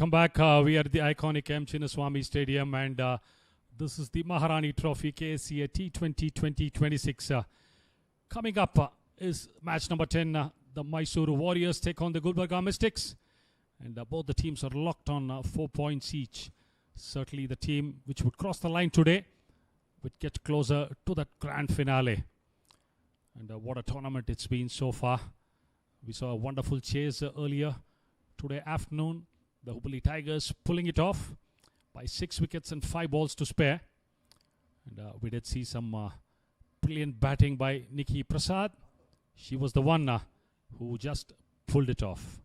welcome back. We are at the iconic M. Chinnaswamy Stadium, and this is the Maharani Trophy KSCA T20 2026. Coming up is match number 10. The Mysore Warriors take on the Gulbarga Mystics, and both the teams are locked on 4 points each. Certainly the team which would cross the line today would get closer to that grand finale. And what a tournament it's been so far. We saw a wonderful chase earlier today afternoon. The Hubballi Tigers pulling it off by 6 wickets and 5 balls to spare. And we did see some brilliant batting by Nikki Prasad. She was the one who just pulled it off.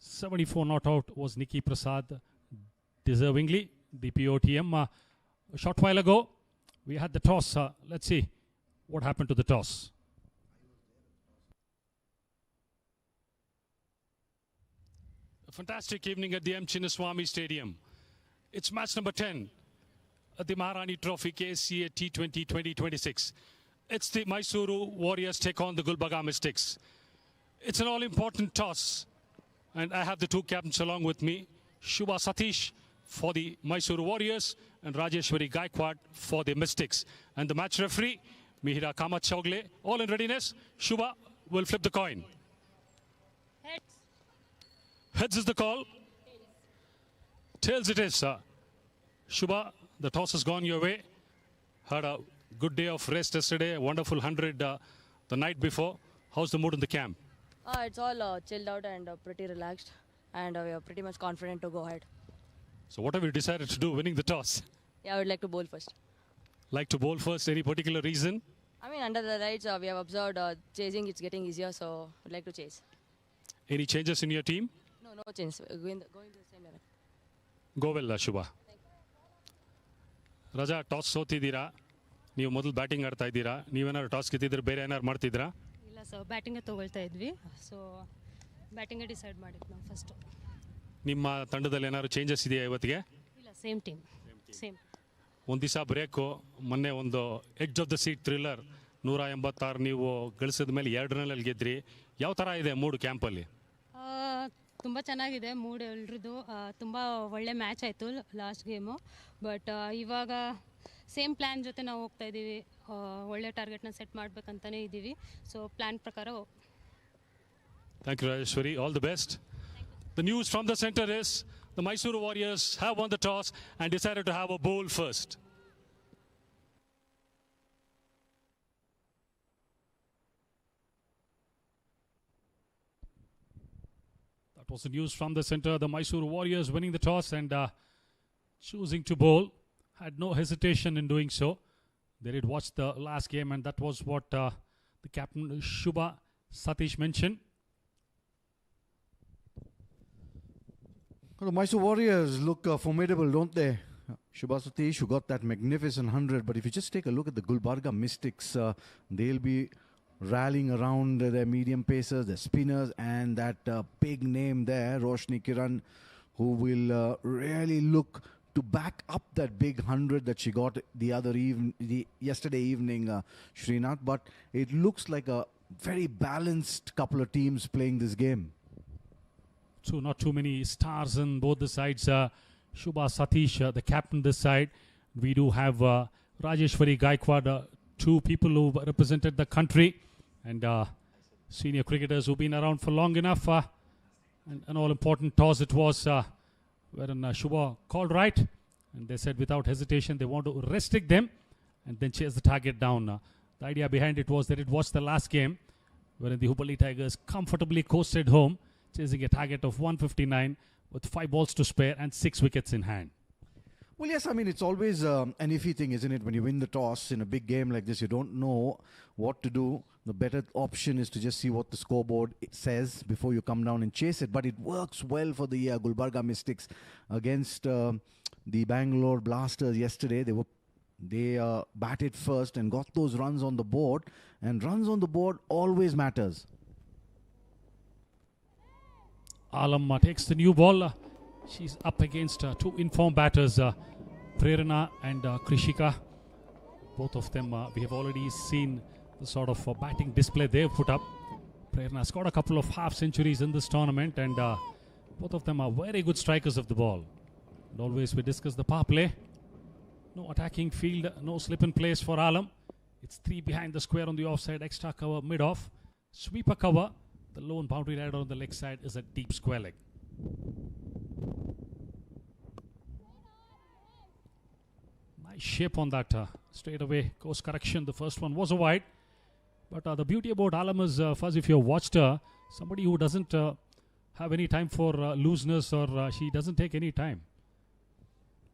74 not out was Nikki Prasad, deservingly. The POTM a short while ago. We had the toss. Let's see what happened to the toss. A fantastic evening at the M. Chinnaswamy Stadium. It's match number 10 at the Maharani Trophy KSCA T20 2026. It's the Mysore Warriors take on the Gulbarga Mystics. It's an all-important toss. And I have the two captains along with me. Shubha Satish for the Mysore Warriors and Rajeshwari Gaikwad for the Mystics. And the match referee, Mihira Kamat Chaugle. All in readiness. Shubha will flip the coin. Heads. Heads is the call. Tails it is. Shubha, the toss has gone your way. Had a good day of rest yesterday. A wonderful 100 the night before. How's the mood in the camp? It's all chilled out and pretty relaxed. And we are pretty much confident to go ahead. So what have you decided to do winning the toss? Yeah, I would like to bowl first. Like to bowl first? Any particular reason? I mean, under the lights, we have observed chasing, it's getting easier. So I'd like to chase. Any changes in your team? No change. Going to the same level. Go well, Shubha. Raja, toss ಸೋತಿದ್ದೀರಾ ನೀವು ಮೊದಲು batting ಆಡ್ತಾ ಇದ್ದೀರಾ ನೀವೇನಾದ್ರು toss ಗೆದ್ದಿದ್ರೆ ಬೇರೆ ಏನಾದ್ರು ಮಾಡ್ತಿದ್ರಾ ಇಲ್ಲ sir batting ತಗೊಳ್ತಾ ಇದ್ವಿ ಸೊ ಬ್ಯಾಟಿಂಗ್ ಡಿಸೈಡ್ ಮಾಡಿದ್ವಿ ನಾವು ಫಸ್ಟ್ ನಿಮ್ಮ ತಂಡದಲ್ಲಿ ಏನಾದ್ರು ಚೇಂಜಸ್ ಇದೆಯಾ ಇವತ್ತಿಗೆ ಇಲ್ಲ ಸೇಮ್ ಟೀಮ್ ಸೇಮ್ ಒಂದು ದಿವಸ ಬ್ರೇಕು ಮೊನ್ನೆ ಒಂದು edge of the seat thriller 186 ನೀವು ಗಳಿಸಿದ ಮೇಲೆ 2 ರನ್ನಲ್ಲಿ ಗೆದ್ರಿ ಯಾವ ಥರ ಇದೆ ಮೂಡ್ ಕ್ಯಾಂಪಲ್ಲಿ ತುಂಬ ಚೆನ್ನಾಗಿದೆ ಮೂಡ್ ಎಲ್ರದ್ದು ತುಂಬ ಒಳ್ಳೆ ಮ್ಯಾಚ್ ಆಯಿತು ಲಾಸ್ಟ್ ಗೇಮು ಬಟ್ ಇವಾಗ ಸೇಮ್ ಪ್ಲ್ಯಾನ್ ಜೊತೆ ನಾವು ಹೋಗ್ತಾ ಇದ್ದೀವಿ ಒಳ್ಳೆ ಟಾರ್ಗೆಟ್ನ ಸೆಟ್ ಮಾಡಬೇಕಂತಲೇ ಇದ್ದೀವಿ ಸೊ ಪ್ಲ್ಯಾನ್ ಪ್ರಕಾರ thank you Rajeshwari all the best The news from the center is the Mysore Warriors have won the toss and decided to have a bowl first. That was the news from the center. The Mysore Warriors winning the toss and choosing to bowl. Had no hesitation in doing so. They did watch the last game and that was what the captain Shubha Satish mentioned. Well, the Mysore Warriors look formidable, don't they? Shubha Satish, who got that magnificent 100. But if you just take a look at the Gulbarga Mystics, they'll be rallying around their medium pacers, their spinners, and that big name there, Roshni Kiran, who will really look to back up that big 100 that she got yesterday evening, Srinath. But it looks like a very balanced couple of teams playing this game. So not too many stars on both the sides. Shubha Satish, the captain this side. We do have Rajeshwari Gaikwad, two people who represented the country and senior cricketers who've been around for long enough. And an all-important toss it was wherein Shubha called right. And they said without hesitation they want to restrict them and then chase the target down. The idea behind it was that it was the last game wherein the Hubballi Tigers comfortably coasted home, chasing a target of 159 with 5 balls to spare and 6 wickets in hand. Well, yes, I mean, it's always an iffy thing, isn't it? When you win the toss in a big game like this, you don't know what to do. The better option is to just see what the scoreboard says before you come down and chase it. But it works well for the Gulbarga Mystics against the Bangalore Blasters yesterday. They batted first and got those runs on the board. And runs on the board always matters. Alam takes the new ball. She's up against two informed batters, Prerana and Krishika. Both of them, we have already seen the sort of batting display they've put up. Prerana's got a couple of half centuries in this tournament and Both of them are very good strikers of the ball. And always we discuss the power play. No attacking field, no slip in place for Alam. It's 3 behind the square on the offside, extra cover mid-off. Sweeper cover. The lone boundary rider on the leg side is a deep square leg. Nice shape on that straight away course correction. The first one was a wide. But the beauty about Alam is, Fuzz, if you've watched her, somebody who doesn't have any time for looseness, or she doesn't take any time.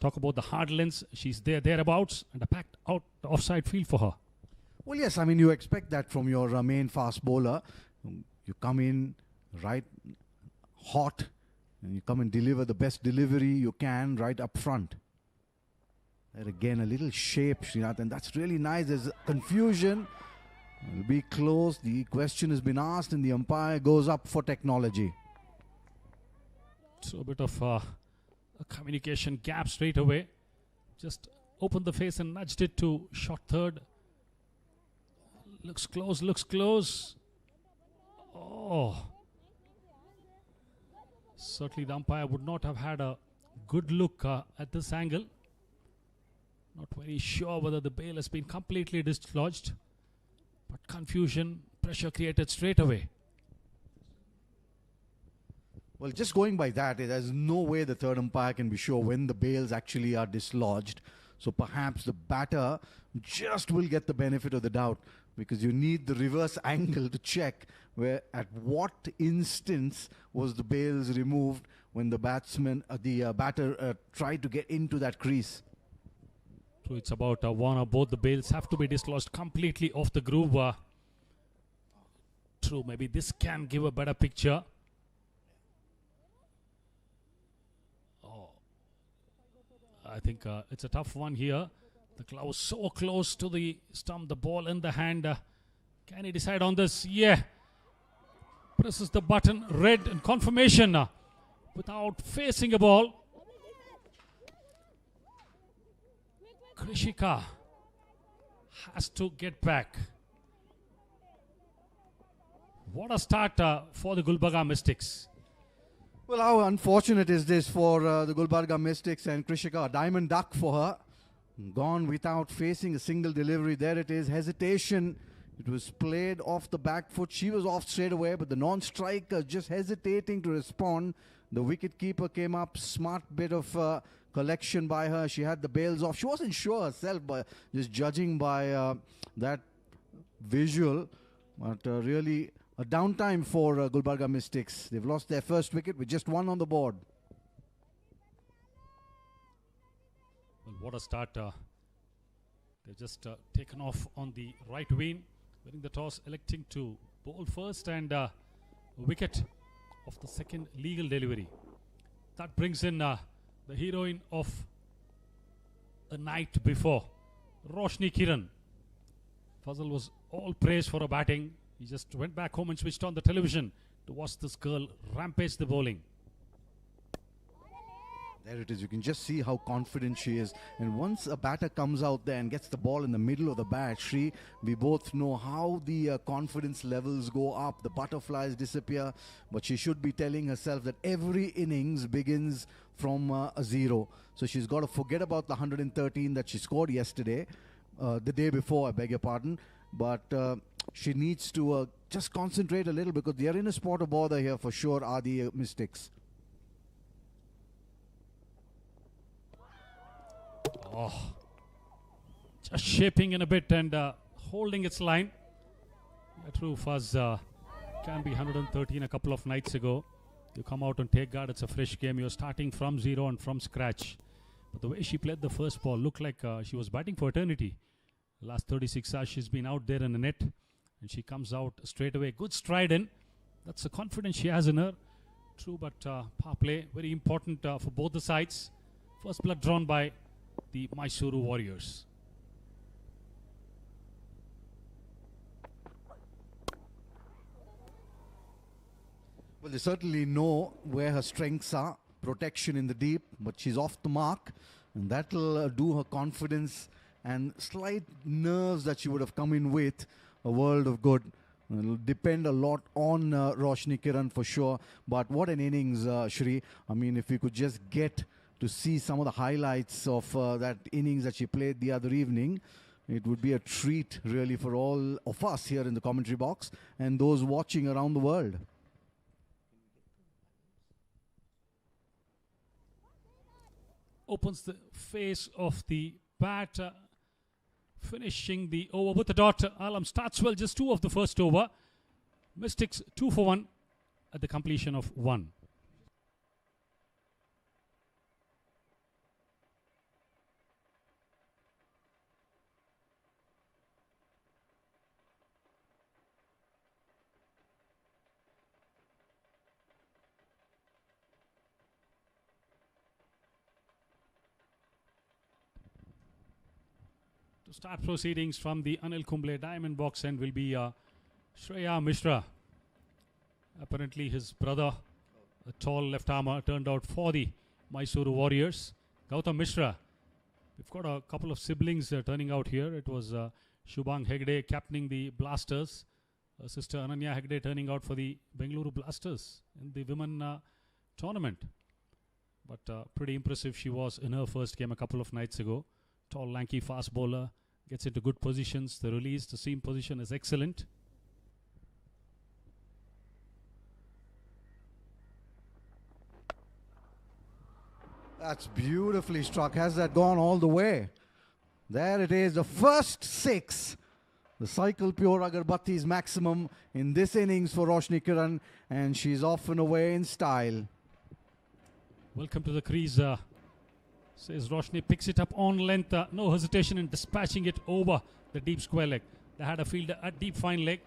Talk about the hard lengths. She's thereabouts, and a packed out offside field for her. Well, yes, I mean, you expect that from your main fast bowler. You come in right hot, and you come and deliver the best delivery you can right up front. There again, a little shape, Srinath, and that's really nice. There's confusion. It'll be close. The question has been asked, and the umpire goes up for technology. So a bit of a communication gap straight away. Just opened the face and nudged it to short third. Looks close, looks close. Oh. Certainly the umpire would not have had a good look at this angle. Not very sure whether the bail has been completely dislodged. But confusion, pressure created straight away. Well, just going by that, there's no way the third umpire can be sure when the bails actually are dislodged. So perhaps the batter just will get the benefit of the doubt, because you need the reverse angle to check where at what instance was the bails removed when the batter tried to get into that crease. So it's about one or both the bails have to be dislodged completely off the groove. True, maybe this can give a better picture. Oh, I think it's a tough one here. The glove so close to the stump, the ball in the hand. Can he decide on this? Yeah. Presses the button, red, and confirmation without facing a ball. Krishika has to get back. What a start for the Gulbarga Mystics. Well, how unfortunate is this for the Gulbarga Mystics and Krishika? A diamond duck for her. Gone without facing a single delivery. There it is. Hesitation. It was played off the back foot. She was off straight away, but the non-striker just hesitating to respond. The wicket-keeper came up. Smart bit of collection by her. She had the bails off. She wasn't sure herself, but just judging by that visual. But really a downtime for Gulbarga Mystics. They've lost their first wicket with just one on the board. Well, what a start. They've just taken off on the right wing, winning the toss, electing to bowl first, and a wicket of the second legal delivery. That brings in the heroine of the night before, Roshni Kiran. Fazal was all praise for her batting. He just went back home and switched on the television to watch this girl rampage the bowling. There it is. You can just see how confident she is. And once a batter comes out there and gets the ball in the middle of the bat, Shri, we both know how the confidence levels go up. The butterflies disappear. But she should be telling herself that every innings begins from a zero. So she's got to forget about the 113 that she scored yesterday, the day before, I beg your pardon. But she needs to just concentrate a little, because they are in a spot of bother here for sure, are the Mystics. Oh, just shaping in a bit and holding its line. Yeah, true, Fuzz can be 113 a couple of nights ago. You come out and take guard, it's a fresh game. You're starting from zero and from scratch. But the way she played the first ball looked like she was batting for eternity. The last 36 hours she's been out there in the net, and she comes out straight away. Good stride in. That's the confidence she has in her. True, but power play, very important for both the sides. First blood drawn by the Mysore Warriors. Well, they certainly know where her strengths are. Protection in the deep, but she's off the mark, and that'll do her confidence and slight nerves that she would have come in with a world of good. It'll depend a lot on Roshni Kiran for sure. But what an innings, Shri. I mean, if we could just get to see some of the highlights of that innings that she played the other evening, it would be a treat really for all of us here in the commentary box and those watching around the world. Opens the face of the bat, finishing the over with a dot. Alam starts well, just 2 of the first over. Mystics 2 for 1 at the completion of 1. Start proceedings from the Anil Kumble diamond box end will be Shreya Mishra. Apparently his brother, a tall left armer, turned out for the Mysore Warriors. Gautam Mishra. We've got a couple of siblings turning out here. It was Shubhang Hegde captaining the Blasters. Sister Ananya Hegde turning out for the Bengaluru Blasters in the women tournament. But pretty impressive she was in her first game a couple of nights ago. Tall, lanky, fast bowler. Gets into good positions. The release, the seam position is excellent. That's beautifully struck. Has that gone all the way? There it is, the first 6. The cycle pure Agarbatti's maximum in this innings for Roshni Kiran, and she's off and away in style. Welcome to the crease. Says Roshni, picks it up on length. No hesitation in dispatching it over the deep square leg. They had a fielder at deep fine leg,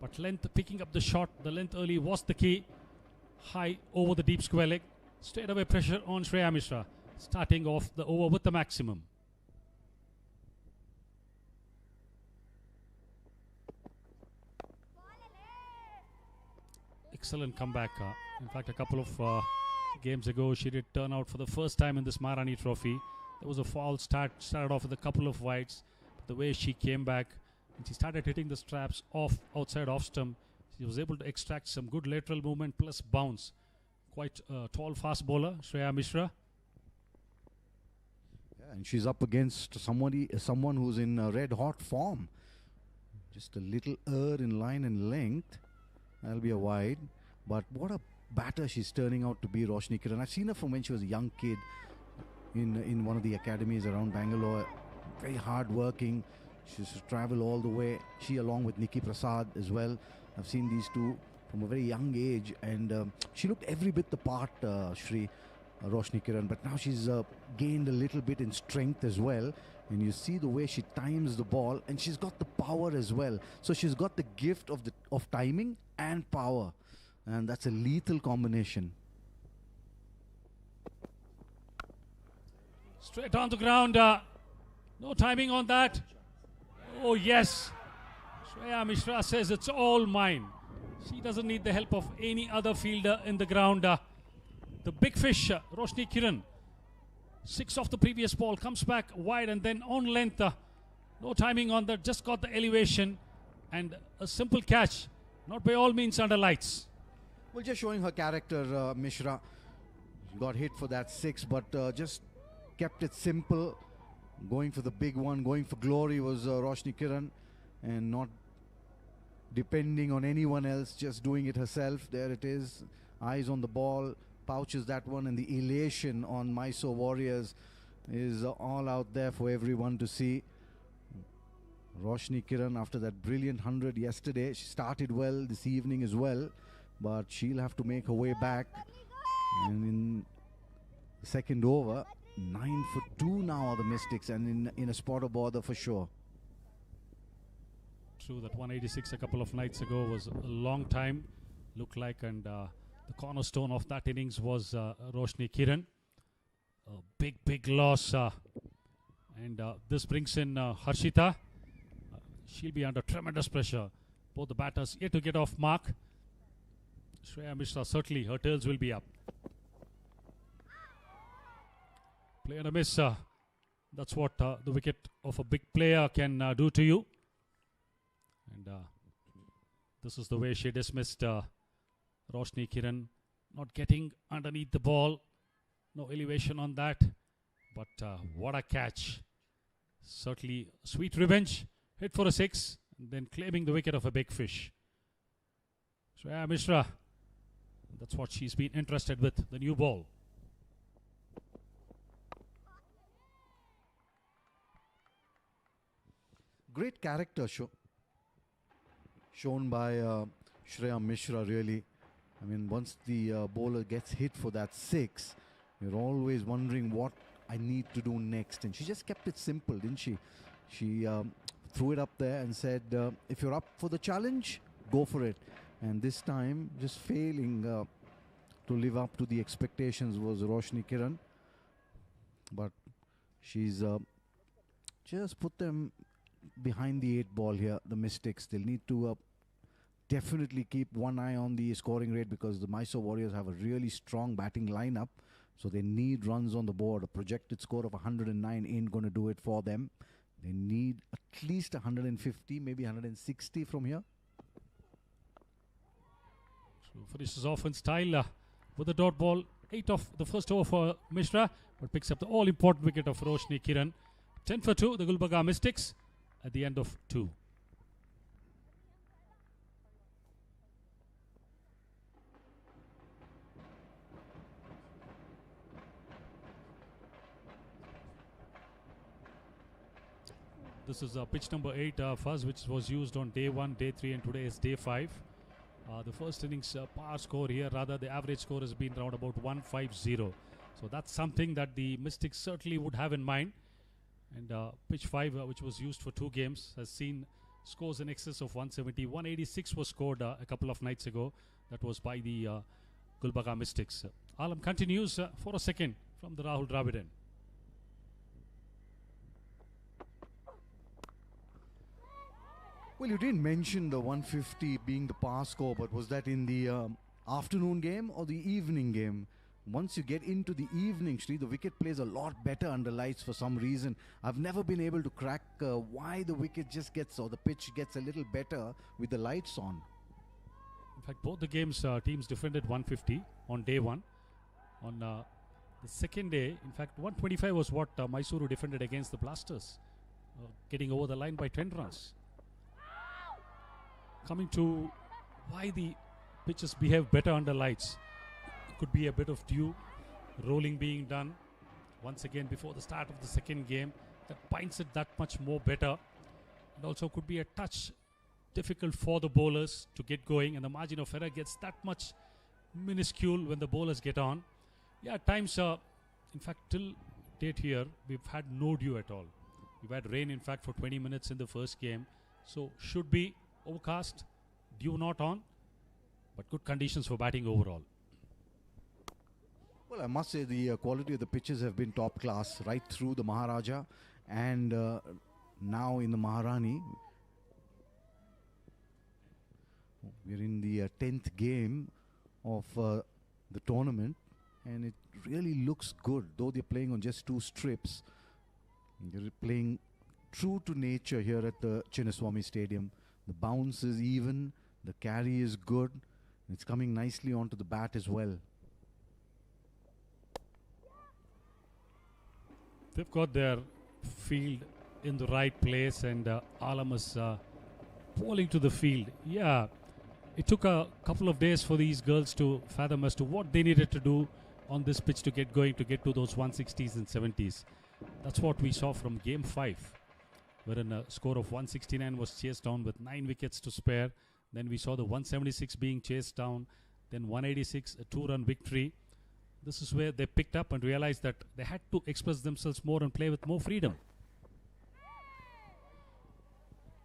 but length picking up the shot. The length early was the key. High over the deep square leg. Straight away pressure on Shreya Mishra. Starting off the over with the maximum. Excellent comeback. In fact, a couple of games ago, she did turn out for the first time in this Maharani Trophy. There was a foul start, started off with a couple of wides. But the way she came back, and she started hitting the straps off outside off stump, she was able to extract some good lateral movement plus bounce. Quite a tall, fast bowler, Shreya Mishra. Yeah, and she's up against someone who's in red hot form. Just a little in line and length. That'll be a wide. But what a batter she's turning out to be, Roshni Kiran. I've seen her from when she was a young kid in one of the academies around Bangalore. Very hard working. She used to travel all the way. She along with Nikki Prasad as well. I've seen these two from a very young age, and she looked every bit the part, Roshni Kiran. But now she's gained a little bit in strength as well. And you see the way she times the ball, and she's got the power as well. So she's got the gift of timing and power. And that's a lethal combination. Straight on the ground. No timing on that. Oh, yes. Shreya Mishra says it's all mine. She doesn't need the help of any other fielder in the ground. The big fish, Roshni Kiran. 6 off the previous ball. Comes back wide and then on length. No timing on that. Just got the elevation. And a simple catch. Not by all means under lights. Well, just showing her character, Mishra. She got hit for that 6, but just kept it simple. Going for the big one, going for glory was Roshni Kiran, and not depending on anyone else, just doing it herself. There it is, eyes on the ball, pouches that one, and the elation on Mysore Warriors is all out there for everyone to see. Roshni Kiran, after that brilliant 100 yesterday, she started well this evening as well, but she'll have to make her way back. And in the second over, 9 for 2 now are the Mystics, and in a spot of bother for sure. True, that 186 a couple of nights ago was a long time, looked like, and the cornerstone of that innings was Roshni Kiran. A big loss, and this brings in Harshita. She'll be under tremendous pressure. Both the batters yet to get off mark. Shreya Mishra, certainly her tails will be up. Play and a miss. That's what the wicket of a big player can do to you. And This is the way she dismissed Roshni Kiran, not getting underneath the ball. No elevation on that. But what a catch. Certainly sweet revenge. Hit for a 6 and then claiming the wicket of a big fish. Shreya Mishra, that's what she's been interested with, the new ball. Great character shown by Shreya Mishra, really. I mean, once the bowler gets hit for that 6, you're always wondering what I need to do next. And she just kept it simple, didn't she? She threw it up there and said, if you're up for the challenge, go for it. And this time, just failing to live up to the expectations was Roshni Kiran. But she's just put them behind the 8 ball here, the Mystics. They'll need to definitely keep one eye on the scoring rate, because the Mysore Warriors have a really strong batting lineup. So they need runs on the board. A projected score of 109 ain't going to do it for them. They need at least 150, maybe 160 from here. So finishes off in style with the dot ball. 8 off the first over for Mishra, but picks up the all-important wicket of Roshni Kiran. 10 for 2, the Gulbarga Mystics at the end of 2. This is pitch number 8 first, which was used on day 1, day 3, and today is day 5. The first innings par score here, rather the average score has been around about 150. So that's something that the Mystics certainly would have in mind. And pitch 5, which was used for 2 games, has seen scores in excess of 170. 186 was scored a couple of nights ago. That was by the Gulbarga Mystics. Alam continues for a second from the Rahul Dravid. Well, you didn't mention the 150 being the par score, but was that in the afternoon game or the evening game? Once you get into the evening, Shri, the wicket plays a lot better under lights for some reason. I've never been able to crack why the wicket just gets, or the pitch gets a little better with the lights on. In fact, both the games, teams defended 150 on day 1. On the second day, in fact, 125 was what Mysuru defended against the Blasters, getting over the line by 10 runs. Coming to why the pitches behave better under lights. It could be a bit of dew, rolling being done once again before the start of the second game. That binds it that much more better. And also could be a touch difficult for the bowlers to get going, and the margin of error gets that much minuscule when the bowlers get on. Yeah, at times, in fact, till date here, we've had no dew at all. We've had rain, in fact, for 20 minutes in the first game. So should be overcast, dew not on, but good conditions for batting overall. Well, I must say the quality of the pitches have been top class right through the Maharaja and now in the Maharani. We're in the 10th game of the tournament, and it really looks good. Though they're playing on just 2 strips, they're playing true to nature here at the Chinnaswamy Stadium. The bounce is even, the carry is good, and it's coming nicely onto the bat as well. They've got their field in the right place, and Alam is bowling to the field. Yeah, it took a couple of days for these girls to fathom as to what they needed to do on this pitch to get going, to get to those 160s and 70s. That's what we saw from game 5. Wherein a score of 169 was chased down with 9 wickets to spare. Then we saw the 176 being chased down. Then 186, a 2-run victory. This is where they picked up and realized that they had to express themselves more and play with more freedom.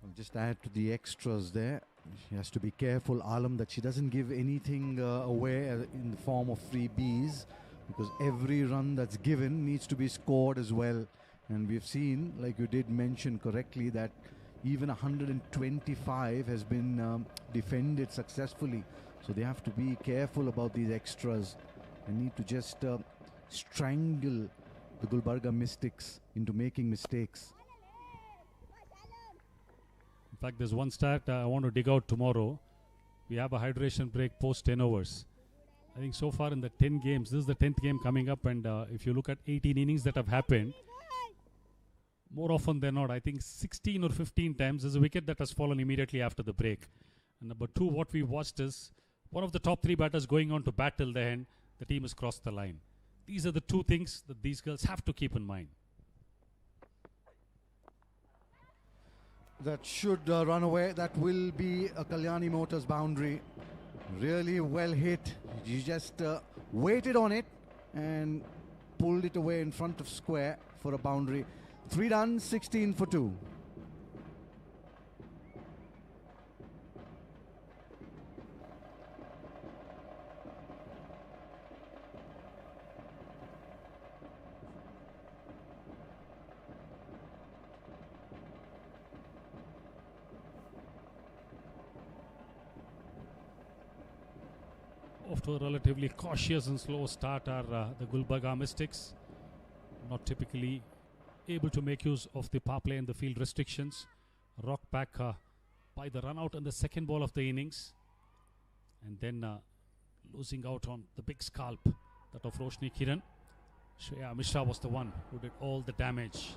I'll just add to the extras there. She has to be careful, Alam, that she doesn't give anything away in the form of freebies, because every run that's given needs to be scored as well. And we've seen, like you did mention correctly, that even 125 has been defended successfully. So they have to be careful about these extras. They need to just strangle the Gulbarga Mystics into making mistakes. In fact, there's one stat I want to dig out tomorrow. we have a hydration break post 10 overs. I think so far in the 10 games, this is the 10th game coming up, and if you look at 18 innings that have happened, more often than not, I think 16 or 15 times there's a wicket that has fallen immediately after the break. And number two, what we watched is one of the top three batters going on to bat till the end, the team has crossed the line. These are the two things that these girls have to keep in mind. That should run away. That will be a Kalyani Motors boundary. Really well hit. You just waited on it and pulled it away in front of square for a boundary. 3 runs, 16 for 2. Off to a relatively cautious and slow start are the Gulbarga Mystics. Not typically able to make use of the power play and the field restrictions. Rock back by the run out in the second ball of the innings. And then losing out on the big scalp, that of Roshni Kiran. Shreya Mishra was the one who did all the damage.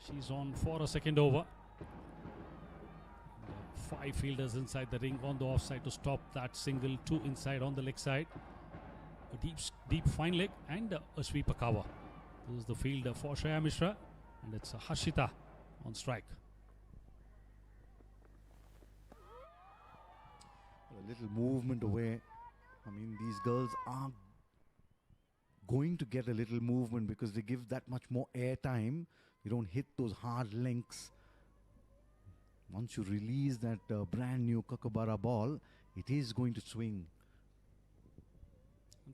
She's on for a second over. 5 fielders inside the ring on the offside to stop that single. 2 inside on the leg side. A deep fine leg and a sweeper cover. This is the field for Shreya Mishra, and it's Harshita on strike. A little movement away. I mean, these girls are going to get a little movement because they give that much more air time. You don't hit those hard lengths. Once you release that brand new Kookaburra ball, it is going to swing.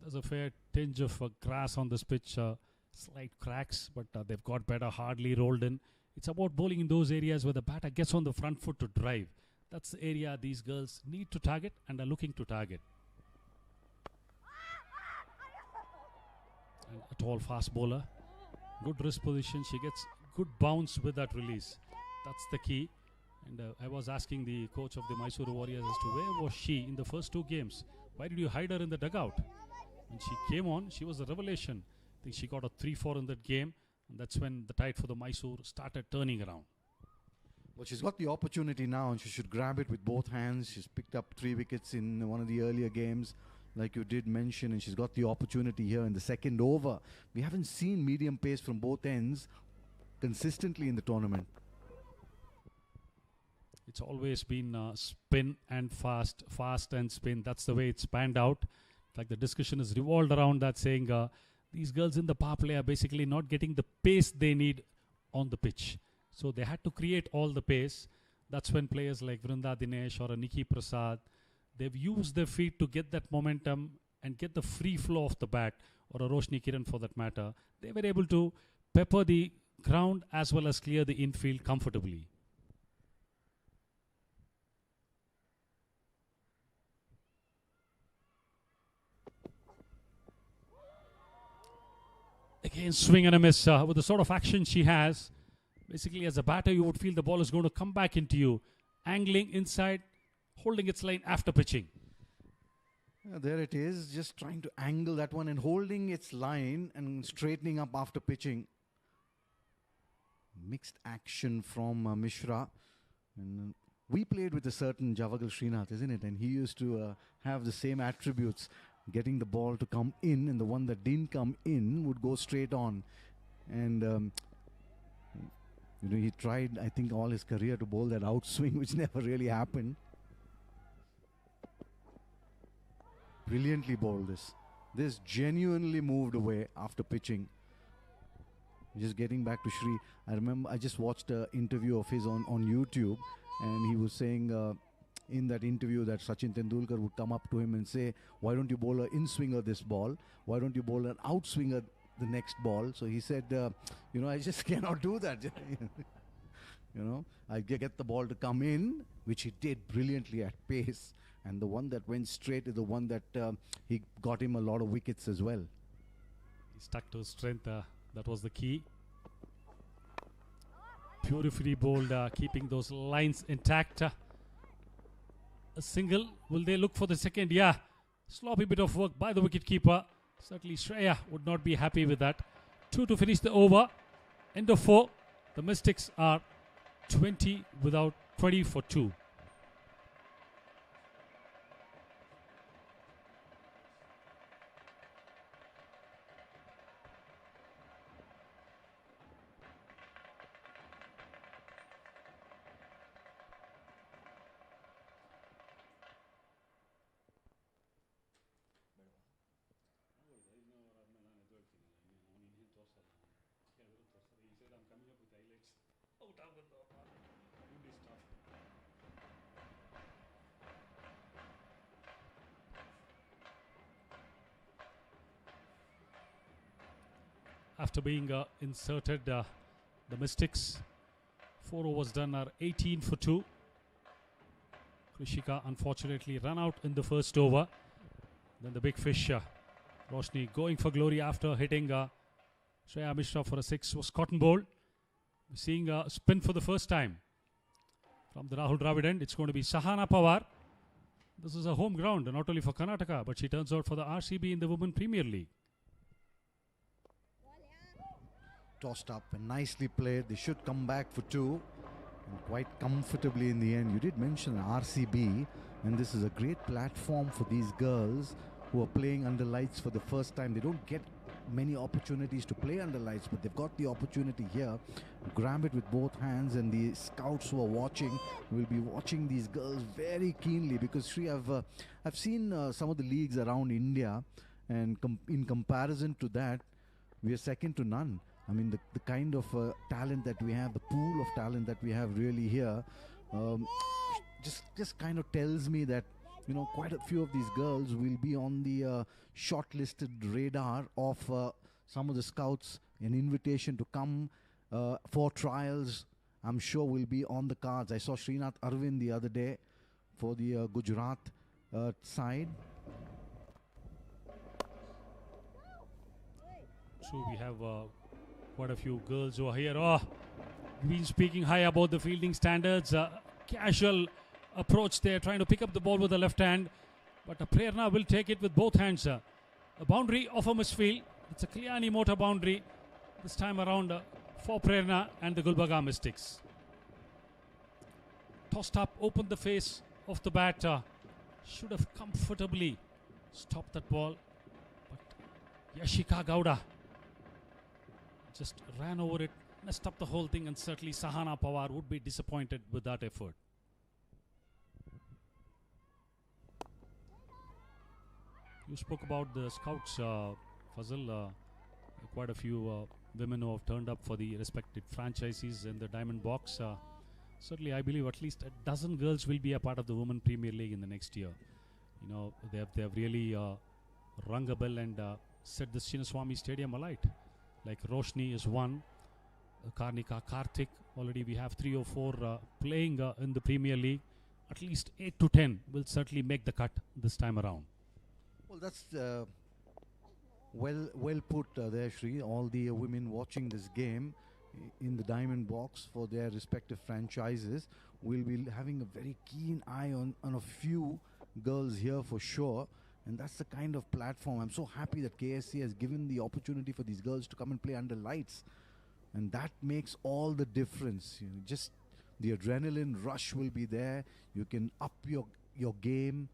There's a fair tinge of grass on this pitch, slight cracks, but they've got better, hardly rolled in. It's about bowling in those areas where the batter gets on the front foot to drive. That's the area these girls need to target and are looking to target. And a tall fast bowler, good wrist position. She gets good bounce with that release. That's the key. And I was asking the coach of the Mysore Warriors as to where was she in the first 2 games. Why did you hide her in the dugout? When she came on, she was a revelation. I think she got a 3-4 in that game, and that's when the tide for the Mysore started turning around. Well, she's got the opportunity now, and she should grab it with both hands. She's picked up 3 wickets in one of the earlier games, like you did mention, and she's got the opportunity here in the second over. We haven't seen medium pace from both ends consistently in the tournament. It's always been spin and fast, fast and spin. That's the way it's panned out. Like the discussion is revolved around that, saying these girls in the power play are basically not getting the pace they need on the pitch. So they had to create all the pace. That's when players like Vrinda Dinesh or a Nikki Prasad, they've used their feet to get that momentum and get the free flow of the bat, or a Roshni Kiran for that matter. They were able to pepper the ground as well as clear the infield comfortably. Again, swing and a miss with the sort of action she has. Basically, as a batter, you would feel the ball is going to come back into you. Angling inside, holding its line after pitching. There it is, just trying to angle that one and holding its line and straightening up after pitching. Mixed action from Mishra. And we played with a certain Javagal Srinath, isn't it? And he used to have the same attributes. Getting the ball to come in, and the one that didn't come in would go straight on. And you know, he tried, I think, all his career to bowl that outswing, which never really happened. Brilliantly bowled this. This genuinely moved away after pitching. Just getting back to Shri, I remember I just watched an interview of his on YouTube, and he was saying in that interview that Sachin Tendulkar would come up to him and say, why don't you bowl an in-swinger this ball? Why don't you bowl an outswinger the next ball? So he said, you know, I just cannot do that. You know, I get the ball to come in, which he did brilliantly at pace. And the one that went straight is the one that he got him a lot of wickets as well. He stuck to his strength. That was the key. Beautifully bowled, keeping those lines intact. a single. Will they look for the second? Yeah. Sloppy bit of work by the wicketkeeper. Certainly Shreya would not be happy with that. 2 to finish the over. End of 4. The Mystics are 20 for 2. After being inserted, the Mystics 4 overs done are 18 for 2. Krishika unfortunately ran out in the first over. Then the big fish, Roshni, going for glory after hitting Shreya Mishra for a 6, was cotton bowled. Seeing a spin for the first time from the Rahul Dravid end. It's going to be Sahana Pawar. This is a home ground, not only for Karnataka, but she turns out for the RCB in the Women Premier League. Tossed up and nicely played. They should come back for 2 and quite comfortably in the end. You did mention RCB, and this is a great platform for these girls who are playing under lights for the first time. They don't get many opportunities to play under lights, but they've got the opportunity here. Grab it with both hands, and the scouts who are watching will be watching these girls very keenly, because Sri, I've seen some of the leagues around India, and in comparison to that, we are second to none. I mean, the kind of talent that we have, the pool of talent that we have really here, just kind of tells me that, you know, quite a few of these girls will be on the shortlisted radar of some of the scouts. An invitation to come for trials, I'm sure, will be on the cards. I saw Srinath Arvind the other day for the Gujarat side. So we have quite a few girls who are here. Oh, we've been speaking high about the fielding standards. Casual approach there, trying to pick up the ball with the left hand. But Prerna will take it with both hands. A boundary of a misfield. It's a Kalyani Mota boundary. This time around for Prerna and the Gulbarga Mystics. Tossed up, opened the face of the bat. Should have comfortably stopped that ball. But Yashika Gowda just ran over it, messed up the whole thing, and certainly Sahana Pawar would be disappointed with that effort. You spoke about the scouts, Fazal. Quite a few women who have turned up for the respective franchises in the Diamond Box. Certainly, I believe at least a dozen girls will be a part of the Women Premier League in the next year. You know, they have really rung a bell and set the Chinnaswamy Stadium alight. Like Roshni is one, Karnika, Karthik. Already we have 3 or 4 playing in the Premier League. At least 8 to 10 will certainly make the cut this time around. Well, that's well put there, Shri. All the women watching this game in the Diamond Box for their respective franchises will be having a very keen eye on a few girls here for sure. And that's the kind of platform. I'm so happy that KSC has given the opportunity for these girls to come and play under lights. And that makes all the difference. You know, just the adrenaline rush will be there. You can up your game.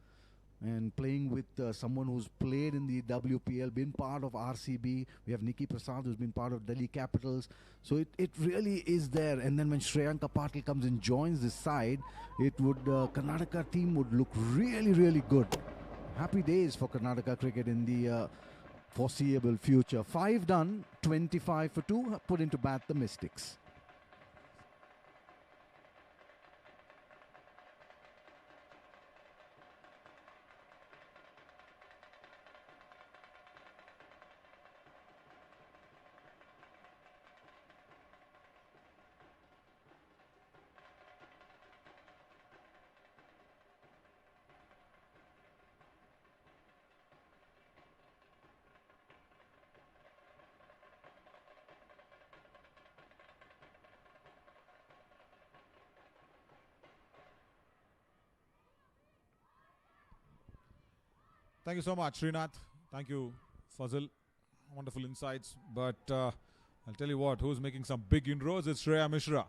And playing with someone who's played in the WPL, been part of RCB. We have Nikki Prasad, who's been part of Delhi Capitals. So it really is there. And then when Shreyanka Patil comes and joins this side, it would Karnataka team would look really, really good. Happy days for Karnataka cricket in the foreseeable future. 5 done, 25 for 2, put into bat the Mystics. Thank you so much, Srinath. Thank you, Fazil. Wonderful insights. But I'll tell you what, who's making some big inroads is Shreya Mishra.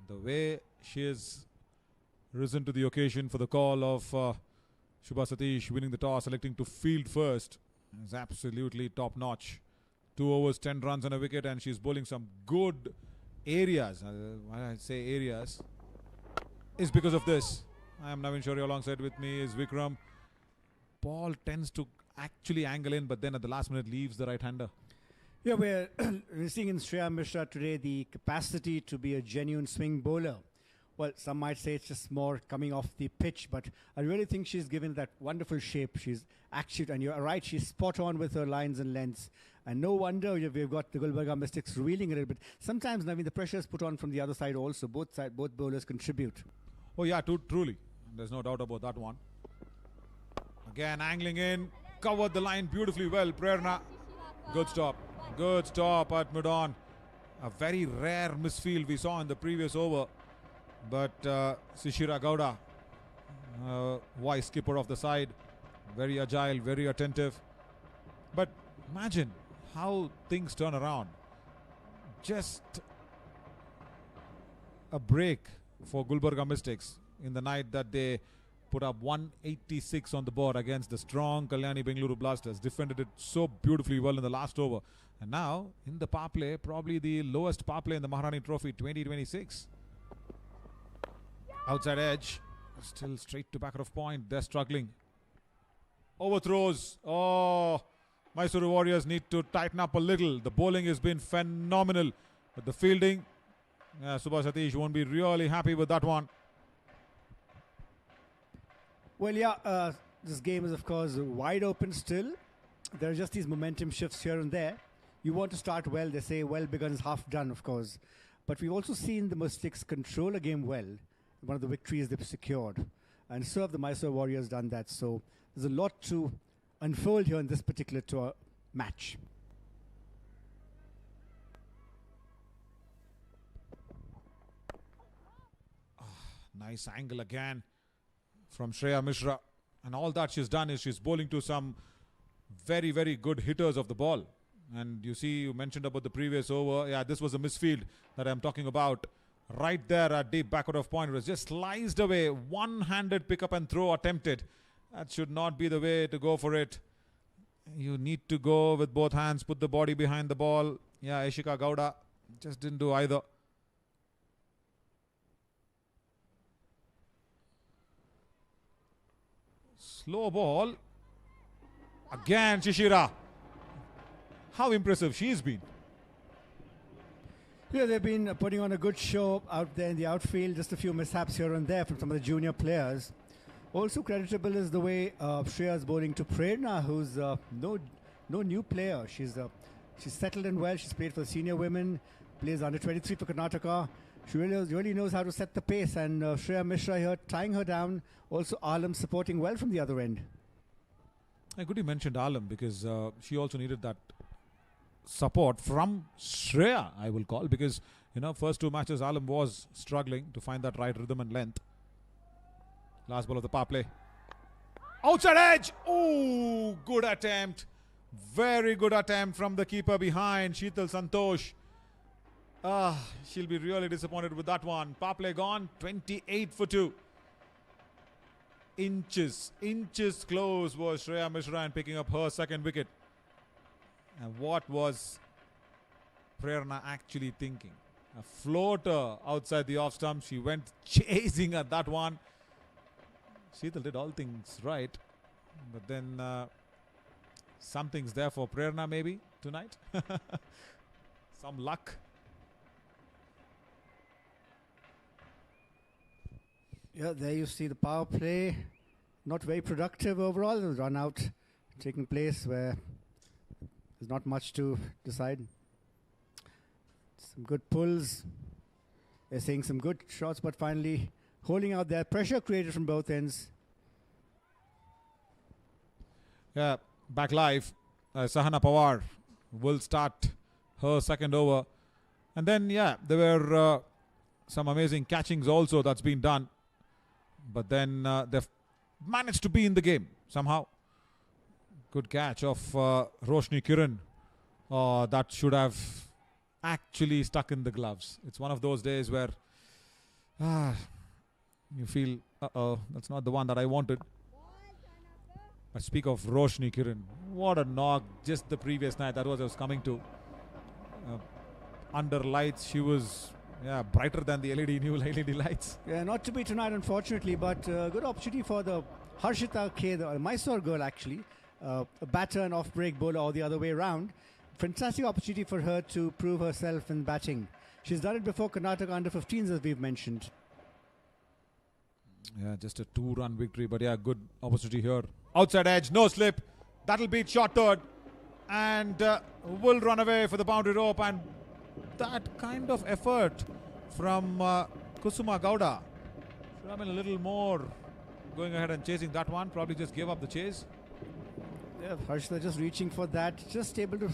The way she has risen to the occasion for the call of Shubha Satish winning the toss, selecting to field first, is absolutely top-notch. 2 overs, 10 runs on a wicket, and she's bowling some good areas. Why I say areas is because of this. I am Navin Shaurya, alongside with me is Vikram. Ball tends to actually angle in, but then at the last minute leaves the right-hander. Yeah, we're seeing in Shreya Mishra today the capacity to be a genuine swing bowler. Well, some might say it's just more coming off the pitch, but I really think she's given that wonderful shape. She's actually, and you're right, she's spot on with her lines and lengths. And no wonder we've got the Gulbarga Mystics reeling a little bit. Sometimes, I mean, the pressure is put on from the other side also. Both bowlers contribute. Oh yeah, truly. There's no doubt about that one. Again, angling in, covered the line beautifully well. Prerna, good stop. Good stop at mid-on. A very rare misfield we saw in the previous over. But Shishira Gowda, wise skipper of the side, very agile, very attentive. But imagine how things turn around. Just a break for Gulbarga Mystics in the night that they put up 186 on the board against the strong Kalyani Bengaluru Blasters. Defended it so beautifully well in the last over. And now, in the power play, probably the lowest power play in the Maharani Trophy 2026. Outside edge, still straight to backer of point. They're struggling. Overthrows. Oh, Mysore Warriors need to tighten up a little. The bowling has been phenomenal. But the fielding, Shubha Satish won't be really happy with that one. Well, yeah, this game is, of course, wide open still. There are just these momentum shifts here and there. You want to start well. They say well begun is half done, of course. But we've also seen the Mystics control a game well. One of the victories they've secured. And so have the Mysore Warriors done that. So there's a lot to unfold here in this particular tour match. Nice angle again from Shreya Mishra. And all that she's done is she's bowling to some very, very good hitters of the ball. And you see, you mentioned about the previous over. Yeah, this was a misfield that I'm talking about. Right there at deep backward of point. It was just sliced away. One-handed pick up and throw attempted. That should not be the way to go for it. You need to go with both hands. Put the body behind the ball. Yeah, Ishika Gowda just didn't do either. Slow ball. Again, Shishira. How impressive she's been. Yeah, they've been putting on a good show out there in the outfield. Just a few mishaps here and there from some of the junior players. Also creditable is the way Shreya is bowling to Prerna, who's no new player. She's settled in well. She's played for the senior women, plays under 23 for Karnataka. She really knows how to set the pace. And Shreya Mishra here tying her down. Also Alam supporting well from the other end. Good you mentioned Alam, because she also needed that support from Shreya, I will call, because first 2 matches Alam was struggling to find that right rhythm and length. Last ball of the power play. Outside edge. Oh, good attempt. Very good attempt from the keeper behind, Sheetal Santosh. She'll be really disappointed with that one. Power play gone. 28 for 2. Inches close was Shreya Mishra in picking up her second wicket. And what was Prerna actually thinking? A floater outside the off stump. She went chasing at that one. Sheetal did all things right. But then something's there for Prerna maybe tonight. Some luck. Yeah, there you see the power play. Not very productive overall. The run out taking place where there's not much to decide. Some good pulls. They're saying some good shots, but finally holding out there. Pressure created from both ends. Yeah, back live. Sahana Pawar will start her second over. And then, yeah, there were some amazing catchings also that's been done. But then they've managed to be in the game somehow. Good catch of Roshni Kiran. That should have actually stuck in the gloves. It's one of those days where you feel, that's not the one that I wanted. But speak of Roshni Kiran, what a knock just the previous night. That was I was coming to. Under lights, she was brighter than the new LED lights. Yeah, not to be tonight, unfortunately, but good opportunity for the Harshita K, the Mysore girl, actually. A batter and off-break bowler, or the other way around. Fantastic opportunity for her to prove herself in batting. She's done it before Karnataka under 15s, as we've mentioned. Yeah, just a 2-run victory, but yeah, good opportunity here. Outside edge, no slip. That'll beat short third. And will run away for the boundary rope. And that kind of effort from Kusuma Gowda. Should have been a little more going ahead and chasing that one. Probably just gave up the chase. Yeah, Harshita just reaching for that. Just able to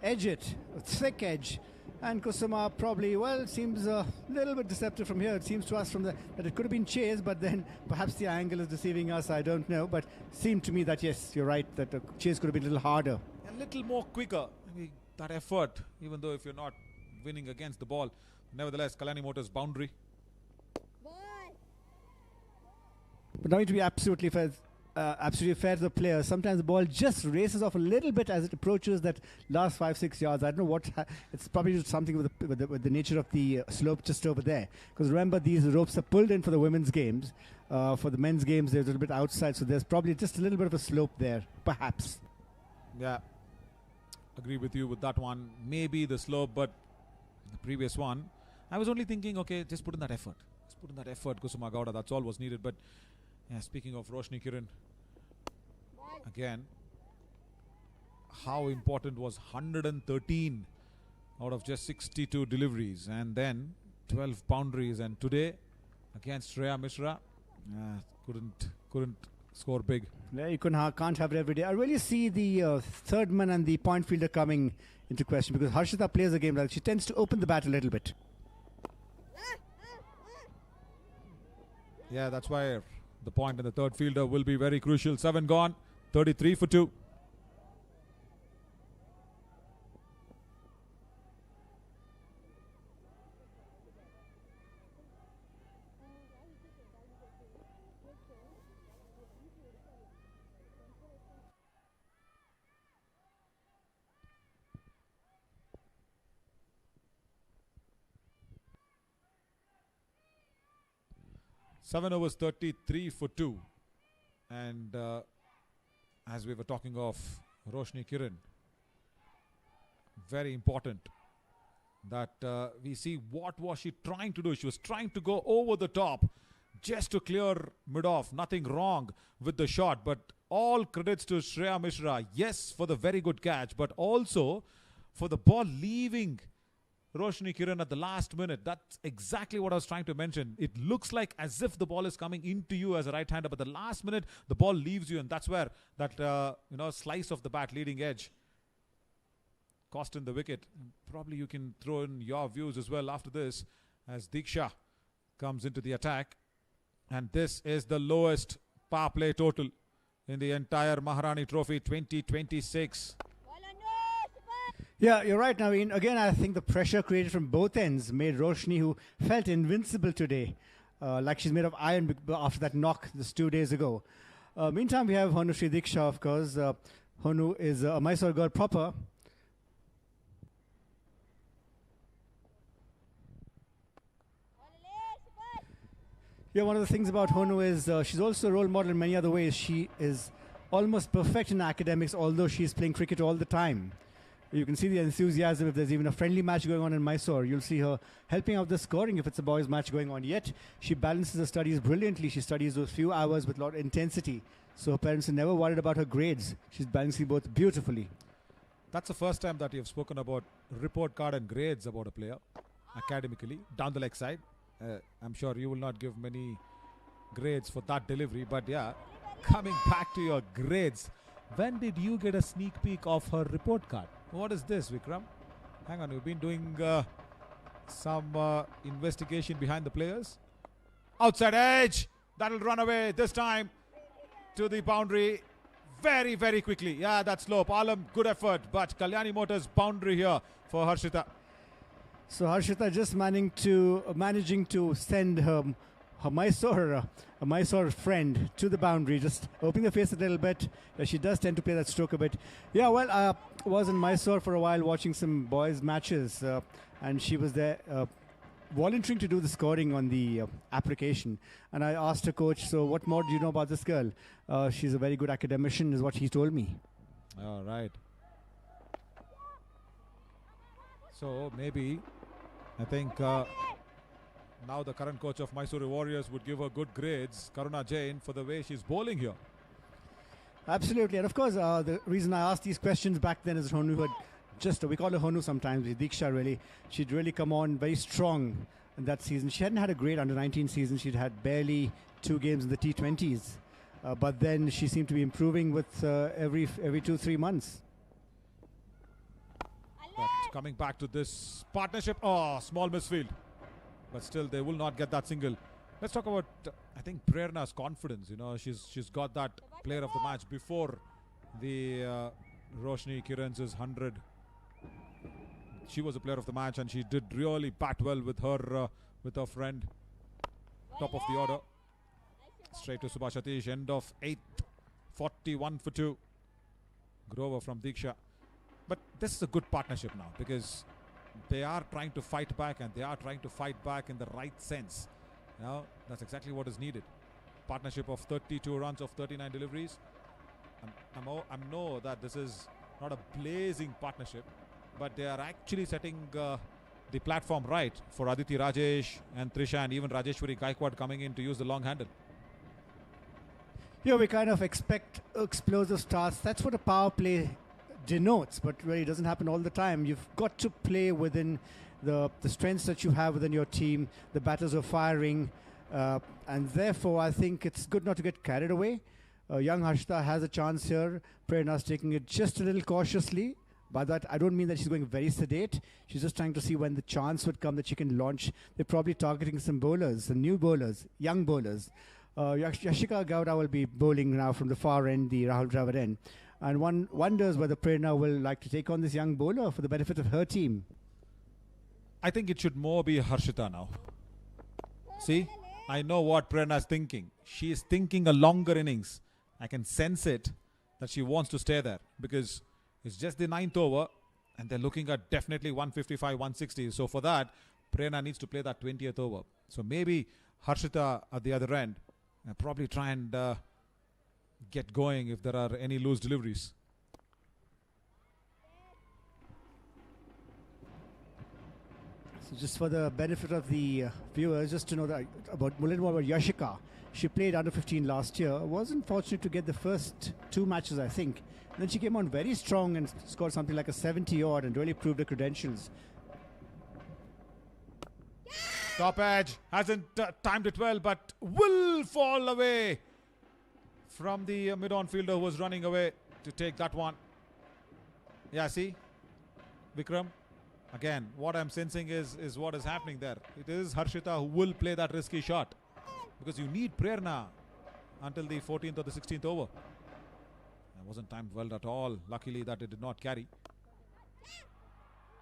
edge it. A thick edge. And Kusuma probably, well, seems a little bit deceptive from here. It seems to us from that it could have been chased, but then perhaps the angle is deceiving us. I don't know. But seemed to me that, yes, you're right, that the chase could have been a little harder. A little more quicker. Maybe that effort, even though if you're not winning against the ball. Nevertheless, Kalani Motors boundary. But now to be absolutely fair to the player, sometimes the ball just races off a little bit as it approaches that last 5-6 yards. I don't know what, it's probably something with the nature of the slope just over there. Because remember, these ropes are pulled in for the women's games. For the men's games, they're a little bit outside, so there's probably just a little bit of a slope there, perhaps. Yeah, agree with you with that one. Maybe the slope, but the previous one, I was only thinking, okay, just put in that effort. Just put in that effort, Kusuma Gowda. That's all was needed. But yeah, speaking of Roshni Kiran, again, how important was 113 out of just 62 deliveries, and then 12 boundaries. And today, against Shreya Mishra, couldn't score big. Yeah, you can't have it every day. I really see the third man and the point fielder coming into question, because Harshita plays the game like she tends to open the bat a little bit. Yeah, that's why the point in the third fielder will be very crucial. 7 gone, 33 for 2. Seven overs, 33 for 2. And as we were talking of Roshni Kiran, very important that we see what was she trying to do. She was trying to go over the top just to clear mid-off. Nothing wrong with the shot, but all credits to Shreya Mishra. Yes, for the very good catch, but also for the ball leaving Roshni Kiran at the last minute. That's exactly what I was trying to mention. It looks like as if the ball is coming into you as a right-hander, but the last minute the ball leaves you, and that's where that slice of the bat, leading edge, cost in the wicket. Probably you can throw in your views as well after this, as Diksha comes into the attack, and this is the lowest power play total in the entire Maharani Trophy 2026. Yeah, you're right, Naveen. Again, I think the pressure created from both ends made Roshni, who felt invincible today, like she's made of iron after that knock just 2 days ago. Meantime, we have Honu Sri Diksha, of course. Honu is a Mysore girl proper. Yeah, one of the things about Honu is she's also a role model in many other ways. She is almost perfect in academics, although she's playing cricket all the time. You can see the enthusiasm. If there's even a friendly match going on in Mysore, you'll see her helping out the scoring if it's a boys' match going on. Yet, she balances her studies brilliantly. She studies those few hours with a lot of intensity. So her parents are never worried about her grades. She's balancing both beautifully. That's the first time that you've spoken about report card and grades about a player academically, down the leg side. I'm sure you will not give many grades for that delivery. But yeah, coming back to your grades, when did you get a sneak peek of her report card? What is this, Vikram? Hang on, you've been doing some investigation behind the players. Outside edge, that'll run away this time to the boundary. very, very quickly. Yeah, that's slope. Alam, good effort. But Kalyani Motors boundary here for Harshita. So Harshita just managing to send her Mysore friend to the boundary, just opening the face a little bit. She does tend to play that stroke a bit. Yeah, well, I was in Mysore for a while watching some boys' matches, and she was there volunteering to do the scoring on the application. And I asked her coach, so what more do you know about this girl? She's a very good academician, is what he told me. All right. So maybe, I think now the current coach of Mysore Warriors would give her good grades, Karuna Jain, for the way she's bowling here. Absolutely. And of course, the reason I asked these questions back then is Honu had we call her Honu sometimes, Diksha really. She'd really come on very strong in that season. She hadn't had a great under-19 season. She'd had barely 2 games in the T20s. But then she seemed to be improving with every 2-3 months. But coming back to this partnership, oh, small misfield. But still, they will not get that single. Let's talk about, I think, Prerna's confidence. You know, she's got that player of the match before the Roshni Kiran's 100. She was a player of the match, and she did really bat well with her friend. Top of the order. Straight to Subhash Atish. End of 8th. 41 for 2. Grover from Diksha. But this is a good partnership now, because they are trying to fight back, and they are trying to fight back in the right sense. Now, that's exactly what is needed. Partnership of 32 runs of 39 deliveries. I know that this is not a blazing partnership, but they are actually setting the platform right for Aditi Rajesh and Trisha, and even Rajeshwari Gaikwad coming in to use the long handle. Yeah, we kind of expect explosive starts. That's what a power play denotes, but really doesn't happen all the time. You've got to play within the strengths that you have within your team. The batters are firing, and therefore I think it's good not to get carried away. Young Harshita has a chance here. Prerna's taking it just a little cautiously. By that, I don't mean that she's going very sedate. She's just trying to see when the chance would come that she can launch. They're probably targeting some bowlers, some new bowlers, young bowlers. Yashika Gowda will be bowling now from the far end, the Rahul Dravid end. And one wonders whether Prerna will like to take on this young bowler for the benefit of her team. I think it should more be Harshita now. See, I know what Prerna is thinking. She is thinking a longer innings. I can sense it, that she wants to stay there, because it's just the 9th over and they're looking at definitely 155, 160. So for that, Prerna needs to play that 20th over. So maybe Harshita at the other end probably try and get going if there are any loose deliveries. So just for the benefit of the viewers, just to know that about Yashika. She played under 15 last year. Wasn't fortunate to get the first 2 matches, I think. Then she came on very strong and scored something like a 70 odd and really proved her credentials. Top edge, hasn't timed it well, but will fall away from the mid-on fielder who was running away to take that one. Yeah, see, Vikram, again, what I'm sensing is what is happening there. It is Harshita who will play that risky shot, because you need Prerna until the 14th or the 16th over. It wasn't timed well at all. Luckily that it did not carry.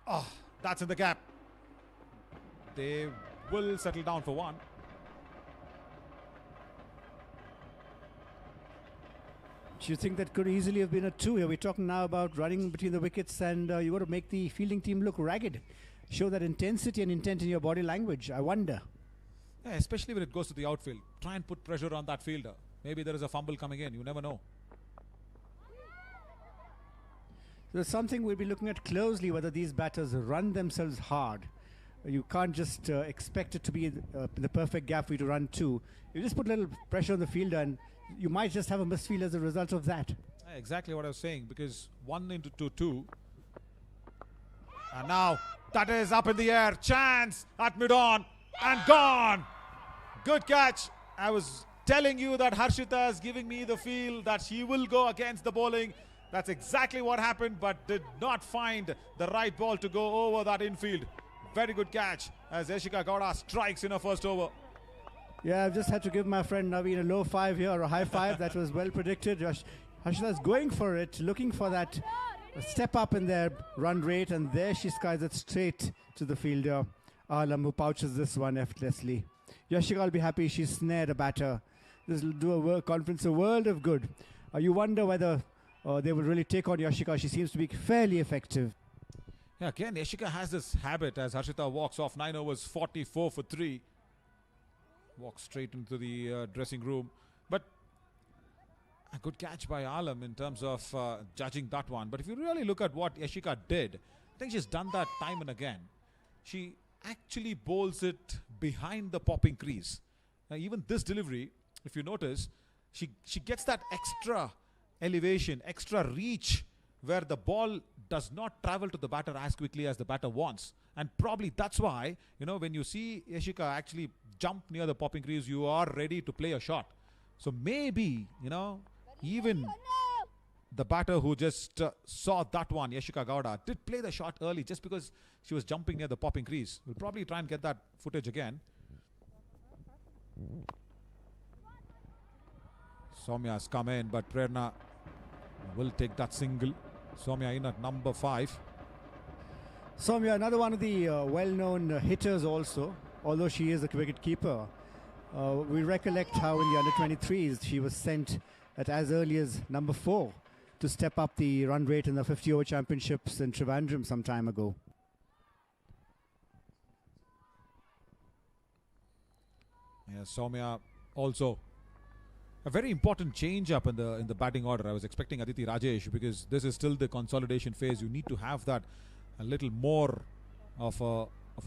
Oh, that's in the gap. They will settle down for 1. Do you think that could easily have been a 2 here? We're talking now about running between the wickets, and you got to make the fielding team look ragged. Show that intensity and intent in your body language. I wonder. Yeah, especially when it goes to the outfield. Try and put pressure on that fielder. Maybe there is a fumble coming in. You never know. There's something we'll be looking at closely, whether these batters run themselves hard. You can't just expect it to be the perfect gap for you to run to. You just put a little pressure on the fielder, and you might just have a misfield as a result of that. Exactly what I was saying, because 1 into 2. And now that is up in the air. Chance at mid-on and gone. Good catch. I was telling you that Harshita is giving me the feel that she will go against the bowling. That's exactly what happened, but did not find the right ball to go over that infield. Very good catch as Yashika Gowda strikes in her first over. Yeah, I've just had to give my friend Naveen a low 5 here, or a high 5. That was well predicted. Harshita's going for it, looking for that step up in their run rate, and there she skies it straight to the fielder, Alam, who pouches this one effortlessly. Yashika will be happy she's snared a batter. This will do a conference a world of good. You wonder whether they will really take on Yashika. She seems to be fairly effective. Yeah, again, Yashika has this habit as Harshita walks off 9 overs, 44 for 3. Walks straight into the dressing room. But a good catch by Alam in terms of judging that one. But if you really look at what Yashika did, I think she's done that time and again. She actually bowls it behind the popping crease. Now, even this delivery, if you notice, she gets that extra elevation, extra reach, where the ball does not travel to the batter as quickly as the batter wants. And probably that's why, you know, when you see Yashika actually jump near the popping crease, you are ready to play a shot. So maybe, you know, even the batter who just saw that one, Yashika Gowda, did play the shot early just because she was jumping near the popping crease. We'll probably try and get that footage again. Soumya has come in, but Prerna will take that single. Soumya in at number 5. Soumya, another one of the well-known hitters also, although she is a wicket keeper. We recollect how in the under-23s she was sent at as early as number 4 to step up the run rate in the 50-over championships in Trivandrum some time ago. Yeah, Soumya also a very important change up in the batting order. I was expecting Aditi Rajesh because this is still the consolidation phase. You need to have that a little more of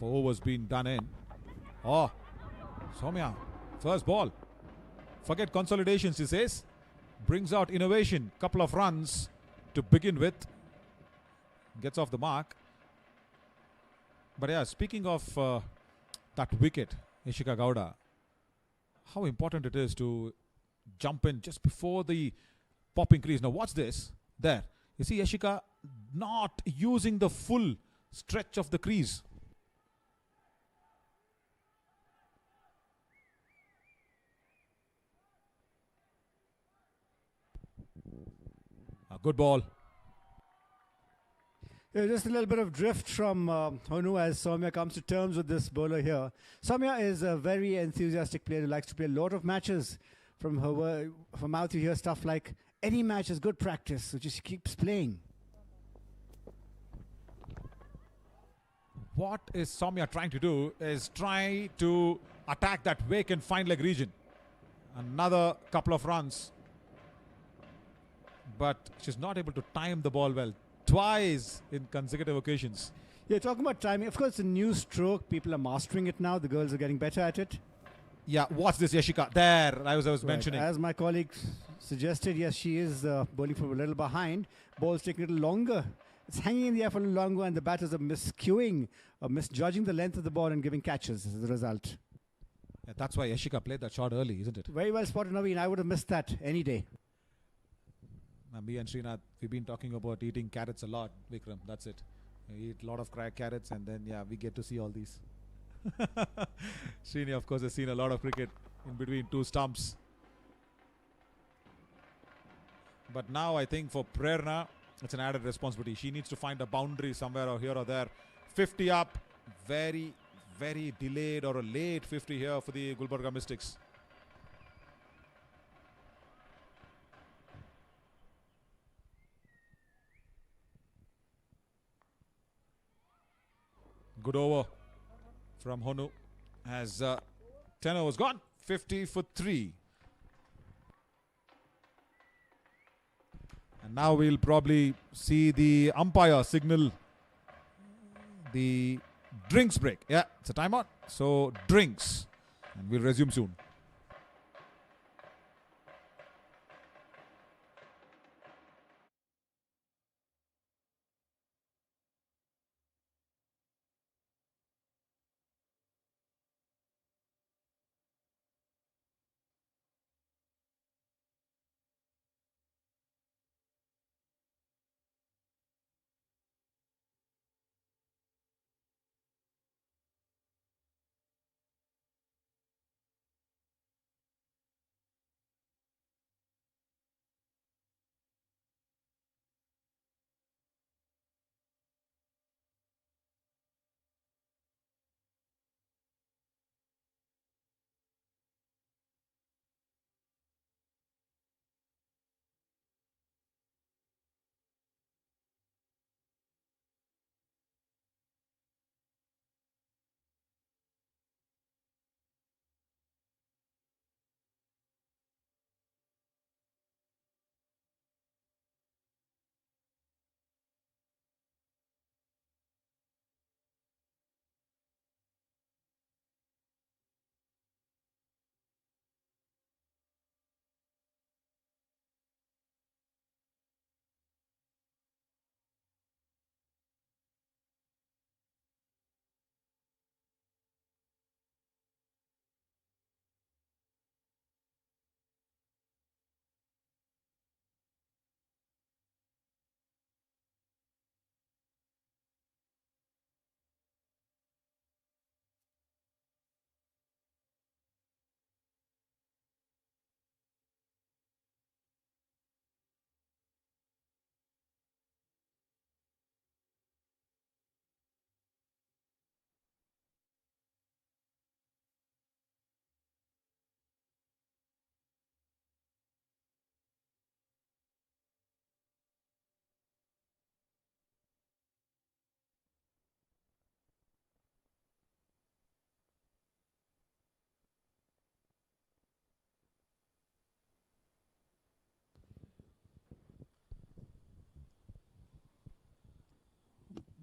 overs being done in. Oh, Soumya, first ball. Forget consolidation, she says. Brings out innovation. Couple of runs to begin with. Gets off the mark. But yeah, speaking of that wicket, Yashika Gowda, how important it is to jump in just before the popping crease. Now watch this. There. You see Yashika not using the full stretch of the crease. A good ball. Yeah, just a little bit of drift from Honu as Soumya comes to terms with this bowler here. Soumya is a very enthusiastic player who likes to play a lot of matches. From her mouth you hear stuff like, any match is good practice, so she keeps playing. What is Soumya trying to do is try to attack that vacant fine leg region. Another couple of runs. But she's not able to time the ball well. Twice in consecutive occasions. Yeah, talking about timing, of course, it's a new stroke. People are mastering it now. The girls are getting better at it. Yeah, watch this, Yashika. There, I was mentioning. As my colleague suggested, yes, she is bowling from a little behind. Ball's taking a little longer. It's hanging in the air for a little longer, and the batters are miscuing, misjudging the length of the ball and giving catches as a result. Yeah, that's why Yashika played that shot early, isn't it? Very well spotted, Naveen. I would have missed that any day. Me and Srinath, we've been talking about eating carrots a lot, Vikram. That's it. We eat a lot of carrots, and then, yeah, we get to see all these. Srini, of course, has seen a lot of cricket in between two stumps. But now I think for Prerna, it's an added responsibility. She needs to find a boundary somewhere or here or there. 50 up. Very, very delayed or a late 50 here for the Gulbarga Mystics. Good over from Honu as 10 overs gone. 50 for 3. And now we'll probably see the umpire signal the drinks break. Yeah, it's a timeout. So drinks. And we'll resume soon.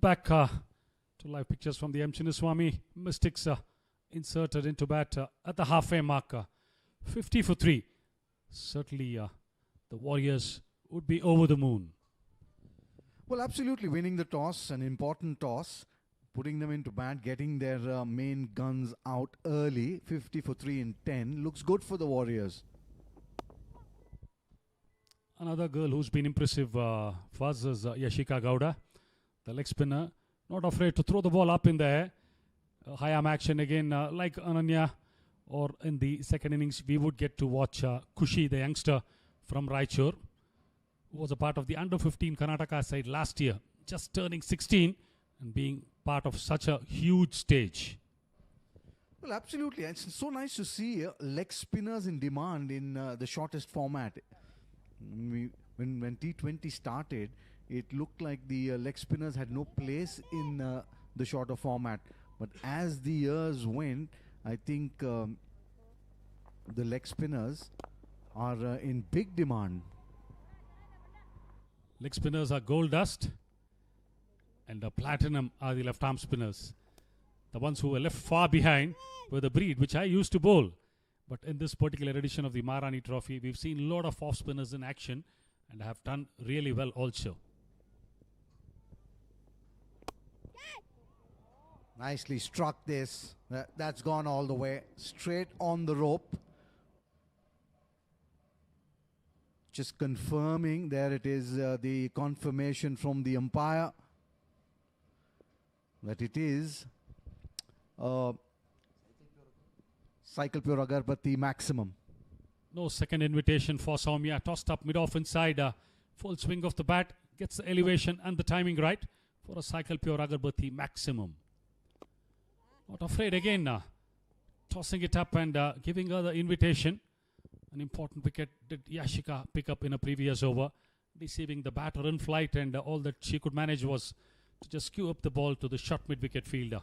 back to live pictures from the M. Chinnaswamy Mystics inserted into bat at the halfway mark. 50 for 3. Certainly the Warriors would be over the moon. Well, absolutely winning the toss, an important toss, putting them into bat, getting their main guns out early. 50 for 3 in 10 looks good for the Warriors. Another girl who's been impressive for us is Yashika Gowda, the leg spinner. Not afraid to throw the ball up in the air. High arm action again, like Ananya, or in the second innings, we would get to watch Kushi, the youngster from Raichur, who was a part of the under-15 Karnataka side last year, just turning 16 and being part of such a huge stage. Well, absolutely. It's so nice to see leg spinners in demand in the shortest format. When T20 started, it looked like the leg spinners had no place in the shorter format. But as the years went, I think the leg spinners are in big demand. Leg spinners are gold dust, and the platinum are the left arm spinners. The ones who were left far behind were the breed which I used to bowl. But in this particular edition of the Maharani Trophy, we've seen a lot of off spinners in action and have done really well also. Nicely struck this. That's gone all the way. Straight on the rope. Just confirming, there it is, the confirmation from the umpire that it is Cycle Pure Agarbatti maximum. No second invitation for Soumya. Tossed up mid-off inside. Full swing of the bat. Gets the elevation and the timing right for a Cycle Pure Agarbatti maximum. Not afraid again. Tossing it up and giving her the invitation. An important wicket did Yashika pick up in a previous over. Deceiving the batter in flight, and all that she could manage was to just cue up the ball to the short mid-wicket fielder.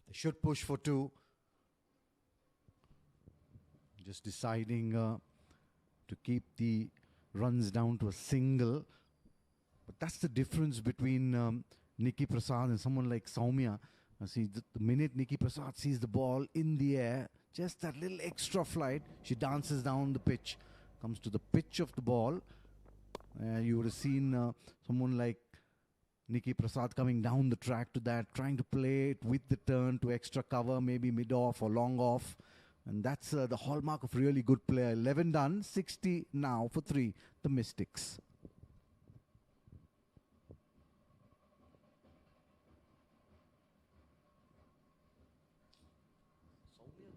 They should push for 2. Just deciding to keep the runs down to a single. But that's the difference between Nikki Prasad and someone like Soumya. See, the minute Nikki Prasad sees the ball in the air, just that little extra flight, she dances down the pitch, comes to the pitch of the ball. You would have seen someone like Nikki Prasad coming down the track to that, trying to play it with the turn to extra cover, maybe mid-off or long off. And that's the hallmark of really good player. 11 done, 60 now for 3, the Mystics. Mysore.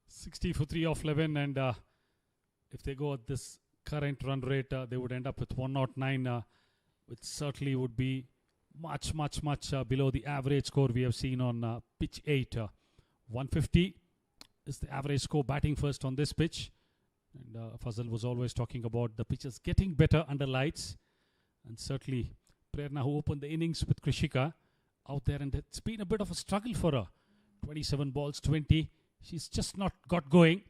60 for 3 off 11, and if they go at this current run rate, they would end up with 109, which certainly would be much below the average score we have seen on pitch 8. 150 is the average score batting first on this pitch. And Fazal was always talking about the pitches getting better under lights. And certainly Prerna, who opened the innings with Krishika out there, and it's been a bit of a struggle for her. 27 balls, 20. She's just not got going.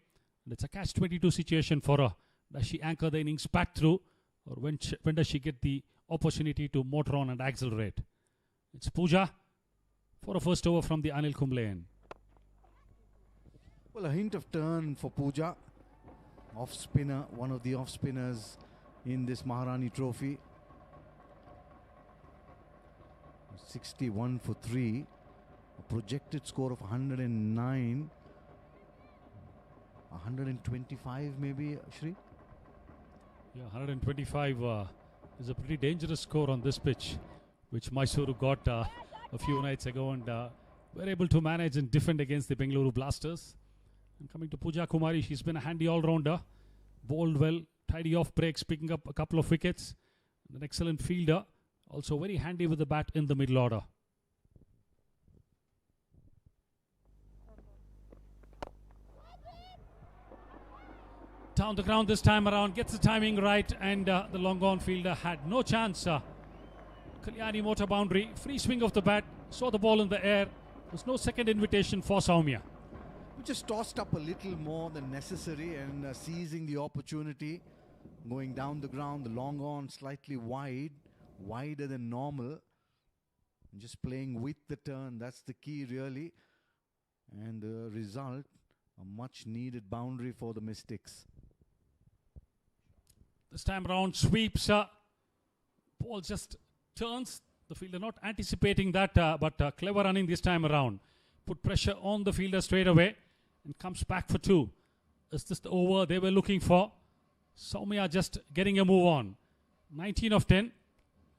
And it's a catch-22 situation for her. Does she anchor the innings back through, or when does she get the opportunity to motor on and accelerate? It's Pooja for a first over from the Anil Kumblean. Well, a hint of turn for Pooja. Off spinner, one of the off spinners in this Maharani Trophy. 61 for 3. A projected score of 109. 125 maybe, Shri? Yeah, 125 is a pretty dangerous score on this pitch, which Mysore got a few nights ago, and were able to manage and defend against the Bengaluru Blasters. And coming to Pooja Kumari, she's been a handy all-rounder. Bowled well, tidy off breaks, picking up a couple of wickets. An excellent fielder. Also very handy with the bat in the middle order. Down the ground this time around, gets the timing right, and the long on fielder had no chance. Kalyani motor boundary, free swing of the bat, saw the ball in the air. There's no second invitation for Soumya. We just tossed up a little more than necessary and seizing the opportunity. Going down the ground, the long on slightly wide, wider than normal. And just playing with the turn, that's the key really. And the result, a much needed boundary for the Mystics. This time around sweeps, ball just turns. The fielder not anticipating that, but clever running this time around. Put pressure on the fielder straight away and comes back for two. Is this the over they were looking for? Soumya just getting a move on. 19 of 10.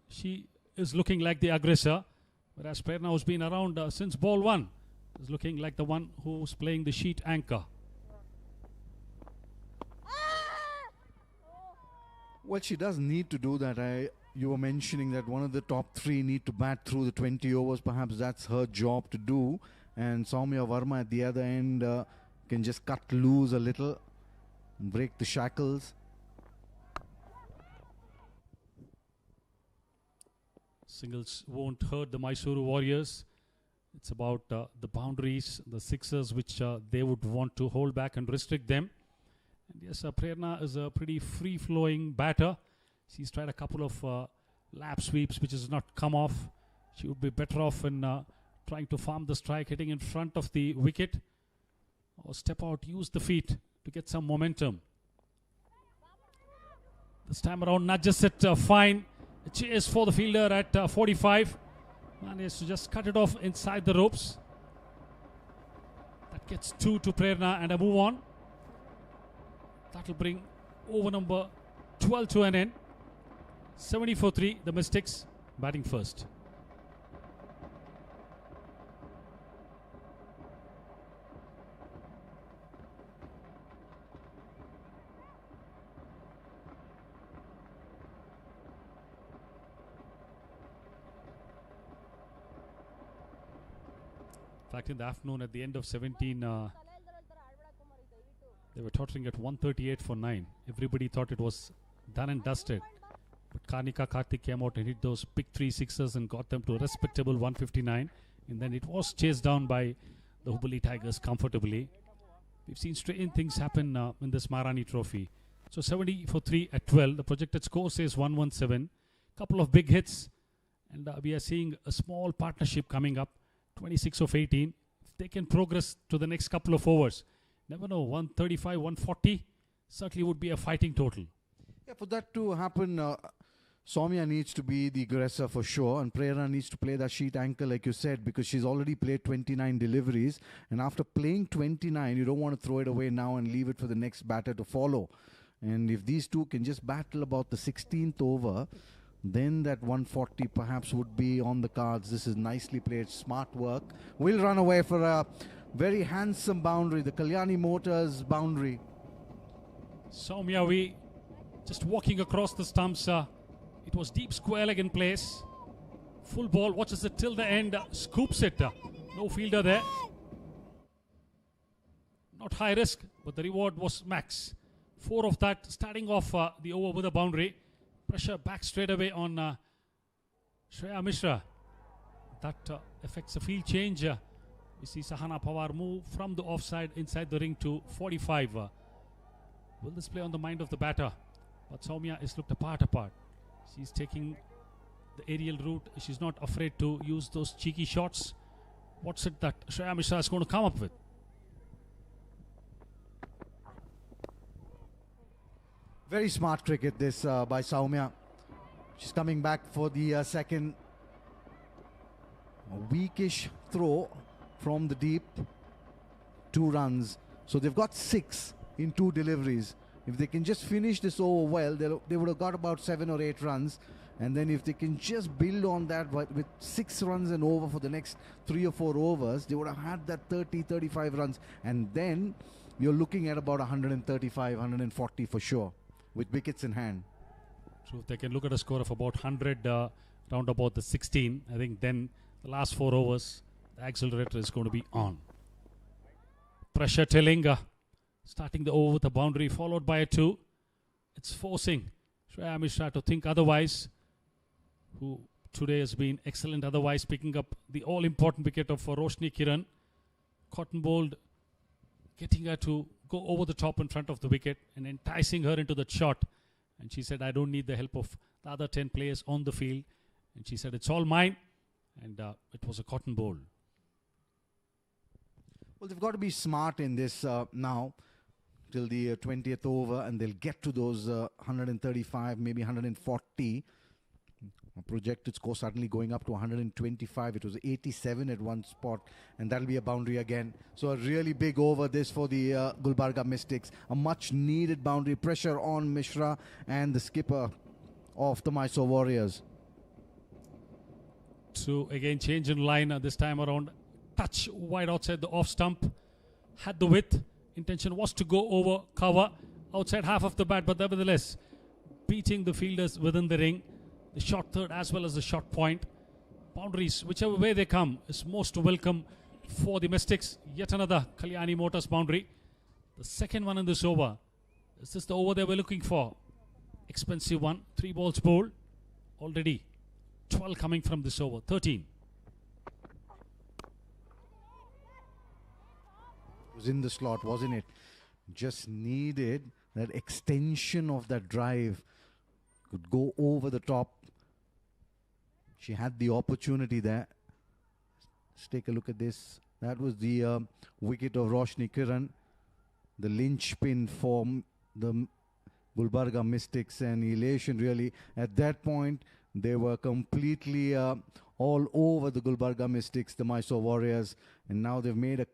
She is looking like the aggressor, whereas Prerna, who's been around since ball one, is looking like the one who's playing the sheet anchor. Well, she does need to do that. You were mentioning that one of the top three need to bat through the 20 overs. Perhaps that's her job to do. And Soumya Varma at the other end can just cut loose a little, break the shackles. Singles won't hurt the Mysore Warriors. It's about the boundaries, the sixers, which they would want to hold back and restrict them. And yes, Prerna is a pretty free-flowing batter. She's tried a couple of lap sweeps, which has not come off. She would be better off in trying to farm the strike, hitting in front of the wicket, or step out, use the feet to get some momentum. This time around, nudges it fine. A chase for the fielder at 45. Managed to just cut it off inside the ropes. That gets two to Prerna and a move on. That'll bring over number 12 to an end. 70 for 3, the Mystics batting first. In fact, in the afternoon at the end of 17, they were tottering at 138 for 9. Everybody thought it was done and dusted. But Karnika Karthik came out and hit those big 3 sixers and got them to a respectable 159. And then it was chased down by the Hubballi Tigers comfortably. We've seen strange things happen in this Maharani Trophy. So 70 for 3 at 12. The projected score says 117. Couple of big hits. And we are seeing a small partnership coming up. 26 of 18. If they can progress to the next couple of overs, never know, 135, 140 certainly would be a fighting total. Yeah, for that to happen, Soumya needs to be the aggressor for sure, and Prerna needs to play that sheet anchor like you said, because she's already played 29 deliveries, and after playing 29, you don't want to throw it away now and leave it for the next batter to follow. And if these two can just battle about the 16th over, then that 140 perhaps would be on the cards. This is nicely played, smart work. Will run away for a very handsome boundary, the Kalyani Motors boundary. Soumya V just walking across the stumps. It was deep square leg in place. Full ball, watches it till the end, scoops it. No fielder there. Not high risk, but the reward was max. 4 of that, starting off the over with a boundary. Pressure back straight away on Shreya Mishra. That affects a field change. We see Sahana Pawar move from the offside inside the ring to 45. Will this play on the mind of the batter? But Soumya is looked apart. She's taking the aerial route. She's not afraid to use those cheeky shots. What's it that Shreya Mishra is going to come up with? Very smart cricket this by Soumya. She's coming back for the second. A weakish throw from the deep. 2 runs. So they've got 6 in 2 deliveries. If they can just finish this over well, they would have got about 7 or 8 runs. And then if they can just build on that with 6 runs and over for the next 3 or 4 overs, they would have had that 30, 35 runs. And then you're looking at about 135, 140 for sure, with wickets in hand. So if they can look at a score of about 100 round about the 16, I think then the last 4 overs, the accelerator is going to be on. Pressure telling starting the over with a boundary followed by a 2. It's forcing Shreya Mishra to think otherwise, who today has been excellent otherwise, picking up the all-important wicket of Roshni Kiran. Cotton bowled, getting her to go over the top in front of the wicket and enticing her into that shot. And she said, I don't need the help of the other 10 players on the field. And she said, it's all mine. And it was a cotton bowl. Well, they've got to be smart in this now till the 20th over, and they'll get to those 135, maybe 140. A projected score suddenly going up to 125. It was 87 at one spot, and that'll be a boundary again. So a really big over this for the Gulbarga Mystics. A much needed boundary. Pressure on Mishra and the skipper of the Mysore Warriors. To again change in line this time around. Touch wide outside the off stump. Had the width. Intention was to go over cover outside half of the bat, but nevertheless beating the fielders within the ring. The short third as well as the short point. Boundaries, whichever way they come, is most welcome for the Mystics. Yet another Kalyani Motors boundary. The second one in this over. Is this the over they were looking for? Expensive one. 3 balls bowled. Already 12 coming from this over. 13. It was in the slot, wasn't it? Just needed that extension of that drive. Could go over the top. She had the opportunity there. Let's take a look at this. That was the wicket of Roshni Kiran, the linchpin for the Gulbarga Mystics, and elation really. At that point, they were completely all over the Gulbarga Mystics, the Mysore Warriors, and now they've made a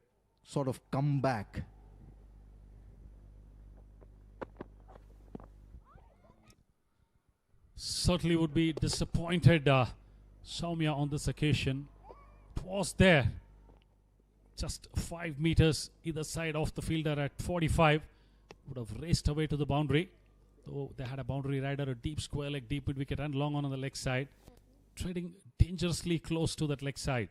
sort of comeback. Certainly would be disappointed Soumya on this occasion. It was there. Just 5 meters either side of the fielder at 45. Would have raced away to the boundary. Though they had a boundary rider, a deep square leg, deep mid wicket and long on the leg side. Trading dangerously close to that leg side.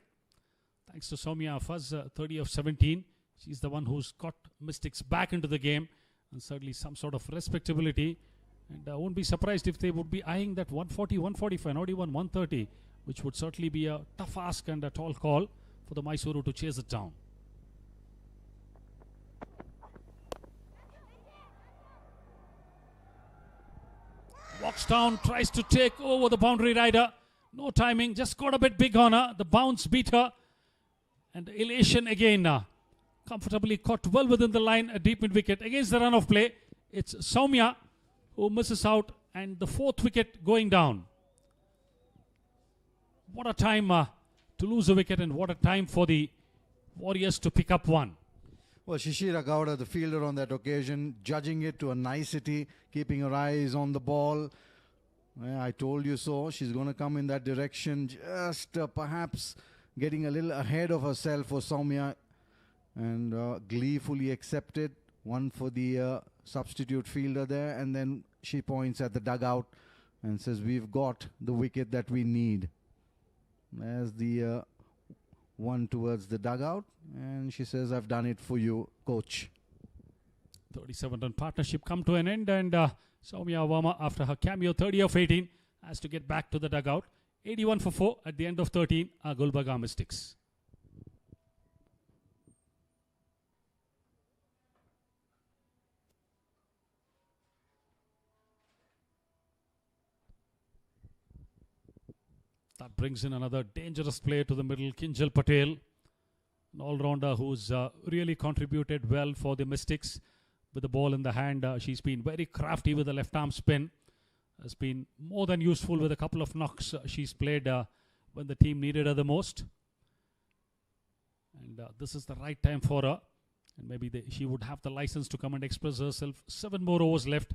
Thanks to Soumya Afaz, 30 of 17. She's the one who's got Mystics back into the game. And certainly some sort of respectability. And I won't be surprised if they would be eyeing that 140, 145, not even 130, which would certainly be a tough ask and a tall call for the Mysuru to chase it down. Walks down, tries to take over the boundary rider. No timing, just got a bit big on her. The bounce beat her. And the elation again. Comfortably caught well within the line, a deep mid wicket against the run of play. It's Soumya who misses out, and the 4th wicket going down. What a time to lose a wicket, and what a time for the Warriors to pick up one. Well, Shishira Gowda, the fielder on that occasion, judging it to a nicety, keeping her eyes on the ball. I told you so. She's going to come in that direction, just perhaps getting a little ahead of herself for Soumya, and gleefully accepted. One for the substitute fielder there, and then she points at the dugout and says, we've got the wicket that we need. There's the one towards the dugout, and she says, I've done it for you, coach. 37-run partnership come to an end, and Soumya Varma, after her cameo 30 of 18, has to get back to the dugout. 81 for 4 at the end of 13 are Gulbarga Mystics. That brings in another dangerous player to the middle, Kinjal Patel, an all-rounder who's really contributed well for the Mystics with the ball in the hand. She's been very crafty with the left-arm spin, has been more than useful with a couple of knocks she's played when the team needed her the most. And this is the right time for her. And maybe she would have the license to come and express herself. 7 more overs left.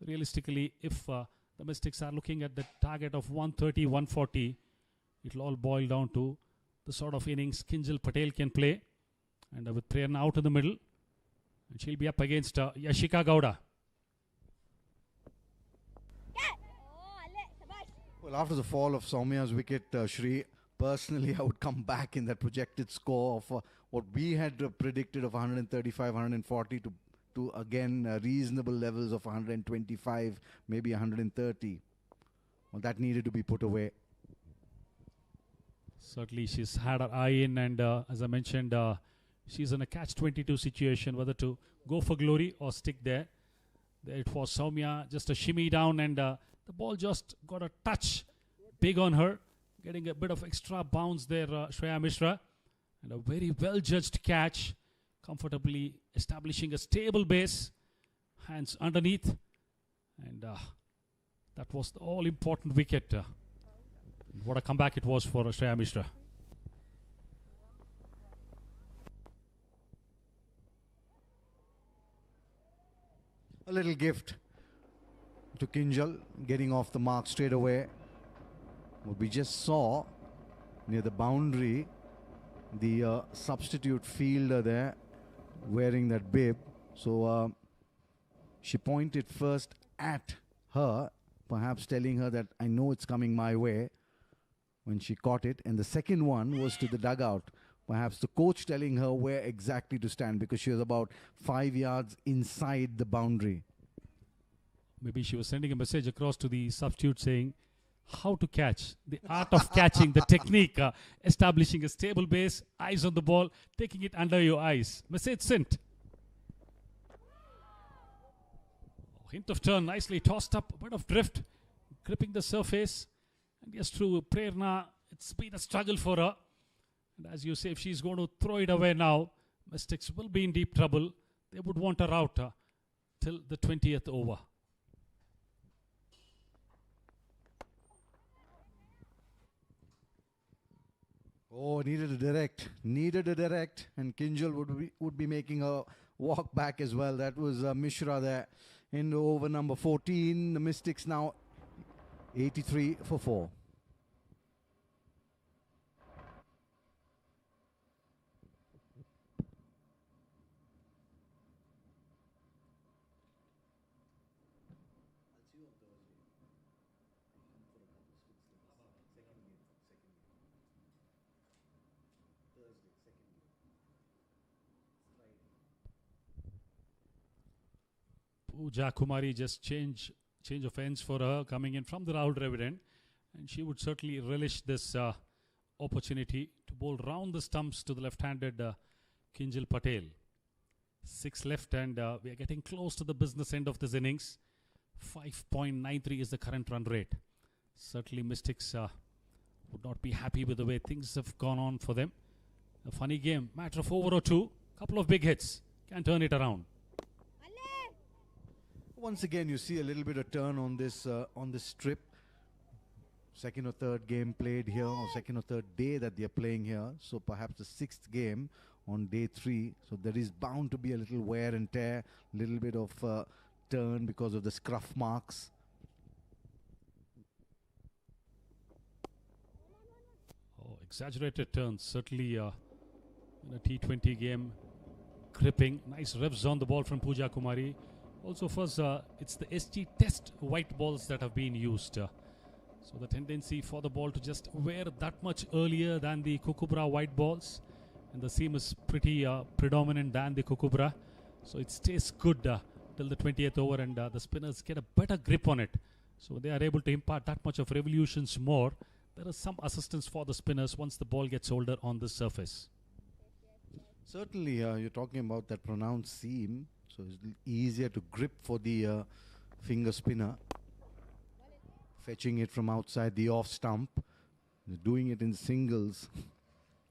Realistically, if the Mystics are looking at the target of 130, 140. It'll all boil down to the sort of innings Kinjal Patel can play. And with Prerna out in the middle, and she'll be up against Yashika Gowda. Well, after the fall of Soumya's wicket, Shri, personally, I would come back in that projected score of what we had predicted of 135, 140 to to again reasonable levels of 125, maybe 130. Well, that needed to be put away. Certainly, she's had her eye in, and as I mentioned, she's in a catch-22 situation, whether to go for glory or stick there. There it was Soumya, just a shimmy down, and the ball just got a touch big on her, getting a bit of extra bounce there, Shreya Mishra. And a very well-judged catch, comfortably establishing a stable base, hands underneath. And that was the all-important wicket. What a comeback it was for Shreya Mishra. A little gift to Kinjal, getting off the mark straight away. What we just saw near the boundary, the substitute fielder there wearing that bib. So she pointed first at her, perhaps telling her that I know it's coming my way when she caught it. And the second one was to the dugout. Perhaps the coach telling her where exactly to stand, because she was about 5 yards inside the boundary. Maybe she was sending a message across to the substitute saying how to catch, the art of catching, the technique, establishing a stable base, eyes on the ball, taking it under your eyes. Message sent. Hint of turn, nicely tossed up, a bit of drift, gripping the surface. And yes, through Prerna, it's been a struggle for her. And as you say, if she's going to throw it away now, Mystics will be in deep trouble. They would want her out till the 20th over. Oh, needed a direct, and Kinjal would be making a walk back as well. That was Mishra there in over number 14. The Mystics now 83 for 4. Pooja Kumari just change of ends for her, coming in from the Rahul Dravid end, and she would certainly relish this opportunity to bowl round the stumps to the left-handed Kinjal Patel. 6 left, and we are getting close to the business end of this innings. 5.93 is the current run rate. Certainly Mystics would not be happy with the way things have gone on for them. A funny game, matter of over or two, couple of big hits, can turn it around. Once again, you see a little bit of turn on this strip. Second or third game played here, or second or third day that they are playing here. So perhaps the 6th game on day 3. So there is bound to be a little wear and tear, a little bit of turn because of the scruff marks. Oh, exaggerated turns, certainly in a T20 game. Gripping, nice revs on the ball from Pooja Kumari. Also, first, it's the SG test white balls that have been used. So the tendency for the ball to just wear that much earlier than the Kukubra white balls. And the seam is pretty predominant than the Kukubra. So it stays good till the 20th over, and the spinners get a better grip on it. So they are able to impart that much of revolutions more. There is some assistance for the spinners once the ball gets older on the surface. Certainly, you're talking about that pronounced seam. So it's easier to grip for the finger spinner. Fetching it from outside the off stump. Doing it in singles.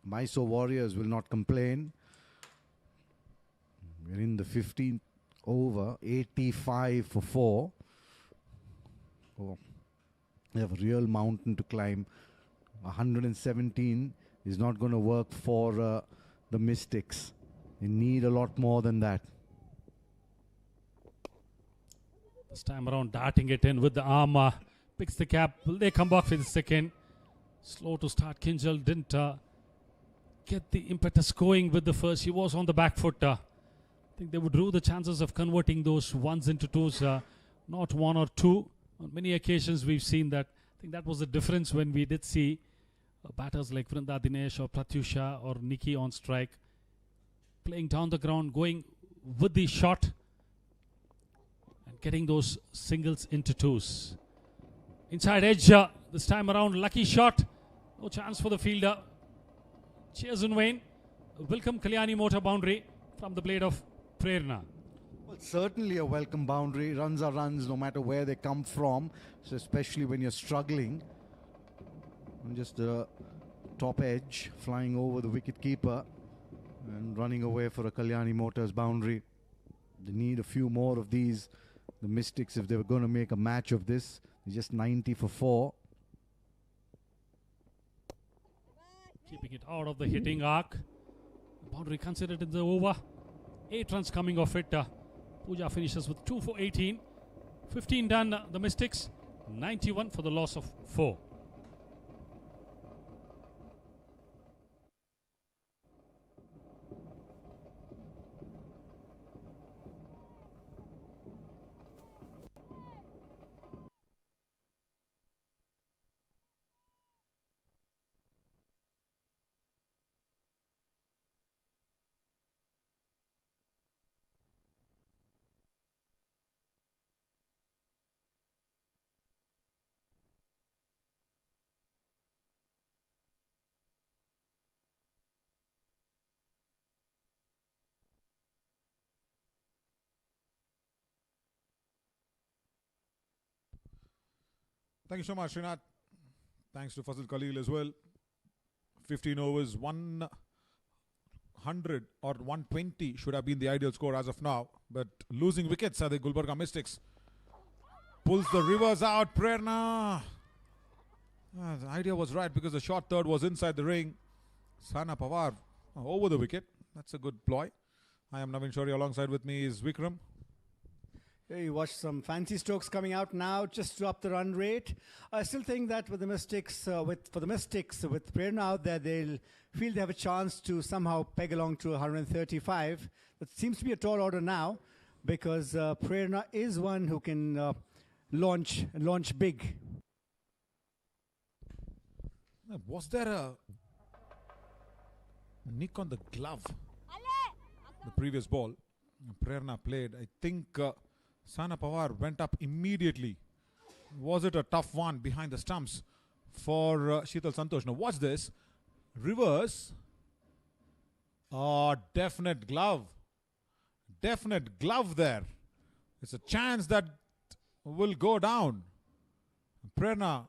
Mysore Warriors will not complain. We're in the 15th over. 85 for 4. Oh, they have a real mountain to climb. 117 is not going to work for the Mystics. They need a lot more than that. This time around, darting it in with the arm, picks the cap. Will they come back for the second? Slow to start. Kinjal didn't get the impetus going with the first. He was on the back foot. I think they would rue the chances of converting those ones into twos, not one or two. On many occasions, we've seen that. I think that was the difference when we did see batters like Vrinda Dinesh or Pratyusha or Nikki on strike, playing down the ground, going with the shot getting those singles into twos. Inside edge, this time around, lucky shot. No chance for the fielder. Cheers in vain. Welcome Kalyani Motor boundary from the blade of Prerna. Well, certainly a welcome boundary. Runs are runs no matter where they come from. So especially when you're struggling. And just the top edge flying over the wicket keeper and running away for a Kalyani Motors boundary. They need a few more of these. The Mystics, if they were going to make a match of this, they're just 90 for 4. Keeping it out of the hitting arc. Boundary considered in the over. 8 runs coming off it. Pooja finishes with 2 for 18. 15 done, the Mystics. 91 for the loss of 4. Thank you so much, Srinath. Thanks to Fazil Khalil as well. 15 overs, 100 or 120 should have been the ideal score as of now. But losing wickets are the Gulbarga Mystics. Pulls the rivers out, Prerna. The idea was right because the short third was inside the ring. Sana Pawar over the wicket. That's a good ploy. I am Navin Shaurya. Alongside with me is Vikram. Here you watch some fancy strokes coming out now, just to up the run rate. I still think that with the Mystics, with Prerna out there, they'll feel they have a chance to somehow peg along to 135. That seems to be a tall order now, because Prerna is one who can launch big. Was there a nick on the glove? The previous ball Prerna played, I think Sana Pawar went up immediately. Was it a tough one behind the stumps for Sheetal Santosh? Now watch this. Reverse. Oh, definite glove. Definite glove there. It's a chance that will go down. Prerna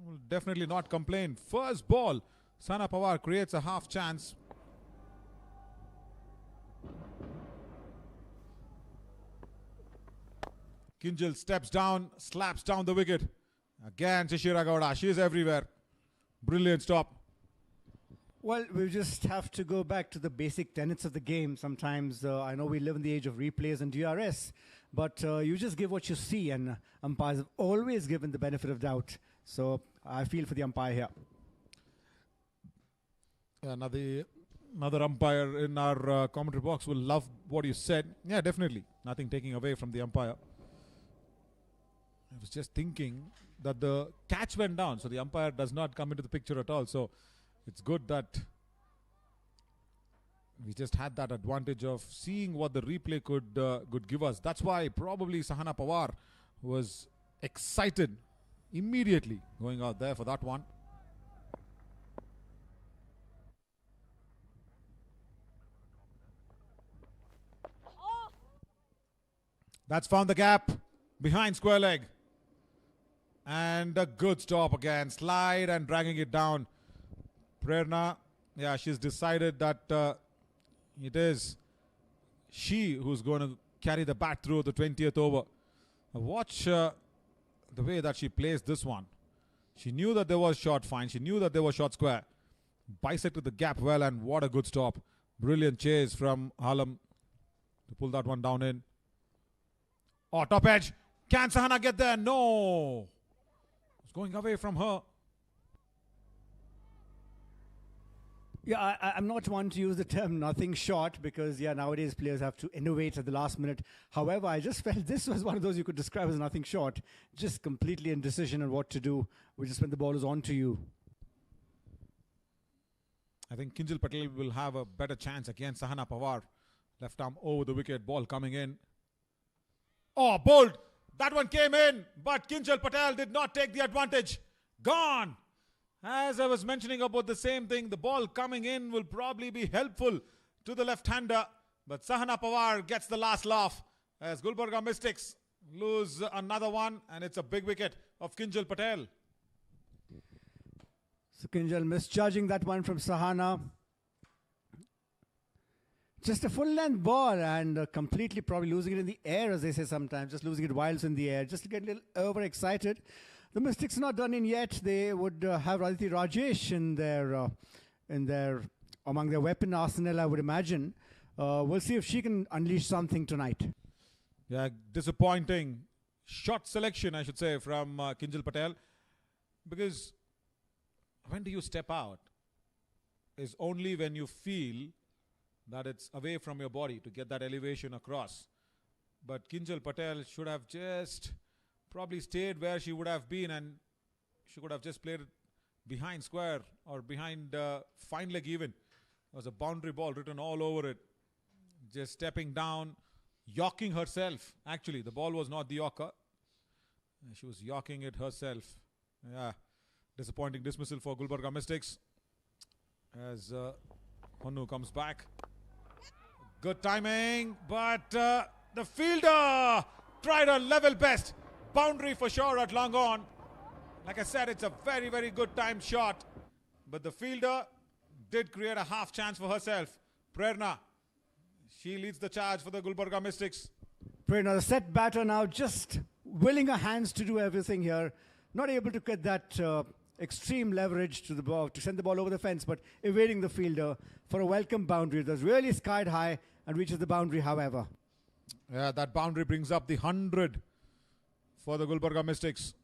will definitely not complain. First ball, Sana Pawar creates a half chance. Kinjal steps down, slaps down the wicket. Again, Shishira Gowda. She is everywhere. Brilliant stop. Well, we just have to go back to the basic tenets of the game. Sometimes, I know we live in the age of replays and DRS, but you just give what you see, and umpires have always given the benefit of doubt. So I feel for the umpire here. Another umpire in our commentary box will love what you said. Yeah, definitely. Nothing taking away from the umpire. I was just thinking that the catch went down, so the umpire does not come into the picture at all. So it's good that we just had that advantage of seeing what the replay could give us. That's why probably Sahana Pawar was excited immediately going out there for that one. That's found the gap behind square leg. And a good stop again. Slide and dragging it down. Prerna, yeah, she's decided that it is she who's going to carry the bat through the 20th over. Watch the way that she plays this one. She knew that there was short fine. She knew that there was short square. Bisected the gap well, and what a good stop. Brilliant chase from Alam to pull that one down in. Oh, top edge. Can Sahana get there? No. It's going away from her. Yeah, I'm not one to use the term nothing short, because, yeah, nowadays players have to innovate at the last minute. However, I just felt this was one of those you could describe as nothing short. Just completely indecision on what to do, which is when the ball is on to you. I think Kinjal Patel will have a better chance against Sahana Pawar. Left arm over the wicket, ball coming in. Oh, bold. That one came in, but Kinjal Patel did not take the advantage. Gone. As I was mentioning about the same thing, the ball coming in will probably be helpful to the left-hander. But Sahana Pawar gets the last laugh as Gulbarga Mystics lose another one, and it's a big wicket of Kinjal Patel. So Kinjal misjudging that one from Sahana. Just a full-length ball and completely probably losing it in the air, as they say sometimes, just losing it while it's in the air, just to get a little overexcited. The Mystics are not done in yet. They would have Aditi Rajesh in their among their weapon arsenal, I would imagine. We'll see if she can unleash something tonight. Yeah, disappointing shot selection, I should say, from Kinjal Patel. Because when do you step out? Is only when you feel that it's away from your body to get that elevation across. But Kinjal Patel should have just probably stayed where she would have been, and she could have just played behind square or behind fine leg even. There was a boundary ball written all over it. Just stepping down, yorking herself. Actually, the ball was not the yorker. She was yorking it herself. Yeah, disappointing dismissal for Gulbarga Mystics as Honu comes back. Good timing, but the fielder tried her level best. Boundary for sure at long on. Like I said, it's a very, very good timed shot. But the fielder did create a half chance for herself. Prerna, she leads the charge for the Gulbarga Mystics. Prerna, the set batter now, just willing her hands to do everything here. Not able to get that extreme leverage to the ball, to send the ball over the fence, but evading the fielder for a welcome boundary. That's really skied high and reaches the boundary, however. Yeah, that boundary brings up the 100 for the Gulbarga Mystics.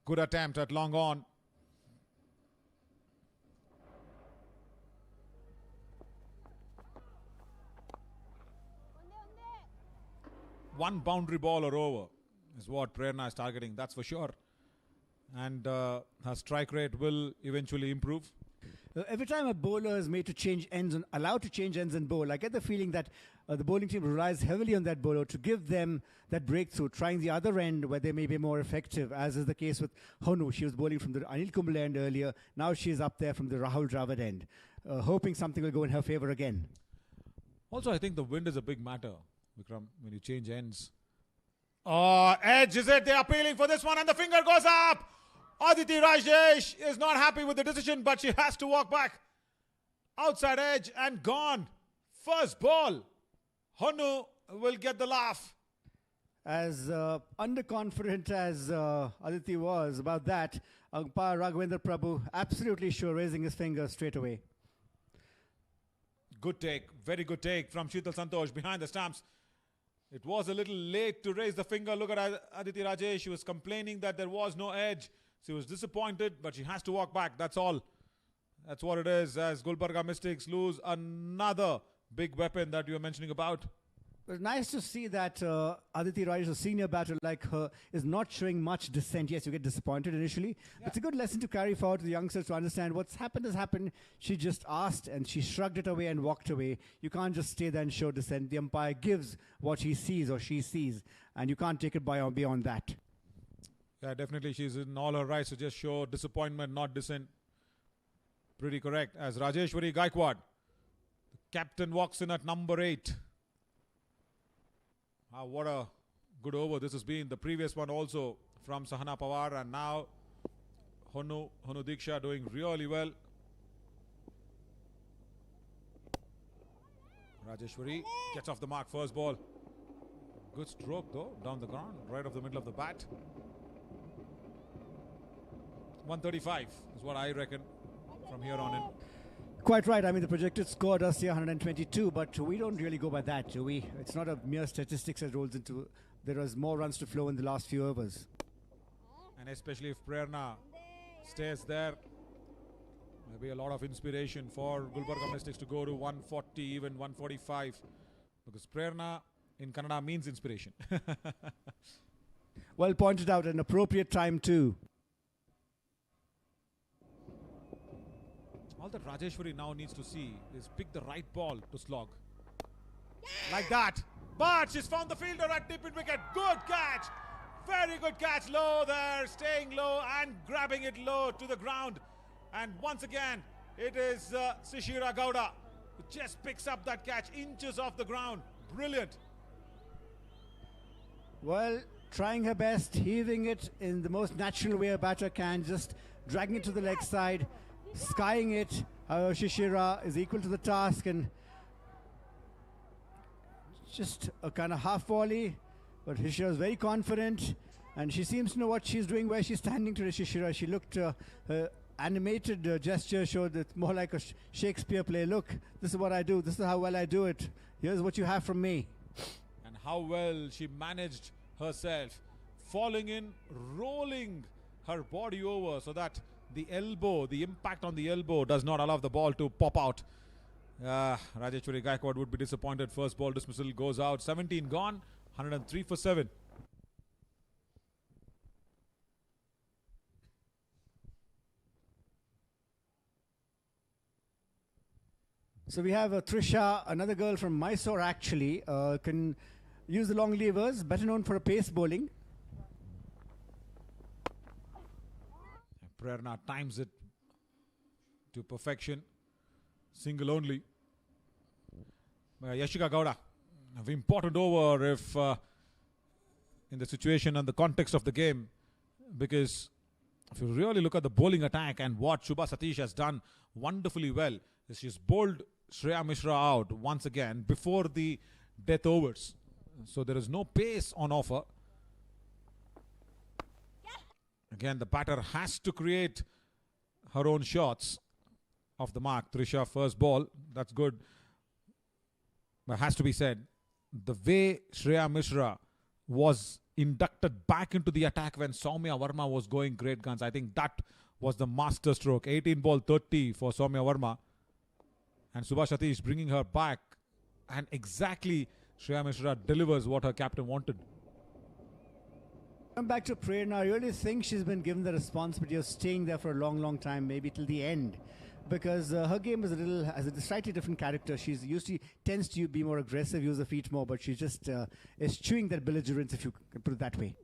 Good attempt at long on. One boundary ball or over is what Prerna is targeting, that's for sure. And her strike rate will eventually improve. Every time a bowler is made to change ends and allowed to change ends and bowl, I get the feeling that the bowling team relies heavily on that bowler to give them that breakthrough, trying the other end where they may be more effective, as is the case with Honu. She was bowling from the Anil Kumble end earlier. Now she is up there from the Rahul Dravid end, hoping something will go in her favor again. Also, I think the wind is a big matter, Vikram, when you change ends. Oh, edge is it? They're appealing for this one, and the finger goes up. Aditi Rajesh is not happy with the decision, but she has to walk back. Outside edge and gone. First ball. Honu will get the laugh. As underconfident as Aditi was about that, umpire Raghavendra Prabhu absolutely sure, raising his finger straight away. Good take, very good take from Sheetal Santosh behind the stumps. It was a little late to raise the finger. Look at Aditi Rajesh. She was complaining that there was no edge. She was disappointed, but she has to walk back. That's all. That's what it is, as Gulbarga Mystics lose another big weapon that you were mentioning about. It's nice to see that Aditi Rajesh, a senior batter like her, is not showing much dissent. Yes, you get disappointed initially. Yeah. It's a good lesson to carry forward to the youngsters to understand what's happened has happened. She just asked and she shrugged it away and walked away. You can't just stay there and show dissent. The umpire gives what he sees or she sees, and you can't take it beyond that. Yeah, definitely she's in all her rights to just show disappointment, not dissent. Pretty correct. As Rajeshwari Gaikwad, the captain, walks in at number 8. What a good over this has been. The previous one also from Sahana Pawar, and now Honu Diksha doing really well. Rajeshwari gets off the mark, first ball. Good stroke though, down the ground, right off the middle of the bat. 135 is what I reckon from here on in. Quite right. I mean, the projected score does say 122, but we don't really go by that, do we? It's not a mere statistics that rolls into. There is more runs to flow in the last few overs. And especially if Prerna stays there, there'll be a lot of inspiration for Gulbarga Mystics to go to 140, even 145. Because Prerna in Kannada means inspiration. Well pointed out, an appropriate time too. All that Rajeshwari now needs to see is pick the right ball to slog. Like that. But she's found the fielder at deep in wicket. Good catch. Very good catch. Low there. Staying low and grabbing it low to the ground. And once again, it is Sishira Gowda who just picks up that catch inches off the ground. Brilliant. Well, trying her best, heaving it in the most natural way a batter can, just dragging it to the leg side, skying it. Shishira is equal to the task, and just a kind of half volley, but Shishira is very confident, and she seems to know what she's doing where she's standing today. Shishira, she looked, her animated gesture showed it's more like a Shakespeare play. Look, this is what I do, this is how well I do it, here's what you have from me. And how well she managed herself, falling in, rolling her body over so that the elbow, the impact on the elbow does not allow the ball to pop out. Rajeshwari Gaikwad would be disappointed. First ball dismissal goes out. 17 gone, 103 for 7. So we have Trisha, another girl from Mysore actually, can use the long levers, better known for a pace bowling. Prerna times it to perfection. Single only. Yashika Gowda, an important over if in the situation and the context of the game, because if you really look at the bowling attack and what Shubha Satish has done wonderfully well, is she's bowled Shreya Mishra out once again before the death overs. So there is no pace on offer. Again, the batter has to create her own shots off the mark. Trisha, first ball, that's good. But has to be said, the way Shreya Mishra was inducted back into the attack when Soumya Varma was going great guns, I think that was the master stroke. 18 ball 30 for Soumya Varma. And Subha Satish bringing her back. And exactly Shreya Mishra delivers what her captain wanted. Come back to Prerna. I really think she's been given the responsibility of staying there for a long, long time, maybe till the end. Because her game is has a slightly different character. She's usually tends to be more aggressive, use the feet more, but she just is chewing that belligerence, if you can put it that way.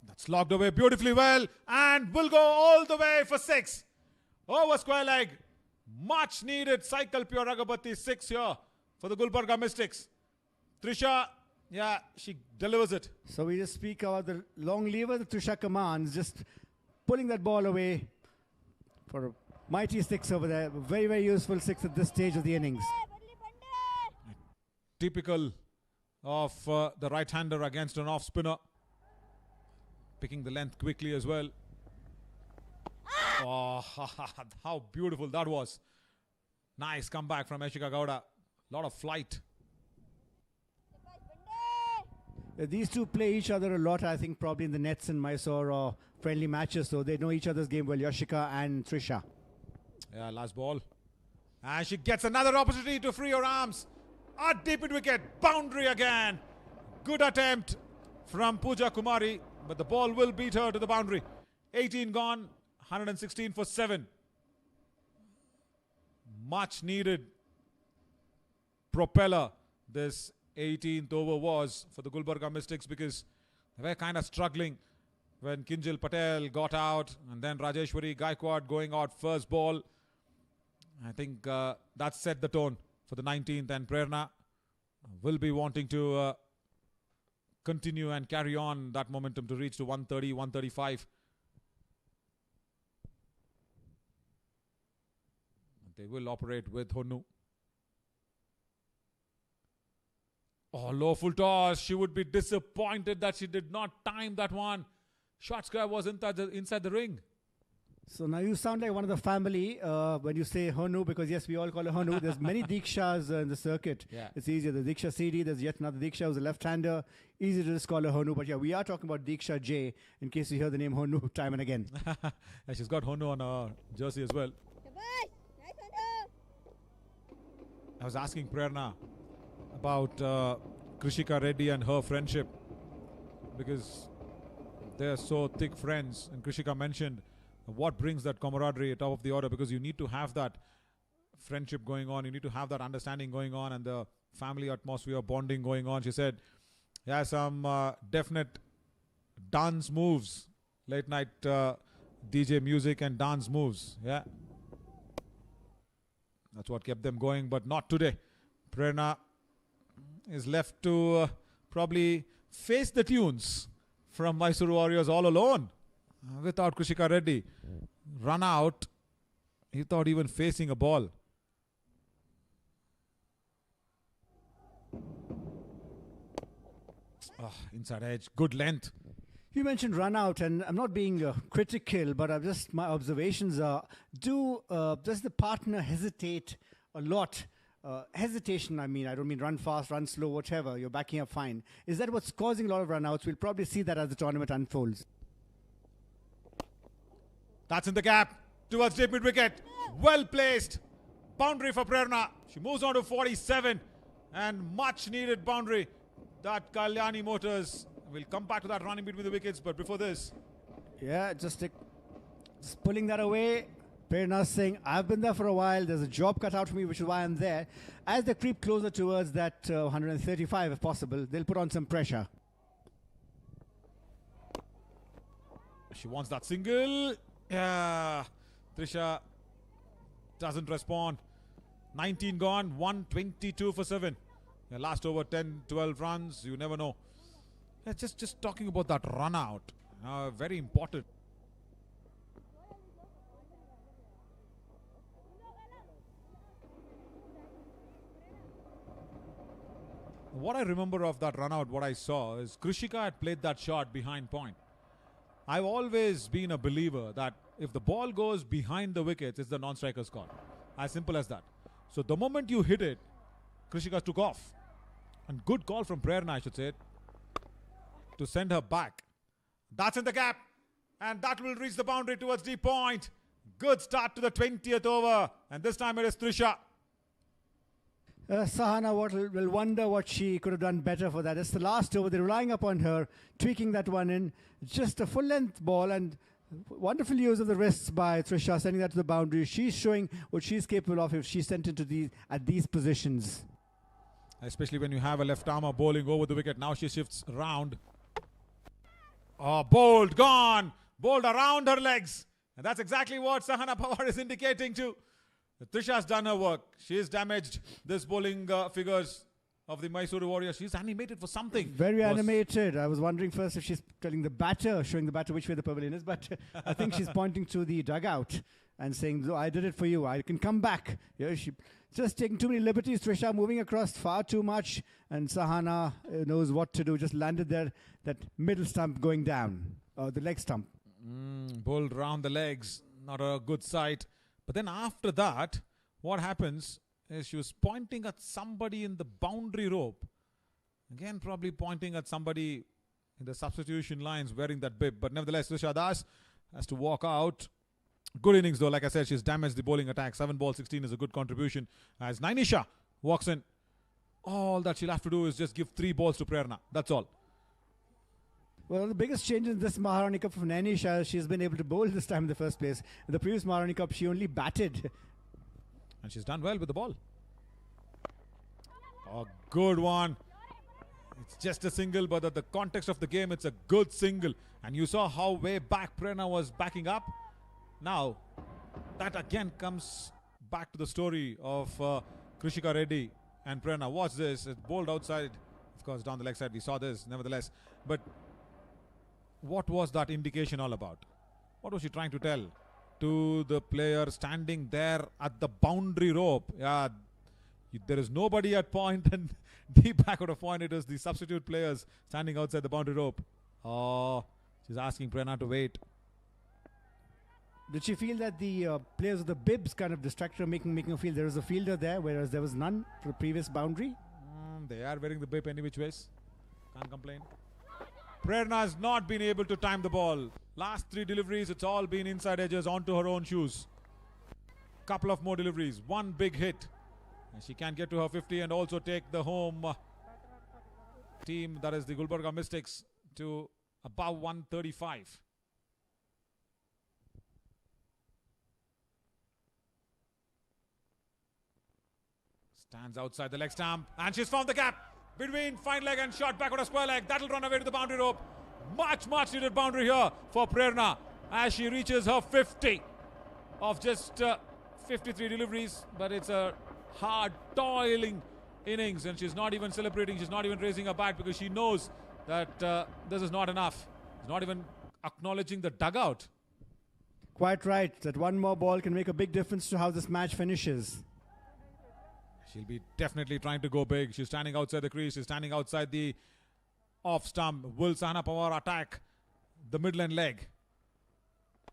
That's logged away beautifully well and will go all the way for 6. Over square leg. Much needed cycle pure Agabati 6 here for the Gulbarga Mystics. Trisha, yeah, she delivers it. So we just speak about the long lever that Trisha commands, just pulling that ball away for a mighty 6 over there. Very, very useful 6 at this stage of the innings. Typical of the right-hander against an off-spinner. Picking the length quickly as well. Oh, how beautiful that was. Nice comeback from Yashika Gowda. Lot of flight. These two play each other a lot, I think, probably in the nets in Mysore or friendly matches, so they know each other's game well, Yashika and Trisha. Yeah, last ball. And she gets another opportunity to free her arms. A deep in wicket. Boundary again. Good attempt from Pooja Kumari, but the ball will beat her to the boundary. 18 gone, 116 for 7. Much needed propeller this 18th over was for the Gulbarga Mystics, because they were kind of struggling when Kinjal Patel got out and then Rajeshwari Gaikwad going out first ball. I think that set the tone for the 19th, and Prerna will be wanting to continue and carry on that momentum to reach to 130, 135. They will operate with Honu. Oh, low full toss. She would be disappointed that she did not time that one. Short square was inside the ring. So now you sound like one of the family when you say Honu, because yes, we all call her Honu. There's many Dikshas in the circuit. Yeah. It's easier. The Diksha CD, there's yet another Diksha who's a left-hander. Easy to just call her Honu. But yeah, we are talking about Diksha J, in case you hear the name Honu time and again. Yeah, she's got Honu on her jersey as well. I was asking Prerna about Krishika Reddy and her friendship, because they're so thick friends, and Krishika mentioned what brings that camaraderie at top of the order, because you need to have that friendship going on, you need to have that understanding going on, and the family atmosphere, bonding going on. She said, yeah, some definite dance moves, late night DJ music and dance moves. Yeah, that's what kept them going, but not today. Prerna is left to probably face the tunes from Mysore Warriors all alone without Krishika Reddy. Run out without even facing a ball. Inside edge, good length. You mentioned run out, and I'm not being critical, but I've just my observations are: does the partner hesitate a lot? Hesitation, I mean, I don't mean run fast, run slow, whatever. You're backing up fine. Is that what's causing a lot of run outs? We'll probably see that as the tournament unfolds. That's in the gap towards deep mid wicket. Well placed. Boundary for Prerna. She moves on to 47, and much needed boundary. That Kalyani Motors will come back to that running between the wickets, but before this, yeah, just pulling that away. Prerna saying, I've been there for a while, there's a job cut out for me, which is why I'm there. As they creep closer towards that 135, if possible, they'll put on some pressure. she wants that single. Yeah, Trisha doesn't respond. 19 gone, 122 for 7. Yeah, last over 10, 12 runs, you never know. Yeah, just talking about that run out, very important. What I remember of that run out, what I saw is Krishika had played that shot behind point. I've always been a believer that if the ball goes behind the wickets, it's the non-striker's call. As simple as that. So the moment you hit it, Krishika took off. And good call from Prerna, I should say, to send her back. That's in the gap. And that will reach the boundary towards deep point. Good start to the 20th over. And this time it is Trisha. Sahana will wonder what she could have done better for that. It's the last over. They're relying upon her, tweaking that one in. Just a full-length ball and wonderful use of the wrists by Trisha, sending that to the boundary. She's showing what she's capable of if she's sent into at these positions. Especially when you have a left armer bowling over the wicket. Now she shifts round. Oh, bowled, gone. Bowled around her legs. And that's exactly what Sahana Pawar is indicating to. Trisha has done her work. She has damaged this bowling figures of the Mysore Warriors. She's animated for something. Very animated. I was wondering first if she's telling the batter, showing the batter which way the pavilion is, but I think she's pointing to the dugout and saying, I did it for you. I can come back. Yeah, she just taking too many liberties. Trisha moving across far too much, and Sahana knows what to do. Just landed there, that middle stump going down, the leg stump. Bowled round the legs. Not a good sight. But then after that, what happens is she was pointing at somebody in the boundary rope. Again, probably pointing at somebody in the substitution lines wearing that bib. But nevertheless, Trisha Das has to walk out. Good innings though. Like I said, she's damaged the bowling attack. 7 ball 16 is a good contribution. As Nainisha walks in, all that she'll have to do is just give 3 balls to Prerna. That's all. Well, the biggest change in this Maharani Cup from Nainisha, she's been able to bowl this time in the first place. In the previous Maharani Cup, she only batted. And she's done well with the ball. Oh, good one. It's just a single, but in the context of the game, it's a good single. And you saw how way back Prerna was backing up. Now, that again comes back to the story of Krishika Reddy and Prerna. Watch this. It's bowled outside. Of course, down the leg side, we saw this, nevertheless. But what was that indication all about? What was she trying to tell to the player standing there at the boundary rope? Yeah, there is nobody at point, and deep back out of point, it is the substitute players standing outside the boundary rope. Oh, she's asking Prerna to wait. Did she feel that the players with the bibs kind of distracted her, making her feel there was a fielder there, whereas there was none for the previous boundary? They are wearing the bib any which ways. Can't complain. Prerna has not been able to time the ball. Last 3 deliveries, it's all been inside edges onto her own shoes. Couple of more deliveries. 1 big hit. And she can get to her 50 and also take the home team, that is the Gulbarga Mystics, to above 135. Stands outside the leg stump, and she's found the gap between fine leg and short backward of square leg. That'll run away to the boundary rope. Much needed boundary here for Prerna as she reaches her 50 of just 53 deliveries. But it's a hard, toiling innings, and she's not even celebrating. She's not even raising her bat because she knows that this is not enough. She's not even acknowledging the dugout. Quite right. That one more ball can make a big difference to how this match finishes. She'll be definitely trying to go big. She's standing outside the crease. She's standing outside the off stump. Will Sahana Pawar attack the midland leg?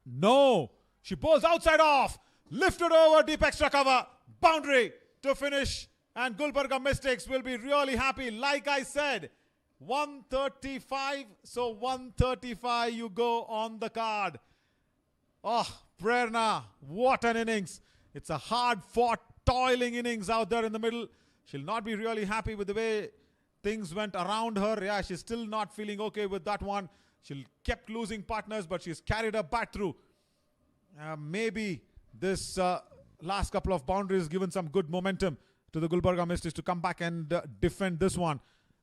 No! She bowls outside off. Lifted over, deep extra cover. Boundary to finish. And Gulbarga Mystics will be really happy. Like I said, 135. So 135 you go on the card. Oh, Prerna, what an innings. It's a hard-fought, toiling innings out there in the middle. She'll not be really happy with the way things went around her. Yeah, she's still not feeling okay with that one. She kept losing partners, but she's carried her bat through. Maybe this last couple of boundaries given some good momentum to the Gulbarga Mystics to come back and defend this one.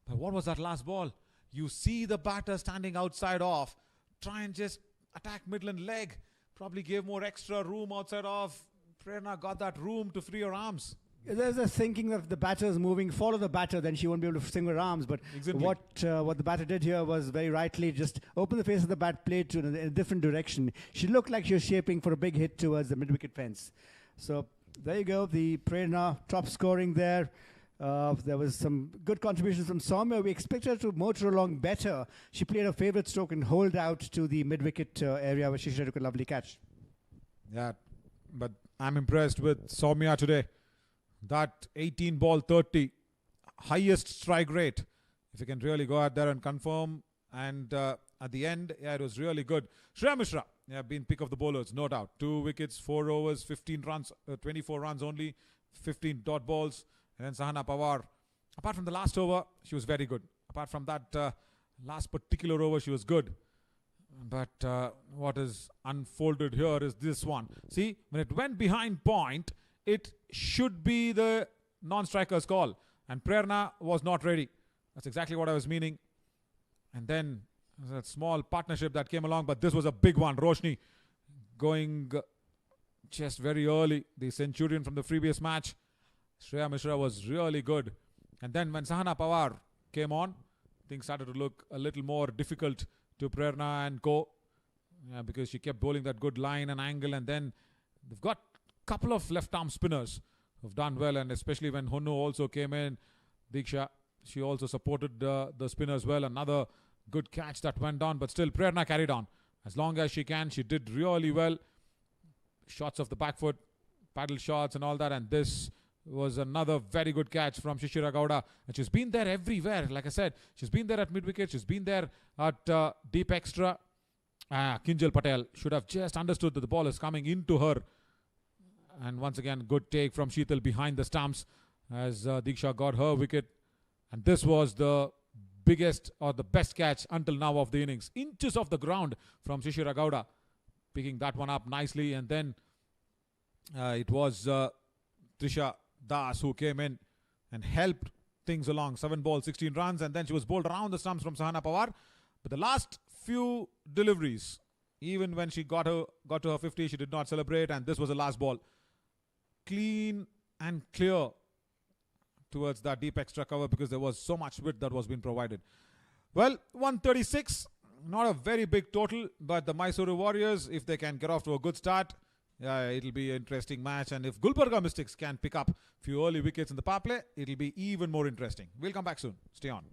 But what was that last ball? You see the batter standing outside off. Try and just attack midland leg. Probably gave more extra room outside off. Prerna got that room to free her arms. There's a thinking that if the batter is moving, follow the batter, then she won't be able to swing her arms. But exactly. what the batter did here was very rightly just open the face of the bat, played to in a different direction. She looked like she was shaping for a big hit towards the mid-wicket fence. So there you go, the Prerna top scoring there. There was some good contributions from Soumya. We expect her to motor along better. She played her favourite stroke and hold out to the mid-wicket area where she took a lovely catch. Yeah, but I'm impressed with Soumya today. That 18 ball 30, highest strike rate. If you can really go out there and confirm. And at the end, yeah, it was really good. Shreya Mishra, yeah, been pick of the bowlers, no doubt. 2 wickets, 4 overs, 15 runs, 24 runs only, 15 dot balls. And then Sahana Pawar, apart from the last over, she was very good. Apart from that last particular over, she was good. But what is unfolded here is this one. See, when it went behind point, it should be the non-striker's call. And Prerna was not ready. That's exactly what I was meaning. And then that small partnership that came along, but this was a big one. Roshni going just very early. The centurion from the previous match. Shreya Mishra was really good. And then when Sahana Pawar came on, things started to look a little more difficult to Prerna and co. Yeah, because she kept bowling that good line and angle. And then they've got a couple of left-arm spinners who've done well. And especially when Honnu also came in, Diksha, she also supported the spinners well. Another good catch that went down. But still, Prerna carried on. As long as she can, she did really well. Shots of the back foot, paddle shots and all that. And this was another very good catch from Shishira Gowda. And she's been there everywhere. Like I said, she's been there at mid-wicket. She's been there at deep extra. Kinjal Patel should have just understood that the ball is coming into her. And once again, good take from Sheetal behind the stumps as Diksha got her wicket. And this was the biggest or the best catch until now of the innings. Inches off the ground from Shishira Gowda. Picking that one up nicely. And then it was Trisha Das who came in and helped things along. 7 balls, 16 runs. And then she was bowled around the stumps from Sahana Pawar. But the last few deliveries, even when she got to her 50, she did not celebrate. And this was the last ball. Clean and clear towards that deep extra cover because there was so much width that was being provided. Well, 136, not a very big total, but the Mysore Warriors, if they can get off to a good start, yeah, it'll be an interesting match. And if Gulbarga Mystics can pick up a few early wickets in the power play, it'll be even more interesting. We'll come back soon. Stay on.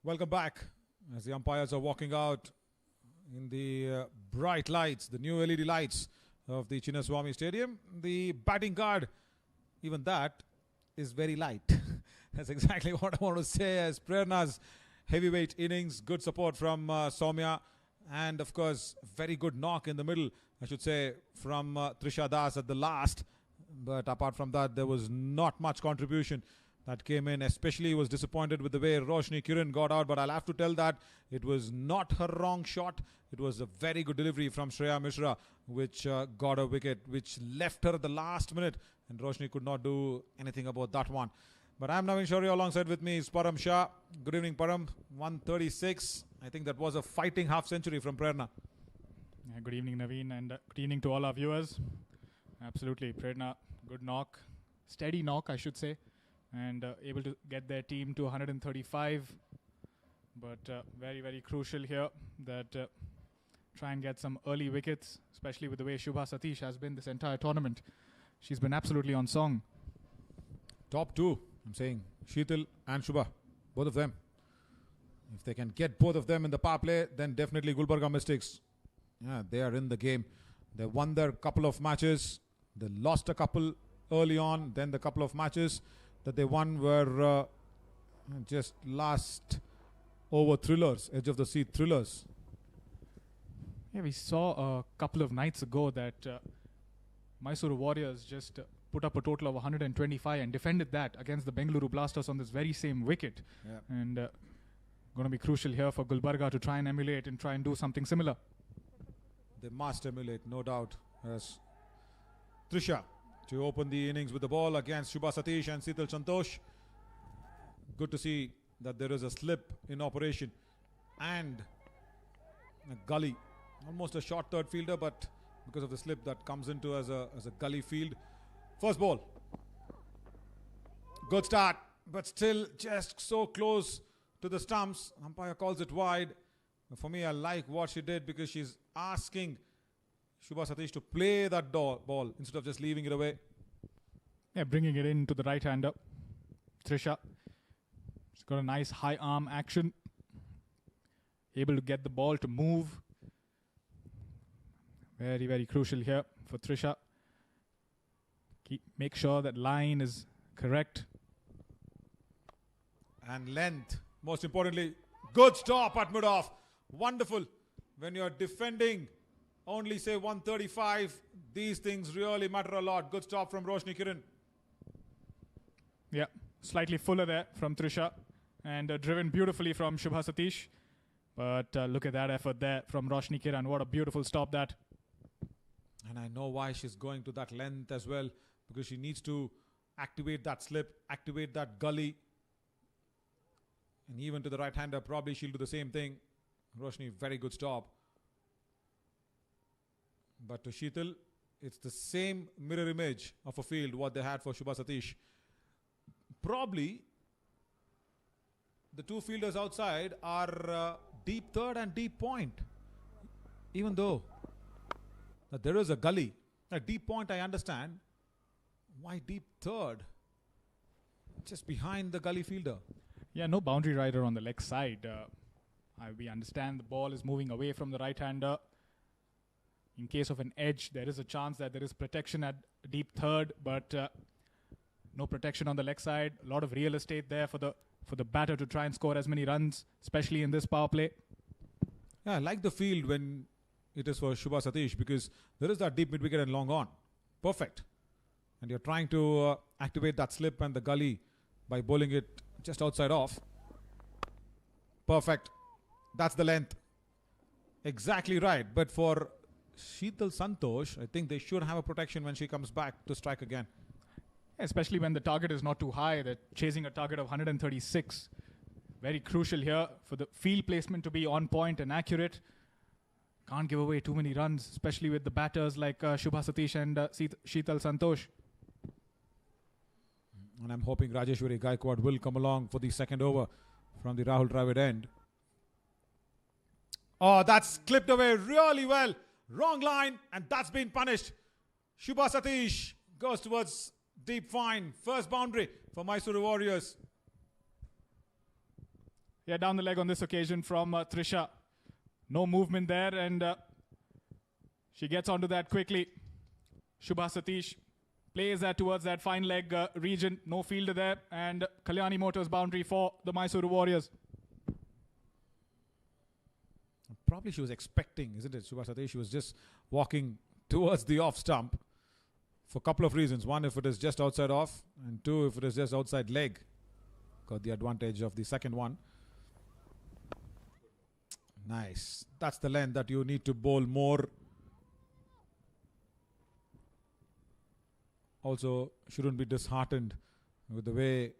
Welcome back as the umpires are walking out in the bright lights, the new LED lights of the Chinnaswamy Stadium. The batting guard, even that, is very light. That's exactly what I want to say, as Prerna's heavyweight innings, good support from Soumya, and of course very good knock in the middle, I should say, from Trisha Das at the last. But apart from that, there was not much contribution that came in. Especially was disappointed with the way Roshni Kiran got out, but I'll have to tell that it was not her wrong shot. It was a very good delivery from Shreya Mishra, which got a wicket, which left her at the last minute, and Roshni could not do anything about that one. But I'm Naveen Shaurya. Alongside with me is Param Shah. Good evening, Param. 136. I think that was a fighting half century from Prerna. Yeah, good evening, Naveen, and good evening to all our viewers. Absolutely, Prerna, good knock, steady knock, I should say, and able to get their team to 135. But very, very crucial here that try and get some early wickets, especially with the way Shubha Satish has been this entire tournament. She's been absolutely on song. Top two, I'm saying, Sheetal and Shubha, both of them. If they can get both of them in the power play, then definitely Gulbarga Mystics, yeah, they are in the game. They won their couple of matches. They lost a couple early on. Then the couple of matches that they won were just last over thrillers, edge of the seat thrillers. Yeah, we saw a couple of nights ago that Mysore Warriors just put up a total of 125 and defended that against the Bengaluru Blasters on this very same wicket. Yeah. And going to be crucial here for Gulbarga to try and emulate and try and do something similar. They must emulate, no doubt, as Trisha to open the innings with the ball against Shubha Satish and Sheetal Santosh. Good to see that there is a slip in operation and a gully. Almost a short third fielder, but because of the slip that comes into as a gully field. First ball. Good start, but still just so close to the stumps. Umpire calls it wide. For me, I like what she did because she's asking Shubha Satish to play that ball instead of just leaving it away. Yeah, bringing it into the right-hander. Trisha. She's got a nice high arm action. Able to get the ball to move. Very, very crucial here for Trisha. Make sure that line is correct. And length. Most importantly, good stop at mid-off. Wonderful. When you're defending only say 135, these things really matter a lot. Good stop from Roshni Kiran. Yeah, slightly fuller there from Trisha and driven beautifully from Shubha Satish. But look at that effort there from Roshni Kiran. What a beautiful stop that. And I know why she's going to that length as well, because she needs to activate that slip, activate that gully. And even to the right-hander, probably she'll do the same thing. Roshni, very good stop. But to Sheetal, it's the same mirror image of a field what they had for Shubha Satish. Probably the two fielders outside are deep third and deep point. Even though that there is a gully. A deep point I understand. Why deep third? Just behind the gully fielder. Yeah, no boundary rider on the leg side. We understand the ball is moving away from the right-hander. In case of an edge, there is a chance that there is protection at deep third, but no protection on the leg side. A lot of real estate there for the batter to try and score as many runs, especially in this power play. Yeah, I like the field when it is for Shubha Satish, because there is that deep mid-wicket and long on. Perfect. And you're trying to activate that slip and the gully by bowling it just outside off. Perfect. That's the length. Exactly right. But for Sheetal Santosh, I think they should have a protection when she comes back to strike again. Especially when the target is not too high. They're chasing a target of 136. Very crucial here for the field placement to be on point and accurate. Can't give away too many runs, especially with the batters like Shubha Satish and Sheetal Santosh. And I'm hoping Rajeshwari Gaikwad will come along for the second over from the Rahul Dravid end. Oh, that's clipped away really well. Wrong line, and that's been punished. Shubha Satish goes towards deep fine. First boundary for Mysore Warriors. Yeah, down the leg on this occasion from Trisha. No movement there, and she gets onto that quickly. Shubha Satish plays that towards that fine leg region. No fielder there, and Kalyani Motors boundary for the Mysore Warriors. Probably she was expecting, isn't it, Shubha Satish? She was just walking towards the off stump for a couple of reasons. One, if it is just outside off, and two, if it is just outside leg. Got the advantage of the second one. Nice. That's the length that you need to bowl more. Also, shouldn't be disheartened with the way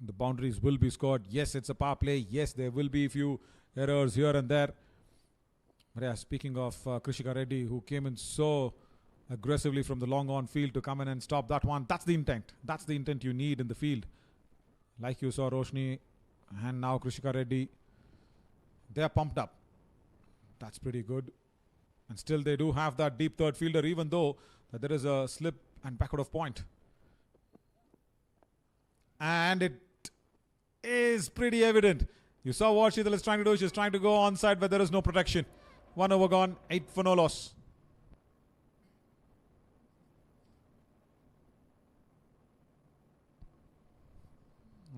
the boundaries will be scored. Yes, it's a power play. Yes, there will be a few errors here and there. But yeah, speaking of Krishika Reddy, who came in so aggressively from the long on field to come in and stop that one. That's the intent. That's the intent you need in the field. Like you saw Roshni and now Krishika Reddy. They are pumped up. That's pretty good. And still they do have that deep third fielder, even though there is a slip and backward of point. And it is pretty evident. You saw what Sheetal is trying to do. She's trying to go onside where there is no protection. 1 over gone, 8 for no loss.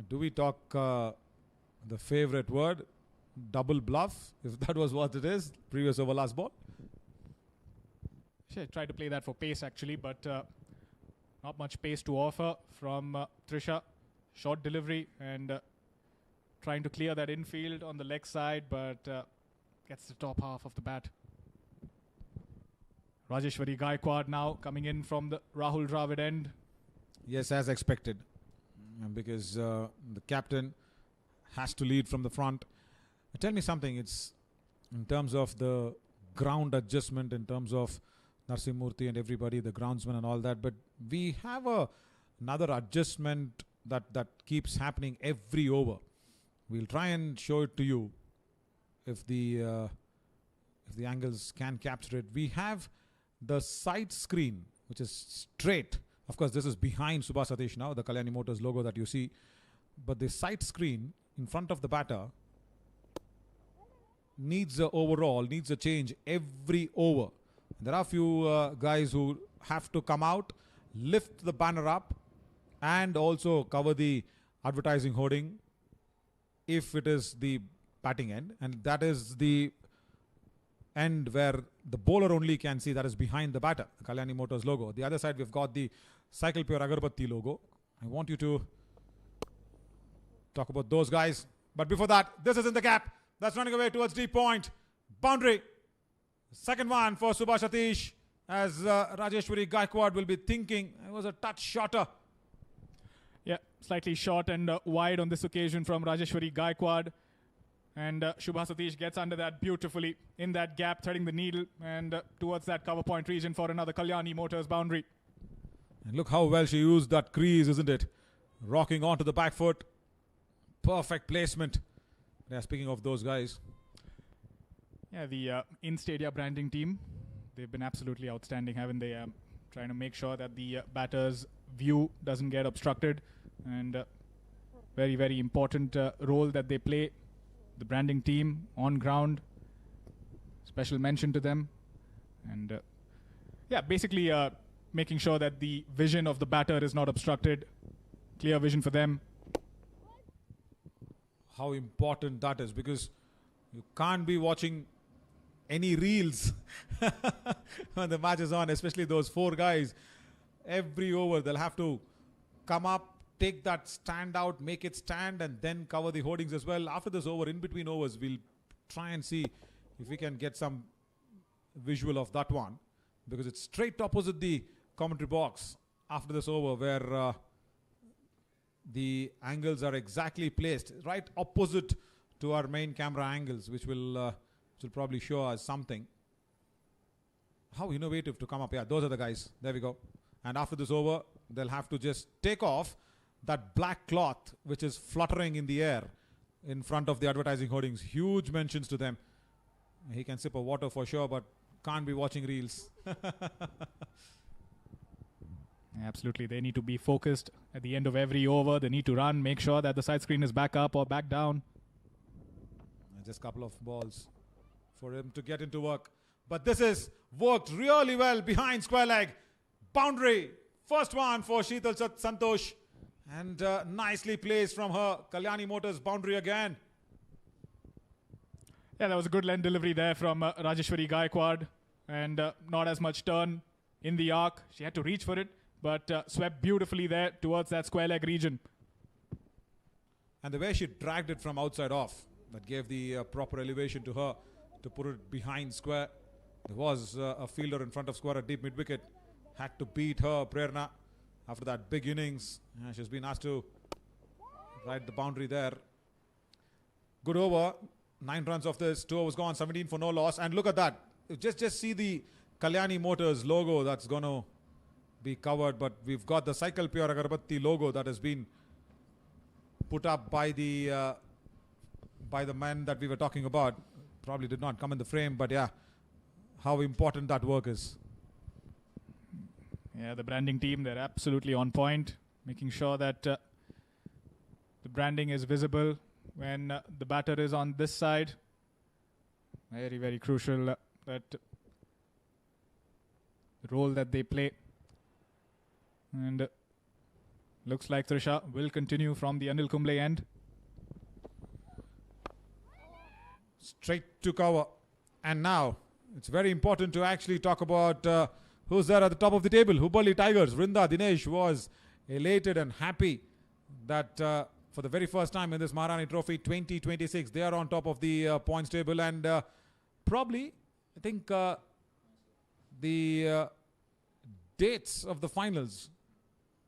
Do we talk the favorite word? Double bluff, if that was what it is. Previous over last ball. She tried to play that for pace actually, but not much pace to offer from Trisha. Short delivery and trying to clear that infield on the leg side, but gets the top half of the bat. Rajeshwari Gaikwad now coming in from the Rahul Dravid end. Yes, as expected. Because the captain has to lead from the front. Tell me something, it's in terms of the ground adjustment, in terms of Narsimurthy and everybody, the groundsman and all that, but we have another adjustment that keeps happening every over. We'll try and show it to you if the angles can capture it. We have the side screen, which is straight. Of course, this is behind Shubha Satish now, the Kalyani Motors logo that you see. But the side screen in front of the batter needs a change every over. There are a few guys who have to come out, lift the banner up, and also cover the advertising hoarding if it is the batting end. And that is the end where the bowler only can see, that is behind the batter, the Kalyani Motors logo. The other side, we've got the Cycle Pure Agarbatti logo. I want you to talk about those guys. But before that, this is in the gap. That's running away towards deep point. Boundary. Second one for Shubha Satish, as Rajeshwari Gaikwad will be thinking. It was a touch shorter. Yeah, slightly short and wide on this occasion from Rajeshwari Gaikwad. And Shubha Satish gets under that beautifully in that gap, threading the needle and towards that cover point region for another Kalyani Motors boundary. And look how well she used that crease, isn't it? Rocking onto the back foot. Perfect placement. Yeah, speaking of those guys. Yeah, the in-stadia branding team, they've been absolutely outstanding, haven't they? Trying to make sure that the batter's view doesn't get obstructed. And very, very important role that they play. The branding team on ground. Special mention to them. And yeah, basically making sure that the vision of the batter is not obstructed. Clear vision for them. How important that is, because you can't be watching any reels when the match is on, especially those four guys. Every over they'll have to come up, take that stand out, make it stand, and then cover the hoardings as well. After this over, in between overs, we'll try and see if we can get some visual of that one, because it's straight opposite the commentary box after this over, where the angles are exactly placed right opposite to our main camera angles, which will probably show us something. How innovative to come up. Yeah, those are the guys. There we go. And after this over, they'll have to just take off that black cloth which is fluttering in the air in front of the advertising hoardings. Huge mentions to them. He can sip a water for sure, but can't be watching reels. Absolutely. They need to be focused at the end of every over. They need to run, make sure that the side screen is back up or back down. Just a couple of balls for him to get into work. But this is worked really well behind square leg. Boundary. First one for Sheetal Santosh. And nicely placed from her. Kalyani Motors boundary again. Yeah, that was a good length delivery there from Rajeshwari Gaikwad. And not as much turn in the arc. She had to reach for it, but swept beautifully there towards that square leg region. And the way she dragged it from outside off, that gave the proper elevation to her to put it behind square. There was a fielder in front of square at deep mid-wicket. Had to beat her, Prerna, after that big innings. She's been asked to ride the boundary there. Good over. 9 runs off this. 2 overs gone. 17 for no loss. And look at that. Just see the Kalyani Motors logo that's going to be covered. But we've got the Cycle Pure Agarbatti logo that has been put up by the man that we were talking about. Probably did not come in the frame, but yeah, how important that work is. Yeah, the branding team, they're absolutely on point, making sure that the branding is visible when the batter is on this side. Very, very crucial that the role that they play. And looks like Trisha will continue from the Anil Kumble end. Straight to cover. And now it's very important to actually talk about who's there at the top of the table. Hubballi Tigers. Vrinda Dinesh was elated and happy that for the very first time in this Maharani Trophy 2026, they are on top of the points table. And probably, I think the dates of the finals,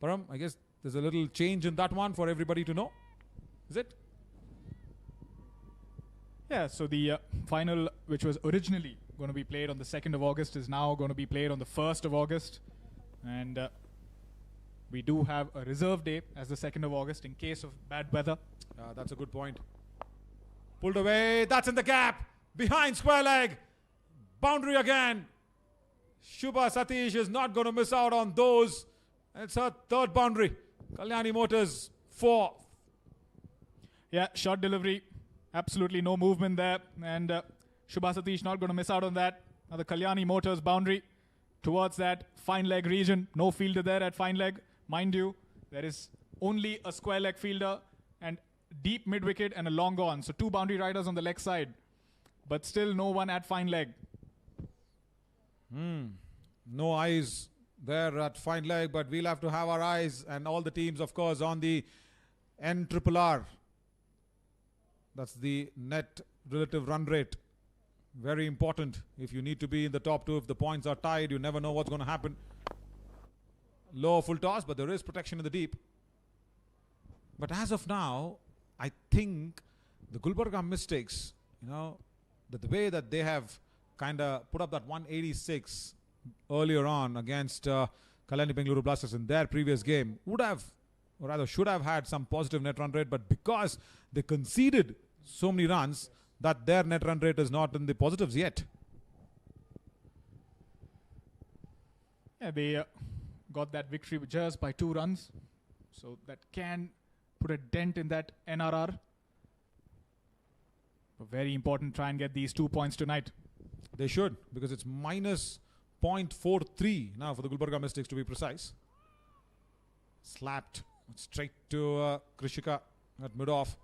Param, I guess there's a little change in that one for everybody to know. Is it? Yeah, so the final, which was originally going to be played on the 2nd of August, is now going to be played on the 1st of August. And we do have a reserve day as the 2nd of August in case of bad weather. That's a good point. Pulled away. That's in the gap. Behind square leg. Boundary again. Shubha Satish is not going to miss out on those. It's her 3rd boundary. Kalyani Motors 4. Yeah, short delivery. Absolutely no movement there. And Shubha Satish not going to miss out on that. Now the Kalyani Motors boundary towards that fine leg region. No fielder there at fine leg. Mind you, there is only a square leg fielder and deep mid-wicket and a long on. So 2 boundary riders on the leg side. But still no one at fine leg. No eyes there at fine leg, but we'll have to have our eyes and all the teams, of course, on the NRRR. That's the net relative run rate. Very important if you need to be in the top 2. If the points are tied, you never know what's going to happen. Low full toss, but there is protection in the deep. But as of now, I think the Gulbarga Mystics, that the way that they have kind of put up that 186 earlier on against Kalyani Bengaluru Blasters in their previous game would have, or rather should have had some positive net run rate, but because they conceded so many runs, that their net run rate is not in the positives yet. Yeah, they got that victory just by 2 runs. So that can put a dent in that NRR. But very important, try and get these 2 points tonight. They should, because it's minus 0.43 now for the Gulbarga Mystics, to be precise. Slapped straight to Krishika at mid-off.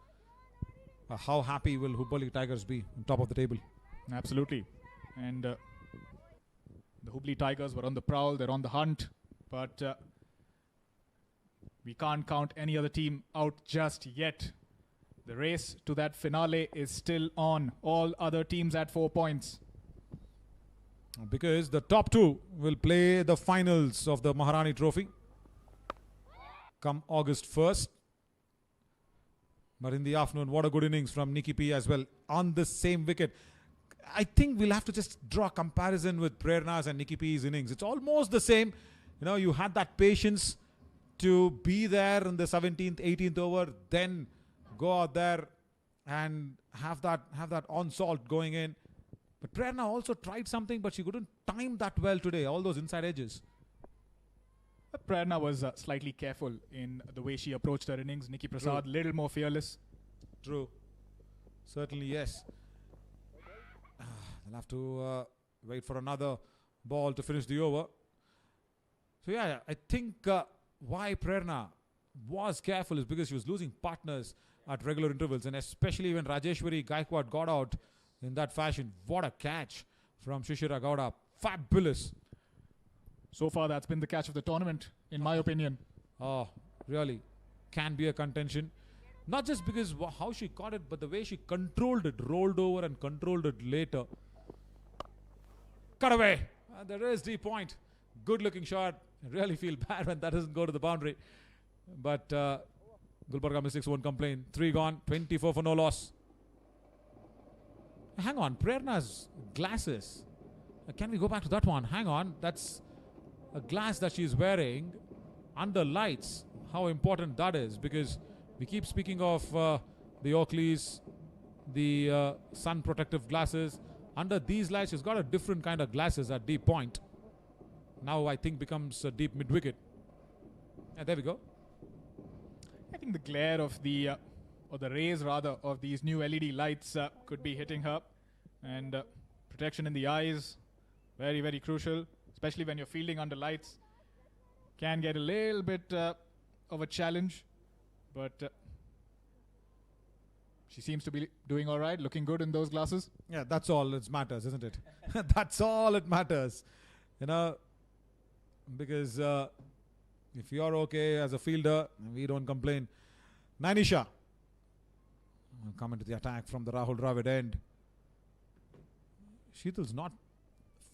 How happy will Hubballi Tigers be on top of the table? Absolutely. And the Hubli Tigers were on the prowl. They're on the hunt. But we can't count any other team out just yet. The race to that finale is still on. All other teams at 4 points. Because the top 2 will play the finals of the Maharani Trophy come August 1st. But in the afternoon, what a good innings from Nikki P as well on the same wicket. I think we'll have to just draw a comparison with Prerna's and Nikki P's innings. It's almost the same. You had that patience to be there in the 17th, 18th over, then go out there and have that onslaught going in. But Prerna also tried something, but she couldn't time that well today, all those inside edges. Prerna was slightly careful in the way she approached her innings. Nikki Prasad, little more fearless. True. Certainly, yes. They'll have to wait for another ball to finish the over. So yeah, I think why Prerna was careful is because she was losing partners at regular intervals, and especially when Rajeshwari Gaikwad got out in that fashion. What a catch from Shishira Gowda. Fabulous. So far, that's been the catch of the tournament, in my opinion. Oh, really. Can be a contention. Not just because how she caught it, but the way she controlled it, rolled over and controlled it later. Cut away. There is the point. Good looking shot. I really feel bad when that doesn't go to the boundary. But Gulbarga Mystics won't complain. 3 gone, 24 for no loss. Hang on, Prerna's glasses. Can we go back to that one? Hang on, that's a glass that she's wearing under lights. How important that is, because we keep speaking of the Oakleys, the sun protective glasses. Under these lights, she's got a different kind of glasses at deep point. Now I think becomes deep mid-wicket. And there we go. I think the glare of the, or the rays rather, of these new LED lights could be hitting her. And protection in the eyes, very, very crucial, especially when you're fielding under lights. Can get a little bit of a challenge, but she seems to be doing all right, looking good in those glasses. Yeah, that's all that matters, isn't it? That's all it matters. You know, because if you're okay as a fielder, we don't complain. Nainisha come into the attack from the Rahul Dravid end. Sheetal's not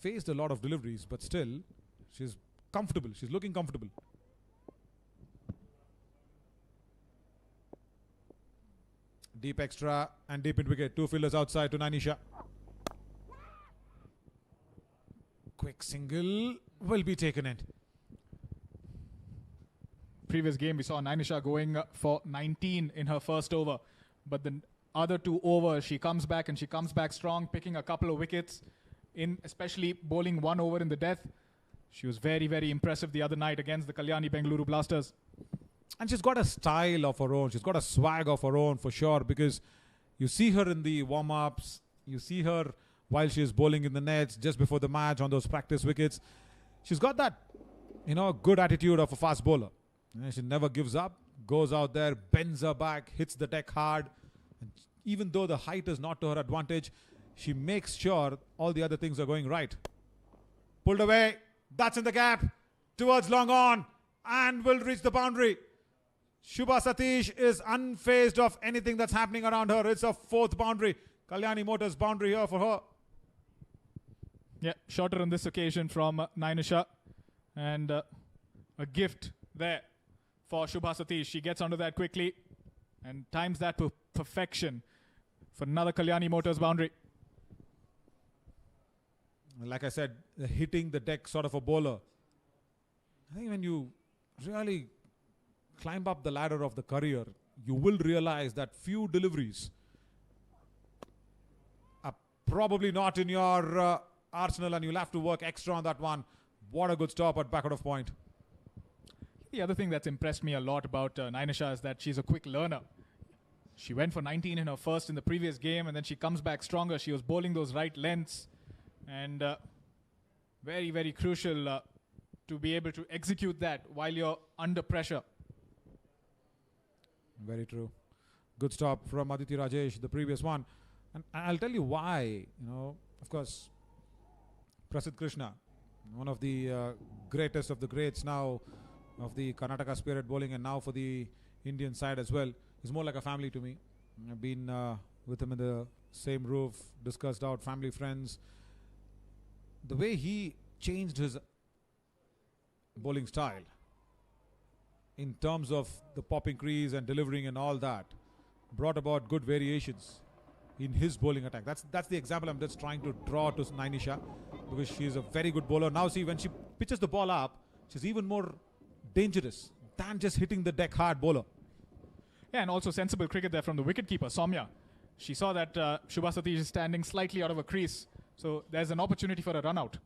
faced a lot of deliveries, but still, she's comfortable. She's looking comfortable. Deep extra and deep in wicket. 2 fielders outside to Nainisha. Quick single will be taken in. Previous game, we saw Nainisha going for 19 in her first over. But the other 2 overs, she comes back and she comes back strong, picking a couple of wickets, in especially bowling 1 over in the death. She was very, very impressive the other night against the Kalyani Bengaluru Blasters. And she's got a style of her own. She's got a swag of her own for sure, because you see her in the warm-ups. You see her while she is bowling in the nets just before the match on those practice wickets. She's got that, good attitude of a fast bowler. She never gives up, goes out there, bends her back, hits the deck hard. And even though the height is not to her advantage, she makes sure all the other things are going right. Pulled away. That's in the gap. Towards long on. And will reach the boundary. Shubha Satish is unfazed of anything that's happening around her. It's a 4th boundary. Kalyani Motors boundary here for her. Yeah, shorter on this occasion from Nainisha. And a gift there for Shubha Satish. She gets onto that quickly and times that to perfection for another Kalyani Motors boundary. Like I said, hitting the deck sort of a bowler. I think when you really climb up the ladder of the career, you will realize that few deliveries are probably not in your arsenal, and you'll have to work extra on that one. What a good stop at back out of point. The other thing that's impressed me a lot about Nainisha is that she's a quick learner. She went for 19 in her first in the previous game, and then she comes back stronger. She was bowling those right lengths, and very, very crucial to be able to execute that while you're under pressure. Very true. Good stop from Aditi Rajesh, the previous one. And I'll tell you why. Of course, Prasidh Krishna, one of the greatest of the greats now of the Karnataka Spirit bowling, and now for the Indian side as well. He's more like a family to me. I've been with him in the same roof, discussed out, family, friends. The way he changed his bowling style in terms of the popping crease and delivering and all that brought about good variations in his bowling attack. That's the example I'm just trying to draw to Nainisha, because she's a very good bowler. Now see, when she pitches the ball up, she's even more dangerous than just hitting the deck hard bowler. Yeah, and also sensible cricket there from the wicketkeeper, Soumya. She saw that Shubha Satish is standing slightly out of a crease, so there's an opportunity for a run out.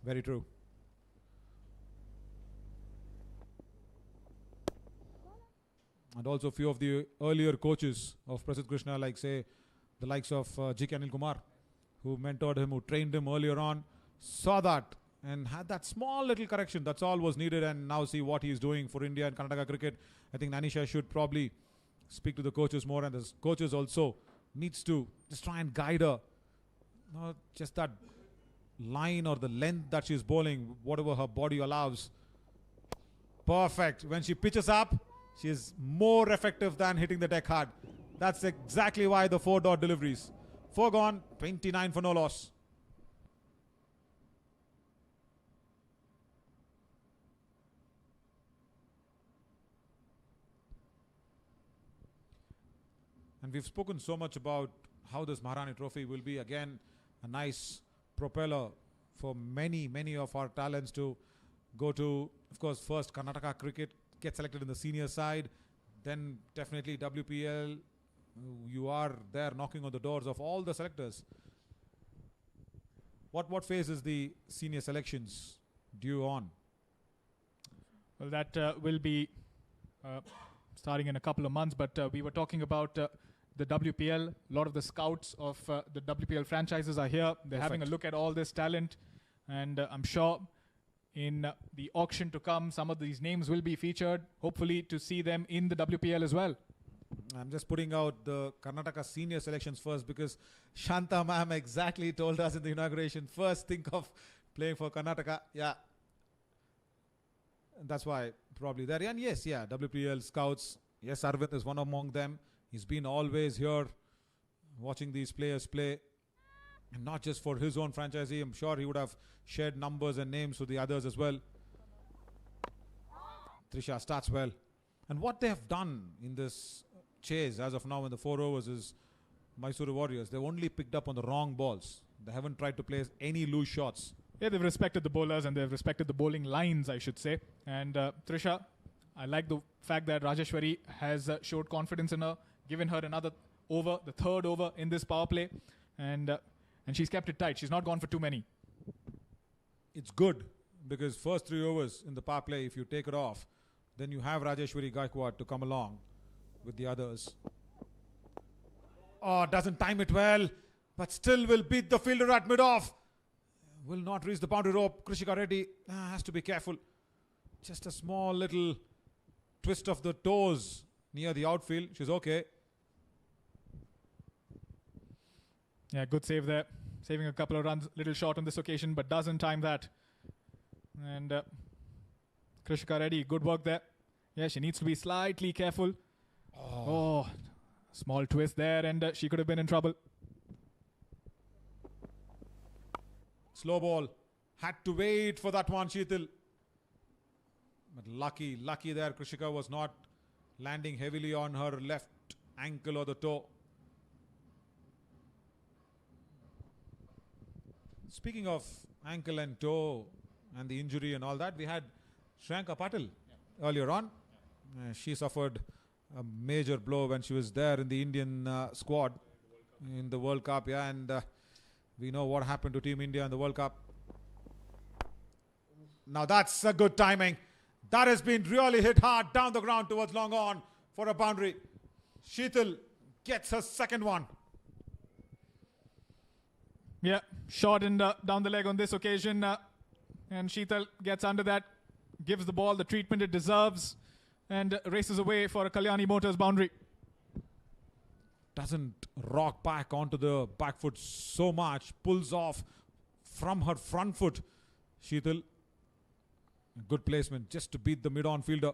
Very true. And also a few of the earlier coaches of Prasidh Krishna, like say the likes of G.K. Anil Kumar, who mentored him, who trained him earlier on, saw that and had that small little correction. That's all was needed. And now see what he's doing for India and Karnataka cricket. I think Nanisha should probably speak to the coaches more, and the coaches also needs to just try and guide her. Not just that line or the length that she's bowling, whatever her body allows. Perfect. When she pitches up, she is more effective than hitting the deck hard. That's exactly why the 4-dot deliveries. 4 gone, 29 for no loss. And we've spoken so much about how this Maharani Trophy will be again a nice propeller for many of our talents to go to. Of course, first Karnataka cricket, get selected in the senior side, then definitely WPL. You are there knocking on the doors of all the selectors. What phase is the senior selections due on? Well, that will be starting in a couple of months, but we were talking about the WPL. A lot of the scouts of the WPL franchises are here. They're having a look at all this talent, and I'm sure in the auction to come, some of these names will be featured, hopefully to see them in the WPL as well. I'm just putting out the Karnataka senior selections first, because Shanta ma'am exactly told us in the inauguration, first think of playing for Karnataka. Yeah. That's why probably there. And yes, yeah, WPL scouts. Yes, Arvind is one among them. He's been always here watching these players play. And not just for his own franchisee. I'm sure he would have shared numbers and names with the others as well. Trisha starts well. And what they have done in this chase as of now in the 4 overs is Mysore Warriors. They've only picked up on the wrong balls. They haven't tried to place any loose shots. Yeah, they've respected the bowlers and they've respected the bowling lines, I should say. And Trisha, I like the fact that Rajeshwari has showed confidence in her, given her another over, the 3rd over in this power play. And she's kept it tight. She's not gone for too many. It's good because first 3 overs in the power play, if you take it off, then you have Rajeshwari Gaikwad to come along with the others. Oh, doesn't time it well, but still will beat the fielder at mid-off. Will not reach the boundary rope. Krishika Reddy has to be careful. Just a small little twist of the toes near the outfield. She's okay. Yeah, good save there. Saving a couple of runs, little short on this occasion, but doesn't time that. And Krishika Reddy, good work there. Yeah, she needs to be slightly careful. Oh, small twist there, and she could have been in trouble. Slow ball. Had to wait for that one, Sheetal. But lucky there. Krishika was not landing heavily on her left ankle or the toe. Speaking of ankle and toe and the injury and all that, we had Shriyanka Patil earlier on. She suffered a major blow when she was there in the Indian squad in the World Cup. Yeah, and we know what happened to Team India in the World Cup. Now that's a good timing. That has been really hit hard down the ground towards long on for a boundary. Sheetal gets her second one. Yeah, short and down the leg on this occasion. And Sheetal gets under that, gives the ball the treatment it deserves, and races away for a Kalyani Motors boundary. Doesn't rock back onto the back foot so much. Pulls off from her front foot. Sheetal. Good placement just to beat the mid-on fielder.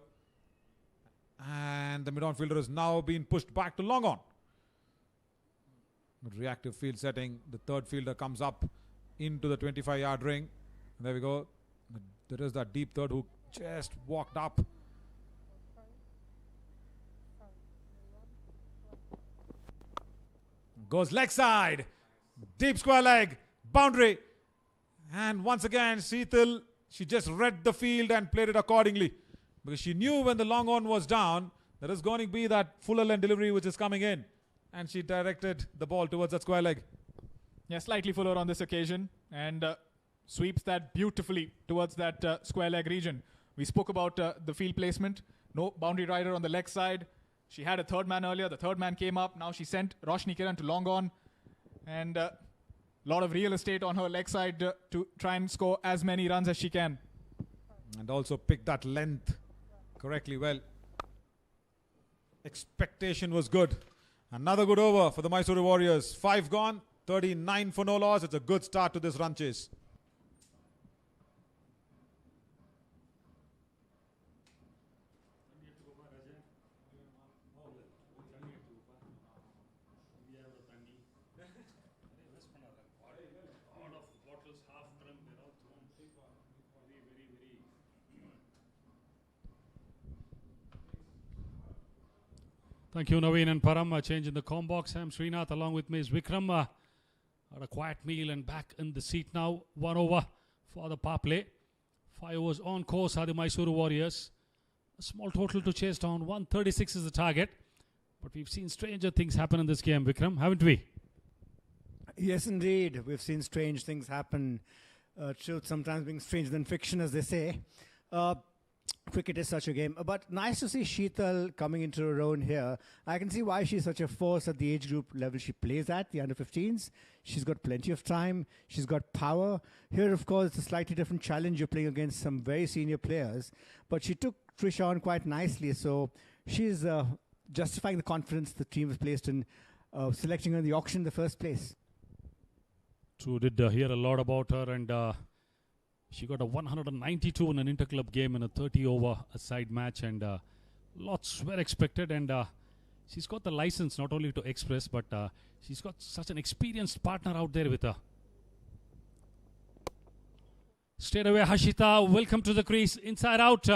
And the mid-on fielder has now been pushed back to long on. Good reactive field setting. The third fielder comes up into the 25-yard ring. There we go. There is that deep third who just walked up. Goes leg side. Deep square leg. Boundary. And once again, Sheetal, she just read the field and played it accordingly. Because she knew when the long on was down, there is going to be that fuller length delivery which is coming in. And she directed the ball towards that square leg. Yeah, slightly fuller on this occasion. And sweeps that beautifully towards that square leg region. We spoke about the field placement. No boundary rider on the leg side. She had a third man earlier. The third man came up. Now she sent Roshni Kiran to long on. And a lot of real estate on her leg side to try and score as many runs as she can. And also pick that length correctly well. Expectation was good. Another good over for the Mysore Warriors. 5 gone, 39 for no loss. It's a good start to this run chase. Thank you, Naveen and Param. A change in the com box. I'm Srinath. Along with me is Vikram. Had a quiet meal and back in the seat now. 1 over for the power play. 5 overs on course are the Mysore Warriors. A small total to chase down. 136 is the target. But we've seen stranger things happen in this game, Vikram, haven't we? Yes, indeed. We've seen strange things happen. Truth sometimes being stranger than fiction, as they say. Cricket is such a game. But nice to see Sheetal coming into her own here. I can see why she's such a force at the age group level she plays at, the under-15s. She's got plenty of time. She's got power. Here, of course, it's a slightly different challenge. You're playing against some very senior players. But she took Trish on quite nicely. So she's justifying the confidence the team was placed in selecting her in the auction in the first place. True, did hear a lot about her, and she got a 192 in an interclub game in a 30-over side match, and lots were expected, and she's got the license not only to express, but she's got such an experienced partner out there with her. Straight away, Hashita, welcome to the crease, inside out,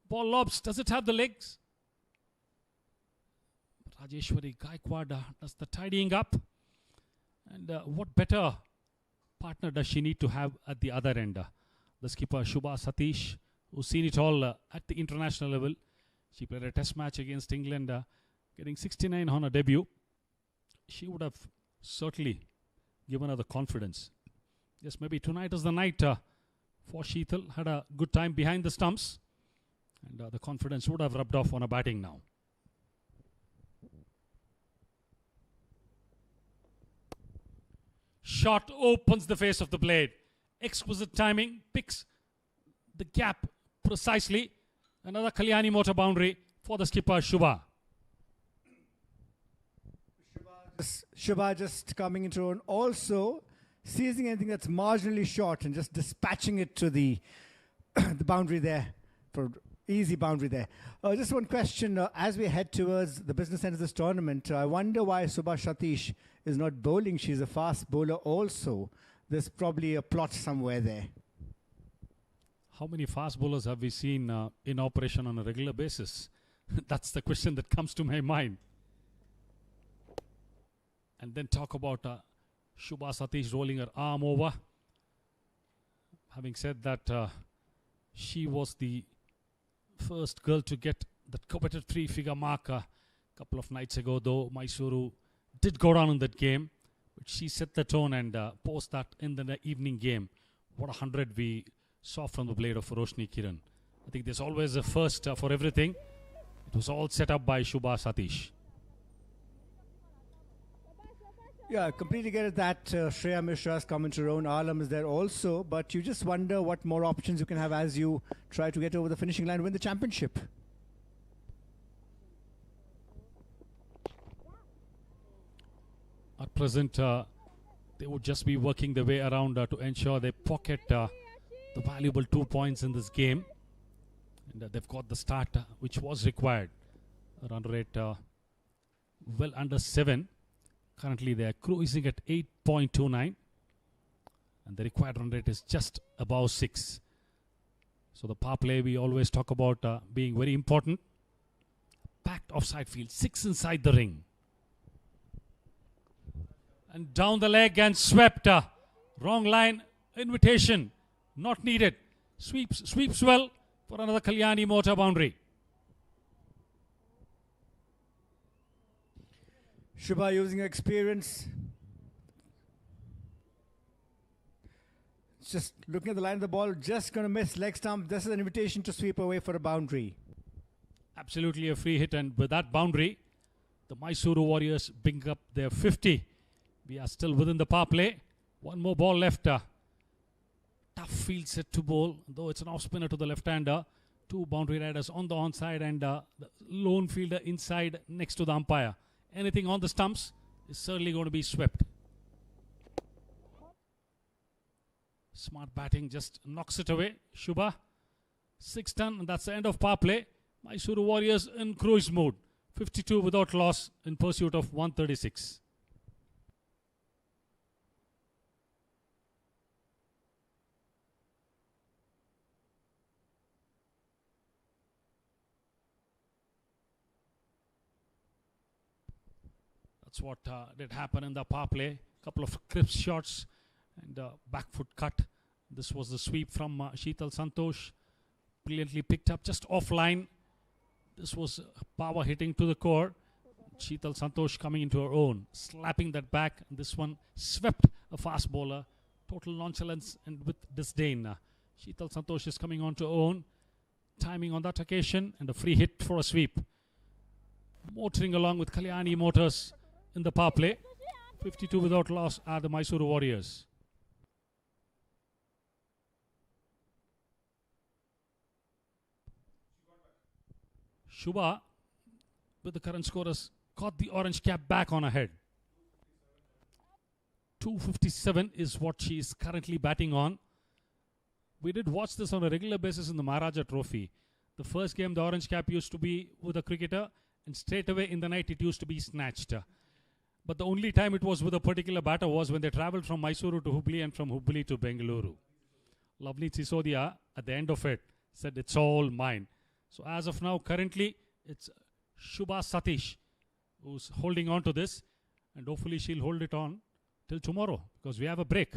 ball lobs, does it have the legs? Rajeshwari Gaikwad does the tidying up, and what better partner does she need to have at the other end? The skipper Shubha Satish, who's seen it all at the international level. She played a test match against England, getting 69 on her debut. She would have certainly given her the confidence. Yes, maybe tonight is the night for Sheetal. Had a good time behind the stumps, and the confidence would have rubbed off on her batting now. Shot opens the face of the blade. Exquisite timing, picks the gap precisely. Another Kalyani motor boundary for the skipper Shubha. Shubha just coming into her own. Also, seizing anything that's marginally short and just dispatching it to the the boundary there, for easy boundary there. Just one question, as we head towards the business end of this tournament, I wonder why Shubha Satish is not bowling. She's a fast bowler also. There's probably a plot somewhere there. How many fast bowlers have we seen in operation on a regular basis? That's the question that comes to my mind. And then talk about Shubha Satish rolling her arm over. Having said that, she was the first girl to get that coveted 3-figure mark a couple of nights ago, though Mysuru did go down in that game. But she set the tone and post that in the evening game. What 100 we saw from the blade of Roshni Kiran. I think there's always a first for everything. It was all set up by Shubha Satish. Yeah, completely get it that Shreya Mishra's come into her own. Alam is there also, but you just wonder what more options you can have as you try to get over the finishing line and win the championship. At present, they would just be working their way around to ensure they pocket the valuable 2 points in this game. And they've got the start which was required. Run rate well under 7. Currently, they are cruising at 8.29. And the required run rate is just above 6. So the power play we always talk about being very important. Packed offside field, 6 inside the ring. And down the leg and swept. Wrong line, invitation, not needed. Sweeps well for another Kalyani motor boundary. Shubha using her experience. Just looking at the line of the ball, just going to miss leg stump. This is an invitation to sweep away for a boundary. absolutely a free hit, and with that boundary, the Mysore Warriors bring up their 50. We are still within the power play. One more ball left. Tough field set to bowl, though it's an off spinner to the left-hander. Two boundary riders on the onside and the lone fielder inside next to the umpire. Anything on the stumps is certainly going to be swept. Smart batting just knocks it away. Shubha, 6 done, and that's the end of power play. Mysore Warriors in cruise mode. 52 without loss in pursuit of 136. That's what did happen in the power play. Couple of crisp shots and back foot cut. This was the sweep from Sheetal Santosh. Brilliantly picked up just offline. This was power hitting to the core. Sheetal Santosh coming into her own, slapping that back. This one swept a fast bowler. Total nonchalance and with disdain. Sheetal Santosh is coming on to own. Timing on that occasion and a free hit for a sweep. Motoring along with Kalyani Motors in the power play. 52 without loss are the Mysore Warriors. Shubha, with the current scorers, got the orange cap back on her head. 257 is what she is currently batting on. We did watch this on a regular basis in the Maharani Trophy. The first game, the orange cap used to be with a cricketer, and straight away in the night it used to be snatched. But the only time it was with a particular batter was when they travelled from Mysuru to Hubli and from Hubli to Bengaluru. Lovely Sisodia, at the end of it, said it's all mine. So as of now, currently, it's Shubha Satish who's holding on to this, and hopefully she'll hold it on till tomorrow because we have a break.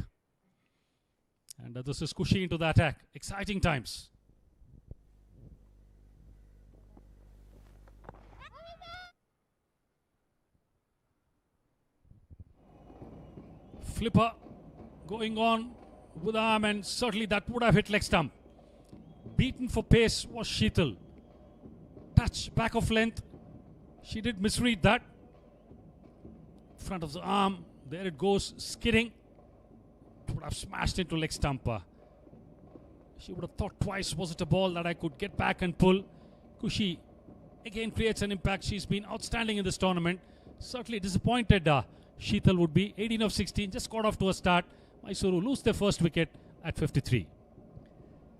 And this is Kushi into the attack. Exciting times. Flipper going on with arm, and certainly that would have hit leg stump. Beaten for pace was Sheetal. Touch back of length. She did misread that. Front of the arm. There it goes, skidding. It would have smashed into leg stump. She would have thought twice, was it a ball that I could get back and pull? Kushi again creates an impact. She's been outstanding in this tournament. Certainly disappointed Sheetal would be. 18 of 16, just got off to a start. Mysore lose their first wicket at 53.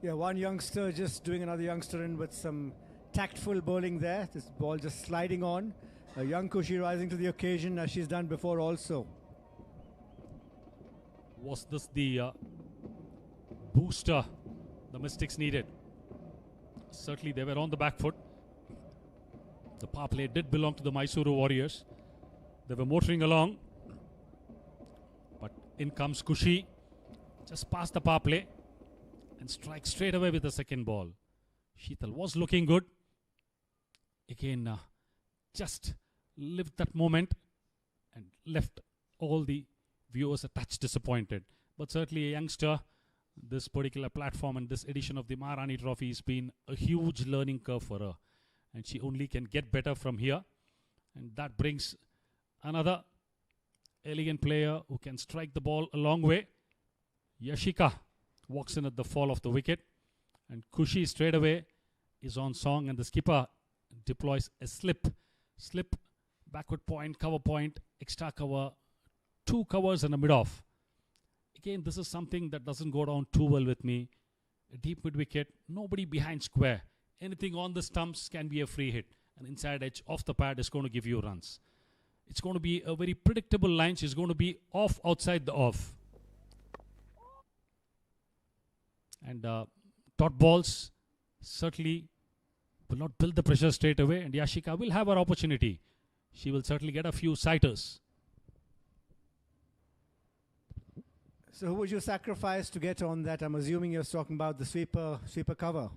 Yeah, one youngster just doing another youngster in with some tactful bowling there. This ball just sliding on. A young Kushi rising to the occasion as she's done before also. Was this the booster the Mystics needed? Certainly they were on the back foot. The power play did belong to the Mysore Warriors. They were motoring along. But in comes Kushi. Just past the power play. And strikes straight away with the second ball. Sheetal was looking good. Again, just lived that moment and left all the viewers a touch disappointed. But certainly a youngster, this particular platform and this edition of the Maharani Trophy has been a huge learning curve for her. And she only can get better from here. And that brings another elegant player who can strike the ball a long way. Yashika walks in at the fall of the wicket. And Kushi straight away is on song, and the skipper deploys a slip, backward point, cover point, extra cover, 2 covers and a mid-off. Again, this is something that doesn't go down too well with me. A deep mid-wicket, nobody behind square. Anything on the stumps can be a free hit. An inside edge off the pad is going to give you runs. It's going to be a very predictable line. She's going to be off outside the off. And dot balls certainly will not build the pressure straight away, and Yashika will have her opportunity. She will certainly get a few sighters. So who would you sacrifice to get on that? I'm assuming you're talking about the sweeper cover.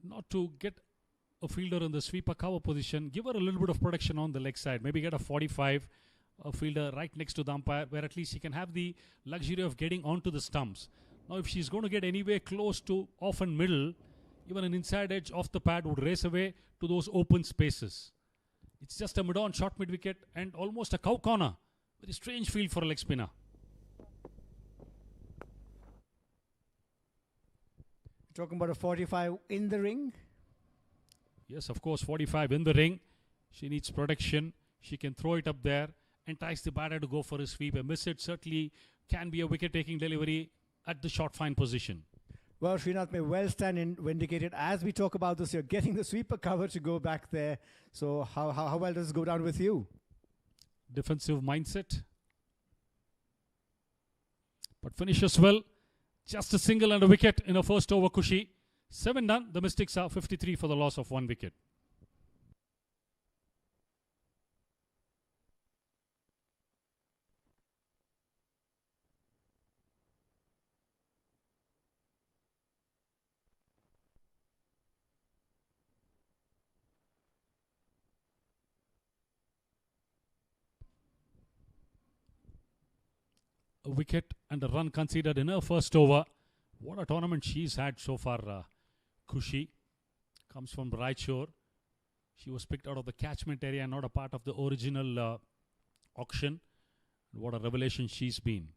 Not to get a fielder in the sweeper cover position, give her a little bit of protection on the leg side. Maybe get a 45, a fielder right next to the umpire, where at least she can have the luxury of getting onto the stumps. Now, if she's going to get anywhere close to off and middle, even an inside edge off the pad would race away to those open spaces. It's just a mid-on, short mid-wicket and almost a cow corner. Very strange field for a leg spinner. Talking about a 45 in the ring. Yes, of course, 45 in the ring. She needs protection. She can throw it up there, entice the batter to go for a sweep. A miss it certainly can be a wicket-taking delivery at the short fine position. Well, Srinath may well stand vindicated. As we talk about this, you're getting the sweeper cover to go back there. So how well does this go down with you? Defensive mindset. But finishes well. Just a single and a wicket in a first over Kushi. 7 done. The Mystics are 53 for the loss of 1 wicket. A wicket and a run conceded in her first over. What a tournament she's had so far, Kushi. Comes from Raichur. She was picked out of the catchment area, not a part of the original auction. What a revelation she's been.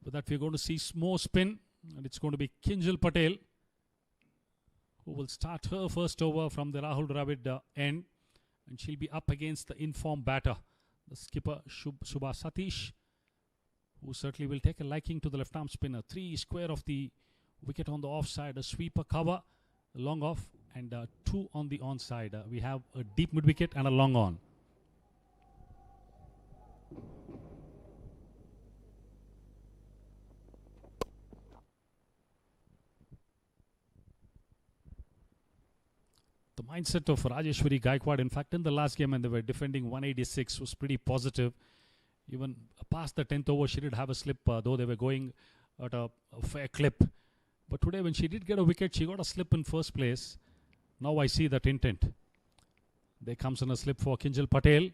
With that, we're going to see more spin, and it's going to be Kinjal Patel, who will start her first over from the Rahul Dravid end, and she'll be up against the informed batter, the skipper Subha Satish, who certainly will take a liking to the left-arm spinner. 3 square of the wicket on the offside, a sweeper cover, a long off, and 2 on the onside. We have a deep mid-wicket and a long on. The mindset of Rajeshwari Gaikwad, in fact, in the last game when they were defending 186, was pretty positive. Even past the 10th over, she did have a slip, though they were going at a fair clip. But today, when she did get a wicket, she got a slip in first place. Now I see that intent. There comes in a slip for Kinjal Patel.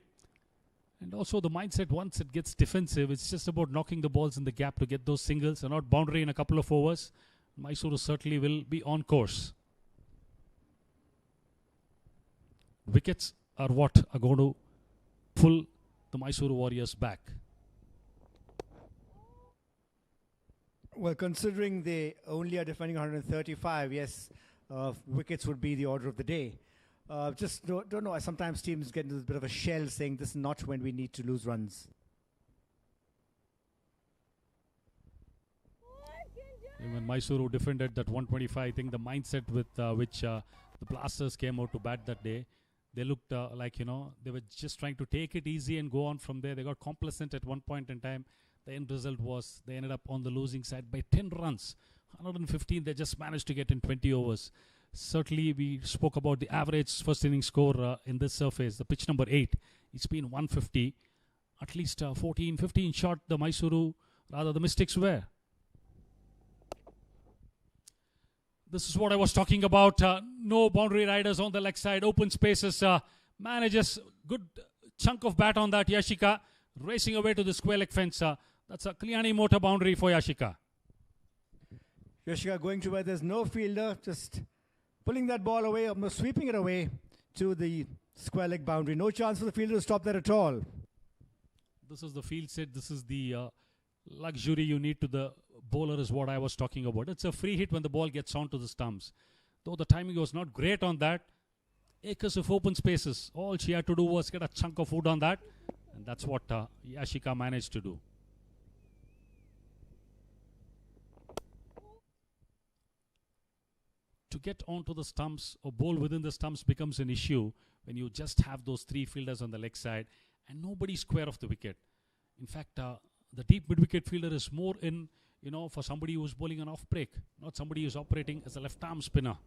And also the mindset, once it gets defensive, it's just about knocking the balls in the gap to get those singles and not boundary in a couple of overs. Mysore certainly will be on course. Wickets are what are going to pull the Mysore Warriors back. Well, considering they only are defending 135, yes, wickets would be the order of the day. Just don't know. Sometimes teams get into a bit of a shell saying this is not when we need to lose runs. Even Mysore defended that 125, I think the mindset with which the Blasters came out to bat that day, they looked like, they were just trying to take it easy and go on from there. They got complacent at one point in time. The end result was they ended up on the losing side by 10 runs. 115, they just managed to get in 20 overs. Certainly, we spoke about the average first inning score in this surface, the pitch number 8. It's been 150. At least 14, 15 short the the Mystics were. This is what I was talking about. No boundary riders on the leg side. Open spaces. Manages good chunk of bat on that. Yashika racing away to the square leg fence. That's a Kalyani Mota boundary for Yashika. Yashika going to where there's no fielder. Just pulling that ball away, sweeping it away to the square leg boundary. No chance for the fielder to stop that at all. This is the field set. This is the luxury you need to the bowler is what I was talking about. It's a free hit when the ball gets onto the stumps. Though the timing was not great on that. Acres of open spaces. All she had to do was get a chunk of wood on that. And that's what Yashika managed to do. To get onto the stumps or bowl within the stumps becomes an issue when you just have those 3 fielders on the leg side and nobody square of the wicket. In fact, the deep mid-wicket fielder is more in, for somebody who's bowling an off break, not somebody who's operating as a left-arm spinner.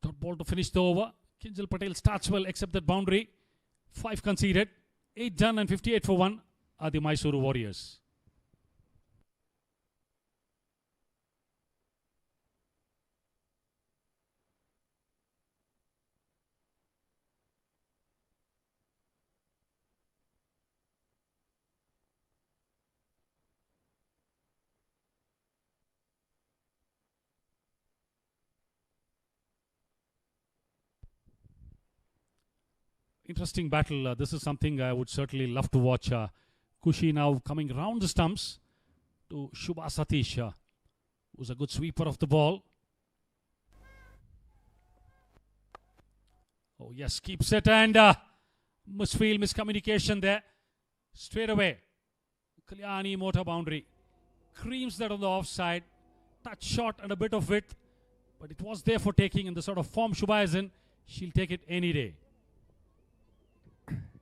Dot ball to finish the over. Kinjal Patel starts well, except that boundary. 5 conceded. 8 done and 58 for 1 are the Mysore Warriors. interesting battle. This is something I would certainly love to watch. Kushi now coming round the stumps to Shubha Satish, who's a good sweeper of the ball. Oh yes, keeps it, and misfield, miscommunication there. Straight away, Kalyani motor boundary. Creams that on the offside. Touch shot and a bit of width. But it was there for taking, in the sort of form Shubha is in. She'll take it any day.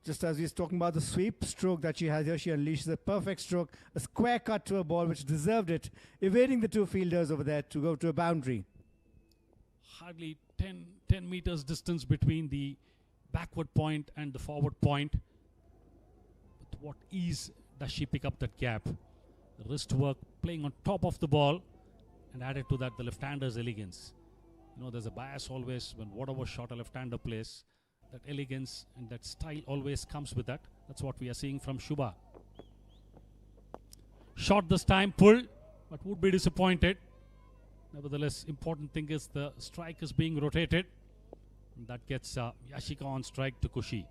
Just as he's talking about the sweep stroke that she has here, she unleashes a perfect stroke, a square cut to a ball which deserved it, evading the two fielders over there to go to a boundary. Hardly 10 meters distance between the backward point and the forward point. With what ease does she pick up that gap? The wrist work, playing on top of the ball, and added to that the left-hander's elegance. You know, there's a bias always when whatever shot a left-hander plays, that elegance and that style always comes with that. That's what we are seeing from Shubha. Shot this time, pulled, but would be disappointed. Nevertheless, important thing is the strike is being rotated. And that gets Yashika on strike to Kushi.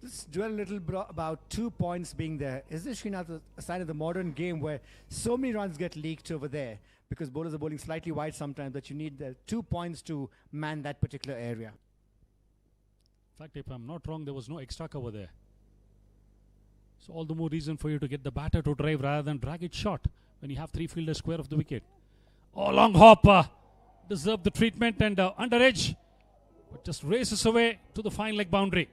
Let's dwell a little about 2 points being there. Is this, Srinath, a sign of the modern game where so many runs get leaked over there because bowlers are bowling slightly wide sometimes that you need the 2 points to man that particular area? In fact, if I'm not wrong, there was no extra cover there. So all the more reason for you to get the batter to drive rather than drag it short when you have 3 fielders square of the wicket. Oh, long hop. Deserved the treatment and under edge. But just races away to the fine leg boundary.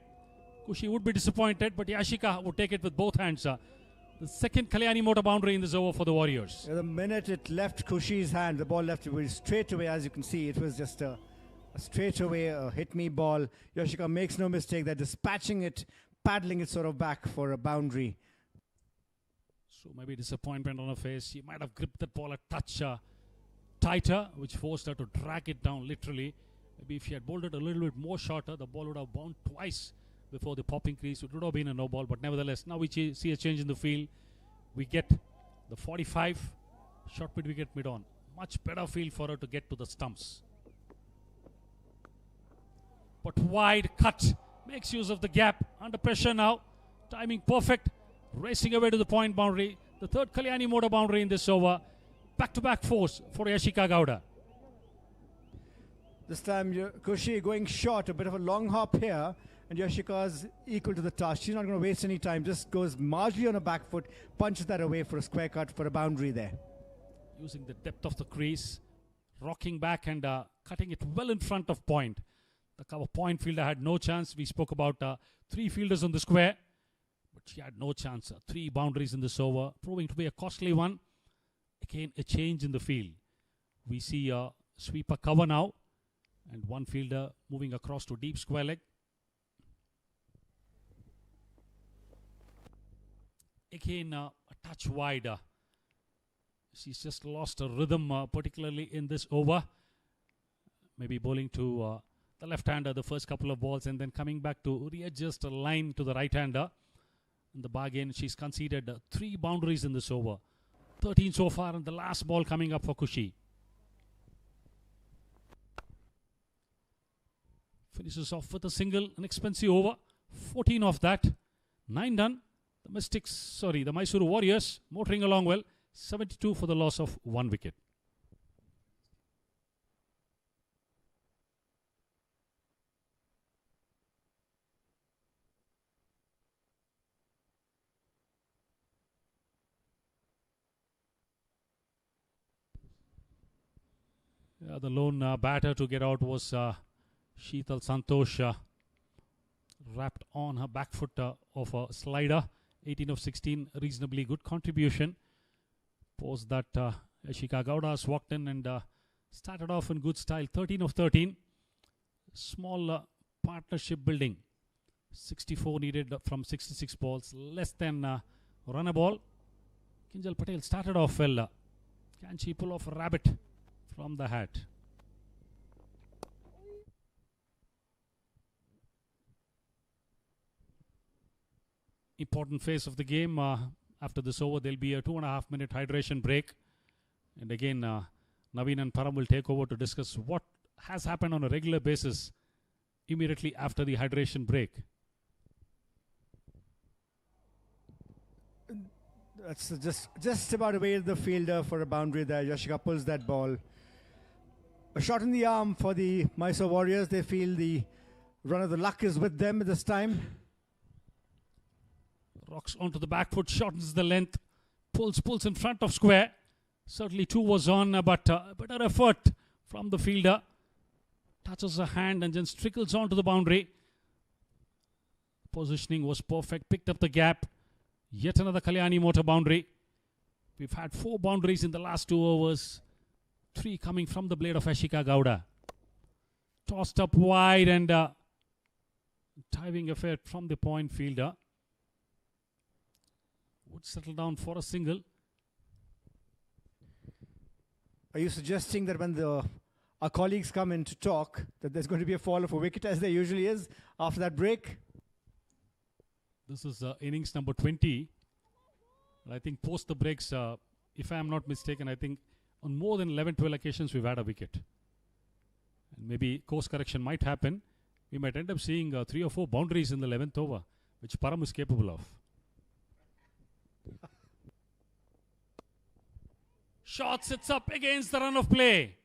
Kushi would be disappointed, but Yashika would take it with both hands. The second Kalyani motor boundary in this over for the Warriors. The minute it left Kushi's hand, the ball left straight away. As you can see, it was just a straight away hit me ball. Yashika makes no mistake. They're dispatching it, paddling it sort of back for a boundary. So maybe disappointment on her face. She might have gripped that ball a touch tighter, which forced her to drag it down literally. Maybe if she had bowled it a little bit more shorter, the ball would have bounced twice before the popping crease. It would have been a no ball, but nevertheless, now we see a change in the field. We get the 45, short mid wicket mid on. Much better field for her to get to the stumps. But wide cut, makes use of the gap, under pressure now. Timing perfect, racing away to the point boundary. The third Kalyani motor boundary in this over. Back-to-back force for Yashika Gowda. This time Kushi going short, a bit of a long hop here. And Yashika's equal to the task. She's not going to waste any time. Just goes marginally on her back foot, punches that away for a square cut for a boundary there. Using the depth of the crease, rocking back and cutting it well in front of point. The cover point fielder had no chance. We spoke about 3 fielders on the square, but she had no chance. 3 boundaries in this over, proving to be a costly one. Again, a change in the field. We see a sweeper cover now, and 1 fielder moving across to deep square leg. Again, a touch wide. She's just lost her rhythm, particularly in this over. Maybe bowling to the left-hander the first couple of balls and then coming back to readjust a line to the right-hander. In the bargain, she's conceded 3 boundaries in this over. 13 so far, and the last ball coming up for Kushi. Finishes off with a single, an expensive over. 14 of that. 9 done. The Mysore Warriors motoring along well. 72 for the loss of 1 wicket. The lone batter to get out was Sheetal Santosh. Wrapped on her back foot of a slider. 18 of 16, reasonably good contribution. Post that, Yashika Gowda has walked in and started off in good style. 13 of 13. Small partnership building. 64 needed from 66 balls. Less than run a ball. Kinjal Patel started off well. Can she pull off a rabbit from the hat? Important phase of the game. After this over, there'll be a 2.5 minute hydration break. And again, Naveen and Param will take over to discuss what has happened on a regular basis immediately after the hydration break. That's just about away the fielder for a boundary there. Yashika pulls that ball. A shot in the arm for the Mysore Warriors. They feel the run of the luck is with them at this time. Rocks onto the back foot, shortens the length, pulls in front of square. Certainly two was on, but better effort from the fielder. Touches a hand and just trickles onto the boundary. Positioning was perfect, picked up the gap. Yet another Kalyani Motor boundary. We've had 4 boundaries in the last 2 overs. 3 coming from the blade of Ashika Gowda. Tossed up wide and diving affair from the point fielder. Would settle down for a single. Are you suggesting that when our colleagues come in to talk, that there's going to be a fall of a wicket as there usually is after that break? This is innings number 20. I think post the breaks, if I am not mistaken, I think on more than 11-12 occasions we've had a wicket. And maybe course correction might happen. We might end up seeing 3 or 4 boundaries in the 11th over, which Param is capable of. Shot sits up against the run of play.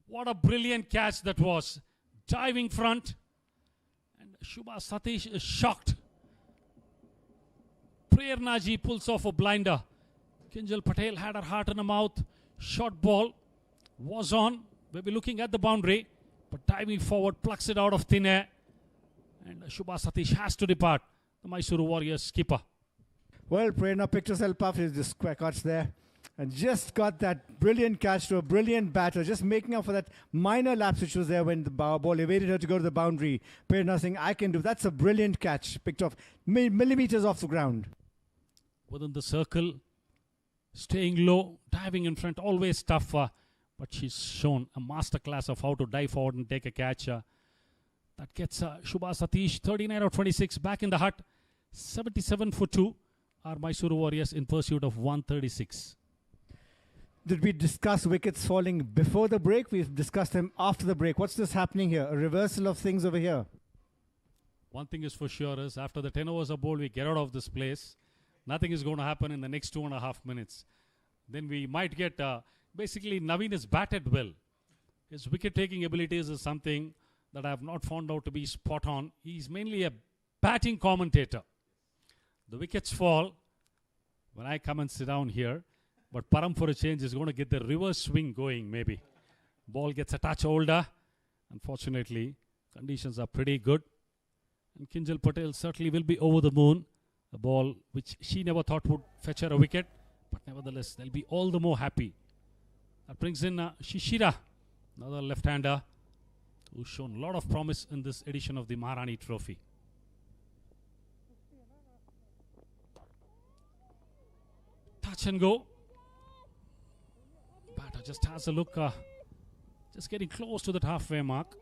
What a brilliant catch that was. Diving front. And Shubha Satish is shocked. Prernaji pulls off a blinder. Kinjal Patel had her heart in her mouth. Short ball was on. We'll be looking at the boundary. But diving forward, plucks it out of thin air. And Shubha Satish has to depart. The Mysore Warriors skipper. Well, Prerna picked herself up. He's just square cuts there. And just got that brilliant catch to a brilliant batter. Just making up for that minor lapse which was there when the ball evaded her to go to the boundary. Prerna saying, I can do. That's a brilliant catch. Picked off millimeters off the ground. Within the circle, staying low, diving in front, always tough. But she's shown a masterclass of how to dive forward and take a catch. That gets Shubha Satish 39 out of 26 back in the hut. 77 for 2 are Mysore Warriors in pursuit of 136. Did we discuss wickets falling before the break? We've discussed them after the break. What's this happening here? A reversal of things over here. One thing is for sure is after the 10 overs are bowled, we get out of this place. Nothing is going to happen in the next 2.5 minutes. Then we might get... basically, Naveen is batted well. His wicket-taking abilities is something that I have not found out to be spot on. He's mainly a batting commentator. The wickets fall when I come and sit down here. But Param for a change is going to get the reverse swing going maybe. Ball gets a touch older. Unfortunately, conditions are pretty good. And Kinjal Patel certainly will be over the moon. A ball which she never thought would fetch her a wicket. But nevertheless, they'll be all the more happy. That brings in Shishira, another left-hander who's shown a lot of promise in this edition of the Maharani Trophy. Touch and go. Batter just has a look, just getting close to that halfway mark.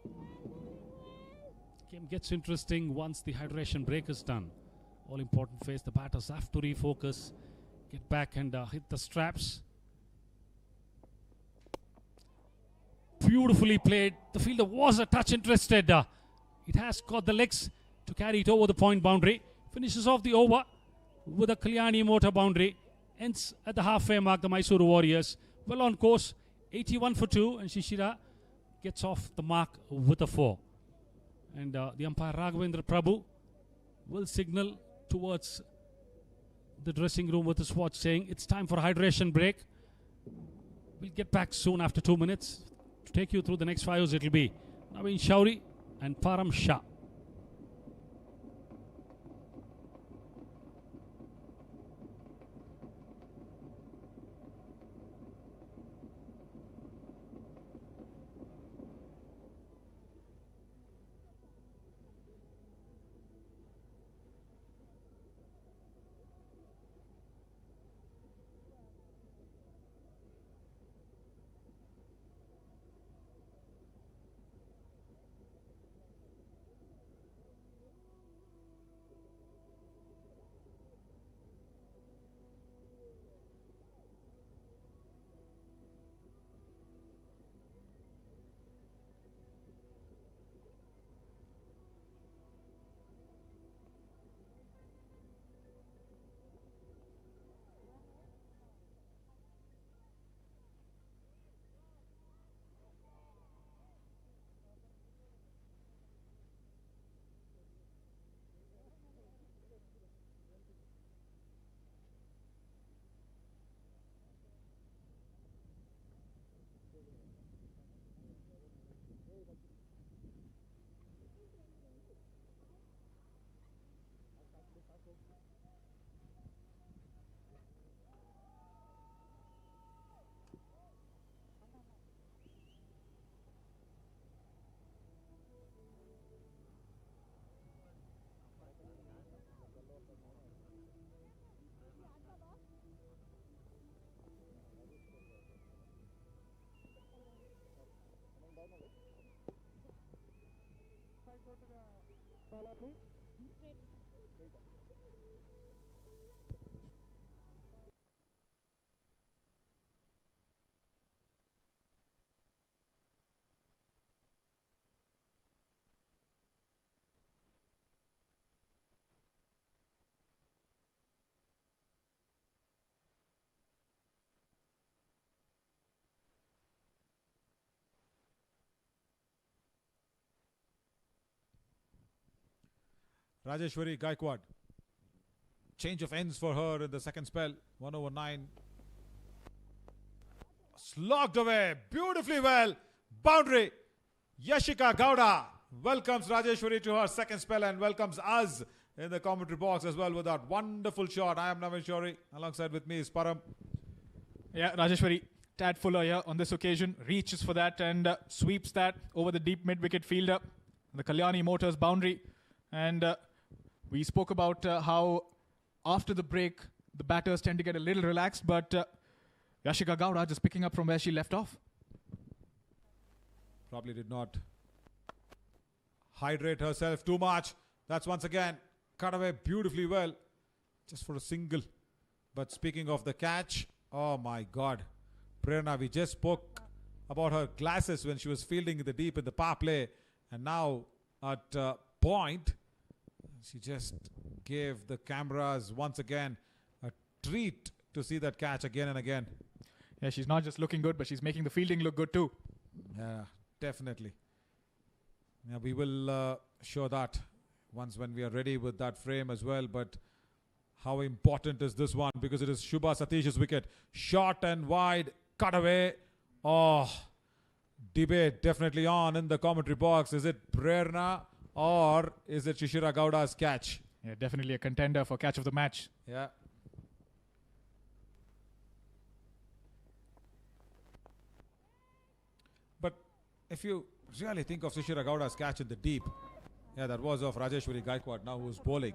Game gets interesting once the hydration break is done. All important phase, the batters have to refocus, get back and hit the straps. Beautifully played. The fielder was a touch interested. It has got the legs to carry it over the point boundary. Finishes off the over with a Kalyani Motor boundary. Ends at the halfway mark, the Mysore Warriors. Well on course, 81 for 2. And Shishira gets off the mark with a 4. And the umpire Raghavendra Prabhu will signal towards the dressing room with his watch saying it's time for a hydration break. We'll get back soon after 2 minutes. To take you through the next 5 overs, it will be Naveen Shauri and Param Shah. Rajeshwari Gaikwad. Change of ends for her in the second spell. 1 over 9. Slogged away beautifully well. Boundary. Yashika Gowda welcomes Rajeshwari to her second spell and welcomes us in the commentary box as well with that wonderful shot. I am Navin Shori. Alongside with me is Param. Yeah, Rajeshwari, tad fuller here on this occasion. Reaches for that and sweeps that over the deep mid-wicket fielder. The Kalyani Motors boundary. And we spoke about how after the break, the batters tend to get a little relaxed, but Yashika Gowda just picking up from where she left off. Probably did not hydrate herself too much. That's once again cut away beautifully well. Just for a single. But speaking of the catch, oh my God. Prerna, we just spoke about her glasses when she was fielding in the deep in the power play. And now at point, she just gave the cameras once again a treat to see that catch again and again. Yeah, she's not just looking good, but she's making the fielding look good too. Yeah, definitely. Yeah, we will show that once when we are ready with that frame as well. But how important is this one? Because it is Shubha Satish's wicket. Short and wide, cut away. Oh, debate definitely on in the commentary box. Is it Prerna or is it Shishira Gowda's catch? Yeah, definitely a contender for catch of the match. Yeah. But if you really think of Shishira Gowda's catch in the deep, yeah, that was of Rajeshwari Gaikwad now who's bowling.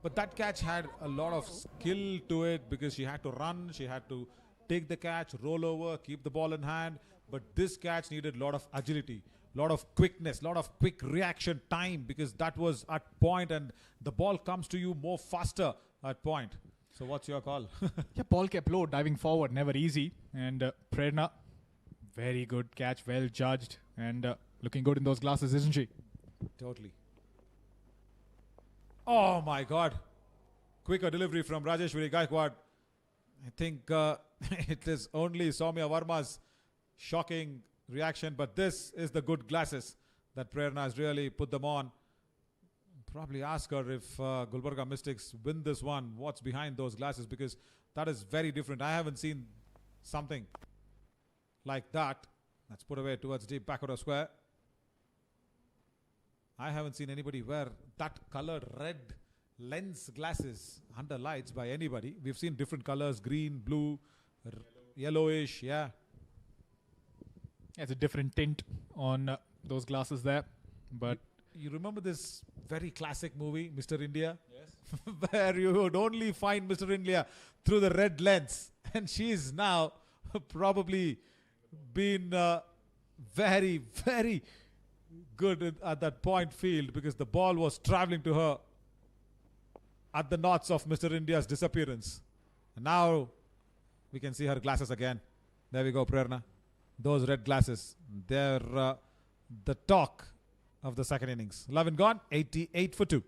But that catch had a lot of skill to it because she had to run, she had to take the catch, roll over, keep the ball in hand. But this catch needed a lot of agility, lot of quickness, lot of quick reaction time because that was at point and the ball comes to you more faster at point. So what's your call? Yeah, ball kept low, diving forward, never easy. And Prerna, very good catch, well judged and looking good in those glasses, isn't she? Totally. Oh my God. Quicker delivery from Rajeshwari Gaikwad. I think it is only Soumya Varma's shocking reaction, but this is the good glasses that Prerna has really put them on. Probably ask her if Gulbarga Mystics win this one, what's behind those glasses, because that is very different. I haven't seen something like that. That's put away towards deep backward of square. I haven't seen anybody wear that colored red lens glasses under lights by anybody. We've seen different colors, green, blue, yellowish, yeah. It's a different tint on those glasses there. But you remember this very classic movie, Mr. India? Yes. Where you would only find Mr. India through the red lens. And she's now probably been very, very good at that point field because the ball was traveling to her at the knots of Mr. India's disappearance. And now we can see her glasses again. There we go, Prerna. Those red glasses, they're the talk of the second innings. 11 gone, 88 for 2.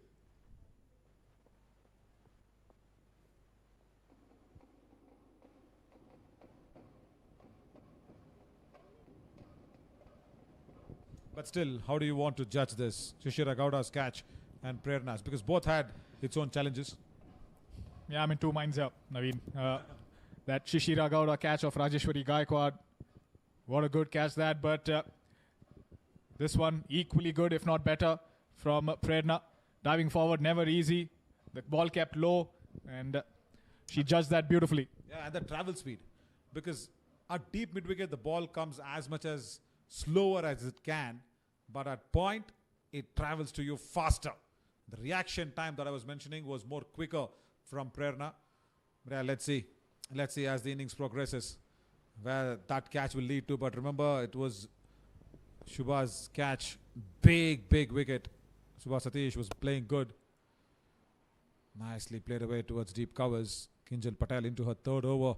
But still, how do you want to judge this? Shishira Gowda's catch and Prerna's, because both had its own challenges. yeah, I'm in two minds here, Naveen. That Shishira Gowda catch of Rajeshwari Gaikwad, what a good catch that, but this one equally good, if not better, from Prerna. Diving forward, never easy. The ball kept low, and she judged that beautifully. Yeah, and the travel speed. Because at deep mid-wicket, the ball comes as much as slower as it can, but at point, it travels to you faster. The reaction time that I was mentioning was more quicker from Prerna. But yeah, let's see. Let's see as the innings progresses where that catch will lead to. But remember, it was Shubha's catch. Big, big wicket. Shubha Satish was playing good. Nicely played away towards deep covers. Kinjal Patel into her third over.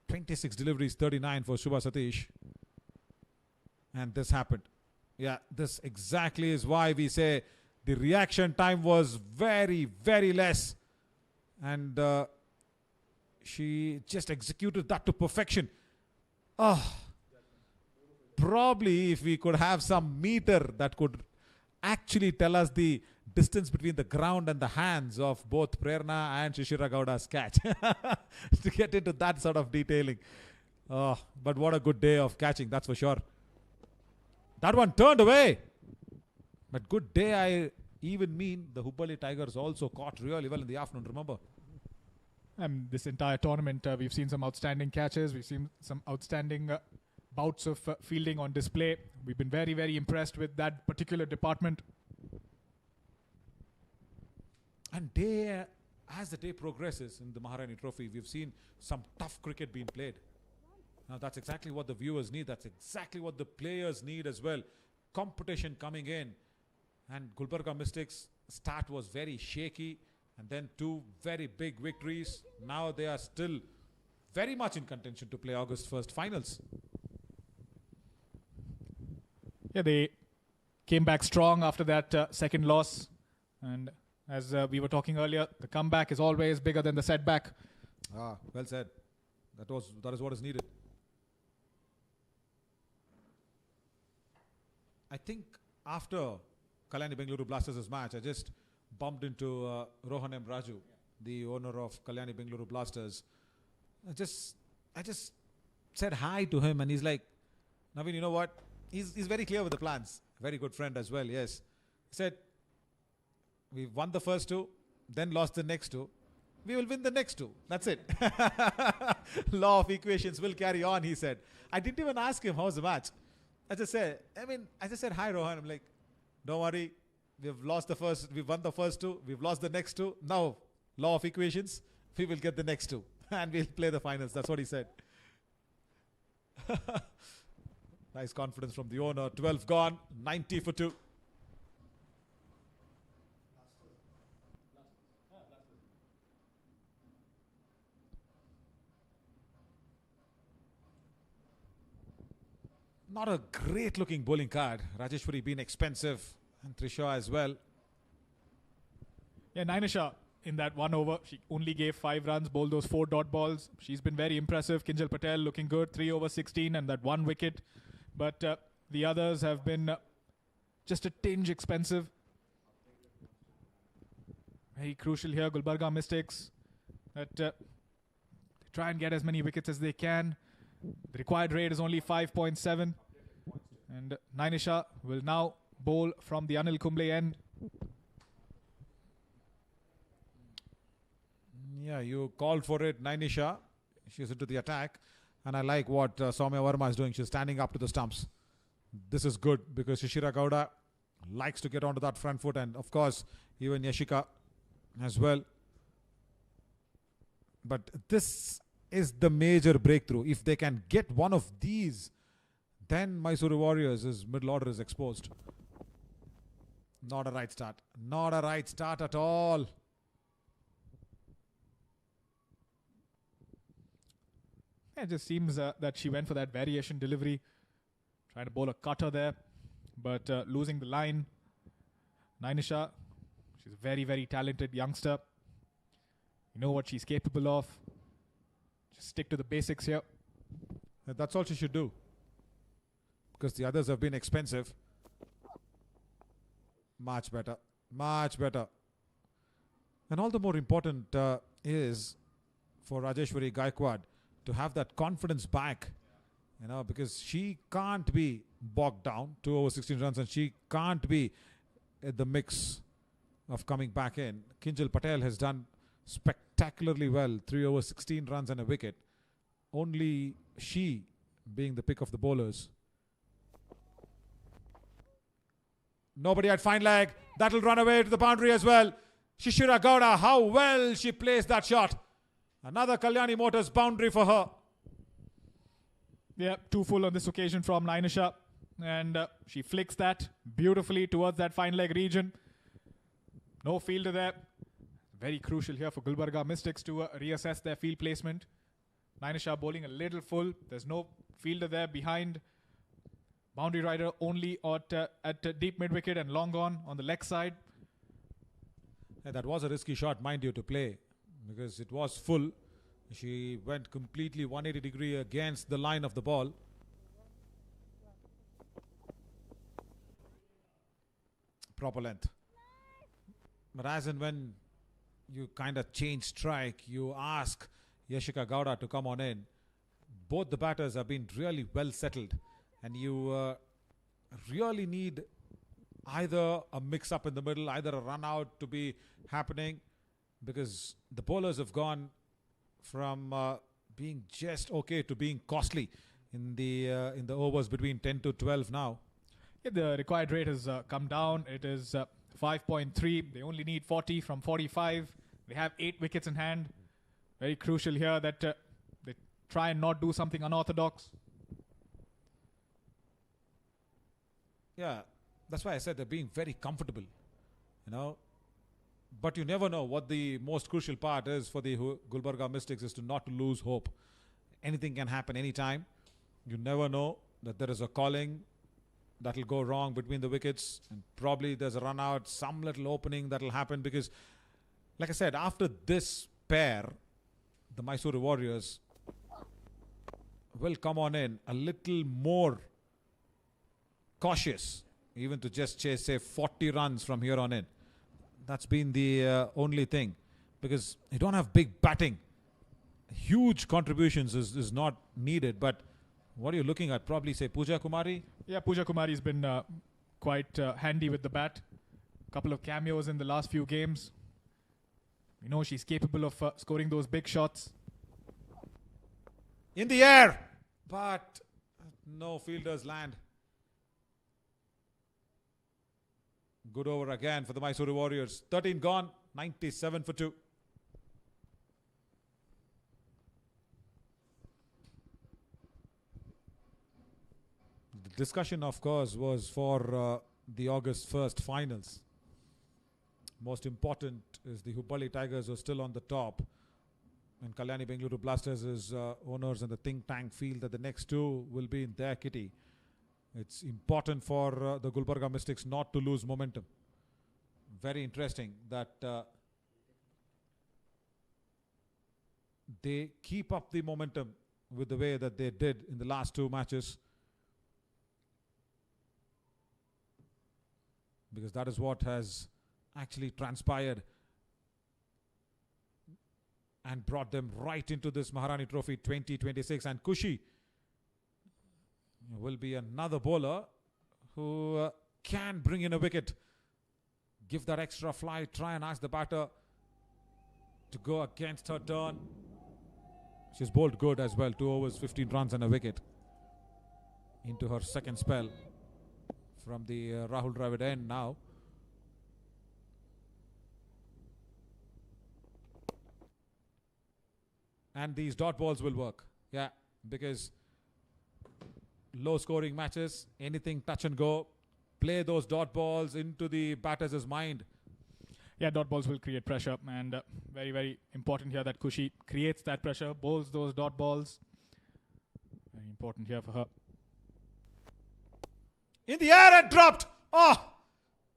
26 deliveries, 39 for Shubha Satish. And this happened. Yeah, this exactly is why we say the reaction time was very, very less. And she just executed that to perfection. Probably if we could have some meter that could actually tell us the distance between the ground and the hands of both Prerna and Shishira Gowda's catch to get into that sort of detailing. But what a good day of catching, that's for sure. That one turned away. But good day, I even mean the Hubballi Tigers also caught really well in the afternoon, remember? And this entire tournament, we've seen some outstanding catches. We've seen some outstanding bouts of fielding on display. We've been very, very impressed with that particular department. And as the day progresses in the Maharani Trophy, we've seen some tough cricket being played. Now that's exactly what the viewers need. That's exactly what the players need as well. Competition coming in. And Gulbarga Mystics' start was very shaky. And then 2 very big victories. Now they are still very much in contention to play August 1st finals. Yeah, they came back strong after that second loss. And as we were talking earlier, the comeback is always bigger than the setback. Well said. That is what is needed. I think after Kalyani Bengaluru Blasters' match, I just bumped into Rohan M. Raju, the owner of Kalyani Bengaluru Blasters. I just said hi to him, and he's like, Naveen, you know what? He's very clear with the plans. Very good friend as well, yes. He said, we've won the first 2, then lost the next 2. We will win the next 2. That's it. Law of equations will carry on, he said. I didn't even ask him how's the match. I just said hi, Rohan. I'm like, don't worry. We've won the first 2. We've lost the next 2. Now, law of equations, we will get the next 2. And we'll play the finals. That's what he said. Nice confidence from the owner. 12 gone, 90 for 2. Not a great looking bowling card. Rajeshwari being expensive and Trisha as well. Yeah, Nainisha in that 1 over, she only gave 5 runs, bowled those 4 dot balls. She's been very impressive. Kinjal Patel looking good, 3 over 16 and that 1 wicket. But the others have been just a tinge expensive. Very crucial here, Gulbarga Mystics, that try and get as many wickets as they can. The required rate is only 5.7. And Nainisha will now bowl from the Anil Kumble end. Yeah, you called for it, Nainisha. She's into the attack. And I like what Soumya Verma is doing. She's standing up to the stumps. This is good because Shishira Gowda likes to get onto that front foot. And of course, even Yashika as well. But this is the major breakthrough. If they can get one of these, then Mysore Warriors' middle order is exposed. Not a right start. Not a right start at all. It just seems that she went for that variation delivery. Trying to bowl a cutter there. But losing the line. Nainisha, she's a very, very talented youngster. You know what she's capable of. Just stick to the basics here. That's all she should do. Because the others have been expensive. Much better. Much better. And all the more important is for Rajeshwari Gaikwad to have that confidence back. You know, because she can't be bogged down 2 over 16 runs and she can't be at the mix of coming back in. Kinjal Patel has done spectacularly well, 3 over 16 runs and a wicket. Only she being the pick of the bowlers. Nobody at fine leg. That'll run away to the boundary as well. Shishira Gowda, how well she placed that shot. Another Kalyani Motors boundary for her. Yeah, 2 full on this occasion from Nainisha. and she flicks that beautifully towards that fine leg region. No fielder there. Very crucial here for Gulbarga Mystics to reassess their field placement. Nainisha bowling a little full. There's no fielder there behind. Boundary rider only at deep mid-wicket and long on the leg side. Yeah, that was a risky shot, mind you, to play because it was full. She went completely 180 degree against the line of the ball. Proper length. But as and when you kind of change strike, you ask Yashika Gowda to come on in. Both the batters have been really well settled, and you really need either a mix-up in the middle, either a run-out to be happening, because the bowlers have gone from being just okay to being costly in the overs between 10 to 12 now. Yeah, the required rate has come down. It is 5.3. They only need 40 from 45. They have 8 wickets in hand. Very crucial here that they try and not do something unorthodox. Yeah, that's why I said they're being very comfortable, you know. But you never know what the most crucial part is for the Gulbarga Mystics is to not to lose hope. Anything can happen anytime. You never know that there is a calling that will go wrong between the wickets, and probably there's a run out, some little opening that will happen, because like I said, after this pair, the Mysore Warriors will come on in a little more cautious, even to just chase, say, 40 runs from here on in. That's been the only thing, because you don't have big batting. Huge contributions is not needed, but what are you looking at? Probably, say, Pooja Kumari? Yeah, Pooja Kumari's been quite handy with the bat. A couple of cameos in the last few games. You know, she's capable of scoring those big shots. In the air, but no fielders land. Good over again for the Mysore Warriors. 13 gone, 97 for 2. The discussion, of course, was for the August 1st finals. Most important is the Hubballi Tigers are still on the top, and Kalyani Bengaluru Blasters is owners, and the think tank feel that the next two will be in their kitty. It's important for the Gulbarga Mystics not to lose momentum. Very interesting that they keep up the momentum with the way that they did in the last 2 matches, because that is what has actually transpired and brought them right into this Maharani Trophy 2026. And Kushi will be another bowler who can bring in a wicket, give that extra fly, try and ask the batter to go against her turn. She's bowled good as well, 2 overs, 15 runs and a wicket into her second spell from the Rahul Dravid end now. And these dot balls will work, yeah, because low scoring matches, anything touch and go, play those dot balls into the batter's mind. Yeah, dot balls will create pressure, and very, very important here that Kushi creates that pressure, bowls those dot balls. Very important here for her. In the air and dropped. Oh,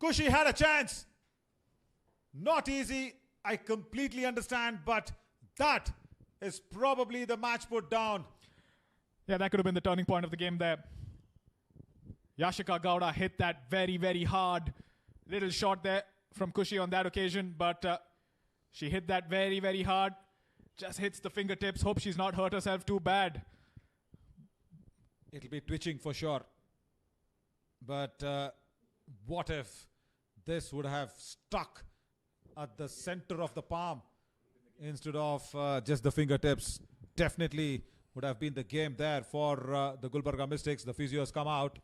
Kushi had a chance. Not easy, I completely understand, but that is probably the match put down. Yeah, that could have been the turning point of the game there. Yashika Gowda hit that very, very hard. Little shot there from Kushi on that occasion, but she hit that very, very hard. Just hits the fingertips. Hope she's not hurt herself too bad. It'll be twitching for sure. But what if this would have stuck at the center of the palm instead of just the fingertips? Definitely would have been the game there for the Gulbarga Mystics. The physios come out.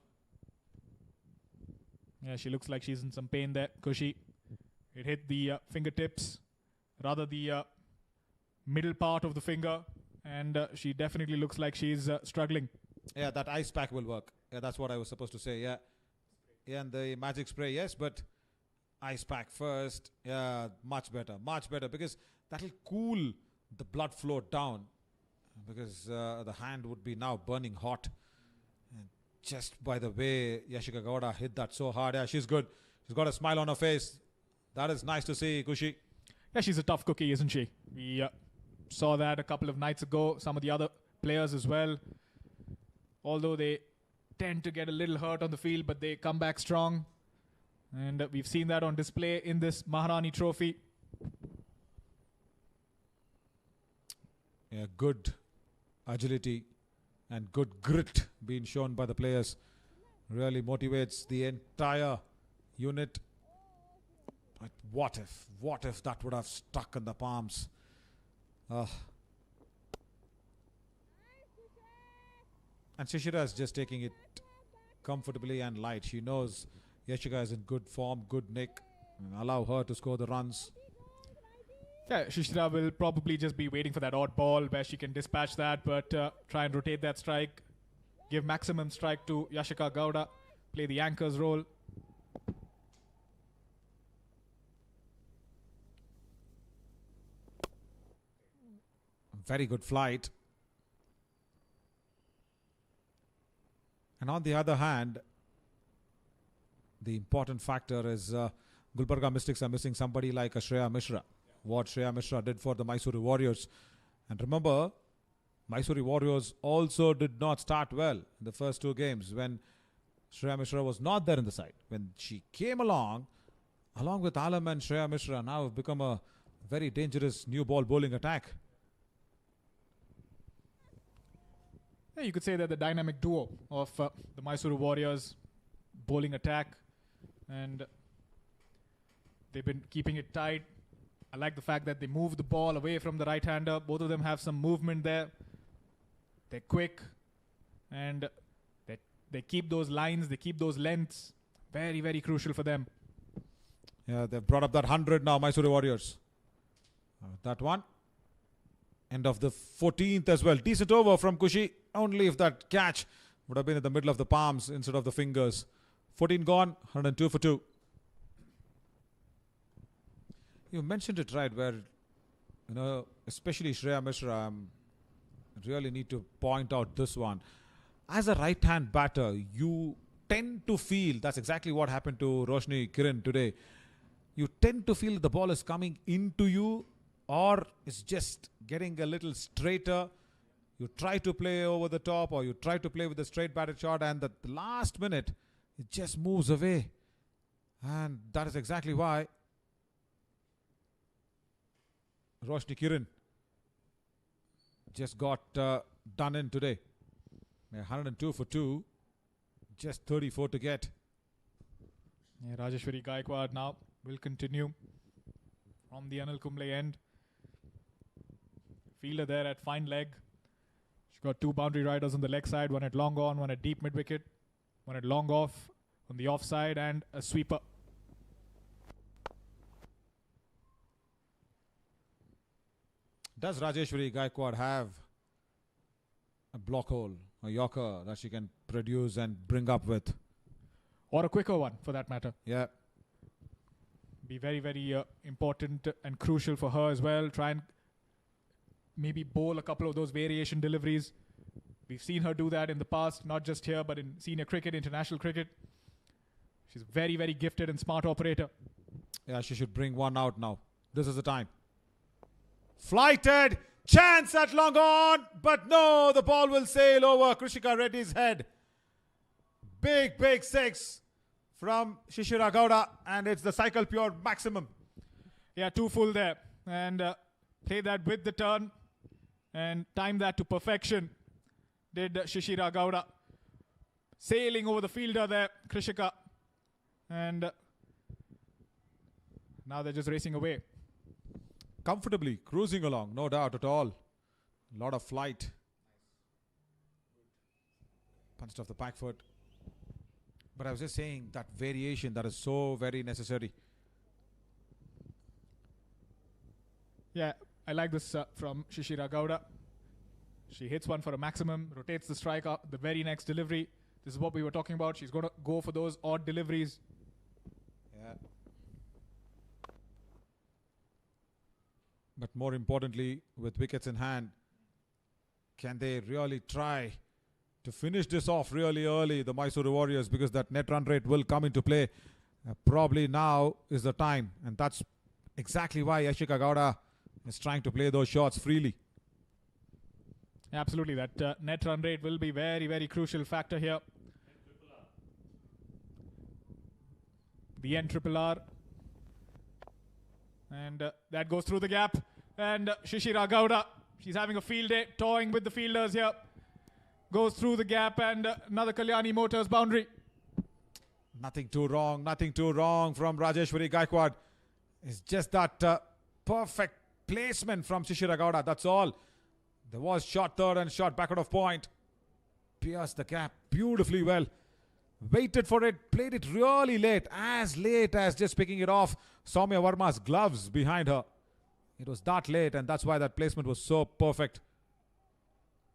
Yeah, she looks like she's in some pain there, Kushi. It hit the fingertips, rather the middle part of the finger, and she definitely looks like she's struggling. Yeah, that ice pack will work. Yeah, that's what I was supposed to say. Yeah. Yeah, and the magic spray, yes, but ice pack first. Yeah, much better, because that'll cool the blood flow down, because the hand would be now burning hot. And just by the way Yashika Gowda hit that so hard, yeah, she's good. She's got a smile on her face. That is nice to see, Kushi. Yeah, she's a tough cookie, isn't she? We saw that a couple of nights ago. Some of the other players as well. Although they tend to get a little hurt on the field, but they come back strong. And we've seen that on display in this Maharani Trophy. Yeah, good agility and good grit being shown by the players. Really motivates the entire unit. But what if that would have stuck in the palms? And Shishira is just taking it comfortably and light. She knows Yashika is in good form, good nick, and allow her to score the runs. Yeah, Shishira will probably just be waiting for that odd ball where she can dispatch that, but try and rotate that strike, give maximum strike to Yashika Gowda, play the anchor's role. Very good flight. And on the other hand, the important factor is Gulbarga Mystics are missing somebody like Shreya Mishra. What Shreya Mishra did for the Mysore Warriors. And remember, Mysore Warriors also did not start well in the first two games when Shreya Mishra was not there in the side. When she came along with Alam and Shreya Mishra, now have become a very dangerous new ball bowling attack. Yeah, you could say that the dynamic duo of the Mysore Warriors bowling attack, and they've been keeping it tight. I like the fact that they move the ball away from the right-hander. Both of them have some movement there. They're quick, and they keep those lines, they keep those lengths. Very, very crucial for them. Yeah, they've brought up that 100 now, Mysore Warriors. That one. End of the 14th as well. Decent over from Kushi. Only if that catch would have been in the middle of the palms instead of the fingers. 14 gone, 102 for 2. You mentioned it right, where, especially Shreya Mishra, I really need to point out this one. As a right-hand batter, you tend to feel, that's exactly what happened to Roshni Kiran today. You tend to feel the ball is coming into you, or it's just getting a little straighter. You try to play over the top, or you try to play with a straight batted shot, and the last minute it just moves away. And that is exactly why Roshni Kiran just got done in today. 102 for 2, just 34 to get. Yeah, Rajeshwari Gaikwad now will continue from the Anil Kumble end. Fielder there at fine leg. She's got two boundary riders on the leg side, one at long on, one at deep mid wicket, one at long off on the offside, and a sweeper. Does Rajeshwari Gaikwad have a block hole, a yorker that she can produce and bring up with? Or a quicker one, for that matter. Yeah. Be very, very important and crucial for her as well. Try and maybe bowl a couple of those variation deliveries. We've seen her do that in the past, not just here, but in senior cricket, international cricket. She's a very, very gifted and smart operator. Yeah, she should bring one out now. This is the time. Flighted, chance at long on, but no, the ball will sail over Krishika Reddy's head. Big, big six from Shishira Gowda, and it's the cycle pure maximum. Yeah, 2 full there. And play that with the turn and time that to perfection. Did Shishira Gowda. Sailing over the fielder there, Krishika. And now they're just racing away. Comfortably cruising along, no doubt at all. A lot of flight. Punched off the back foot. But I was just saying that variation, that is so very necessary. Yeah, I like this from Shishira Gowda. She hits one for a maximum, rotates the strike up, the very next delivery. This is what we were talking about. She's going to go for those odd deliveries. Yeah. But more importantly, with wickets in hand, can they really try to finish this off really early, the Mysore Warriors, because that net run rate will come into play. Probably now is the time, and that's exactly why Yashika Gowda is trying to play those shots freely. Absolutely, that net run rate will be very, very crucial factor here. The NRRR. And that goes through the gap. And Shishira Gowda, she's having a field day, toying with the fielders here. Goes through the gap, and another Kalyani Motors boundary. Nothing too wrong from Rajeshwari Gaikwad. It's just that perfect placement from Shishira Gowda, that's all. There was shot third and shot back out of point. Pierced the gap beautifully well. Waited for it, played it really late as just picking it off Soumya Verma's gloves behind her. It was that late, and that's why that placement was so perfect.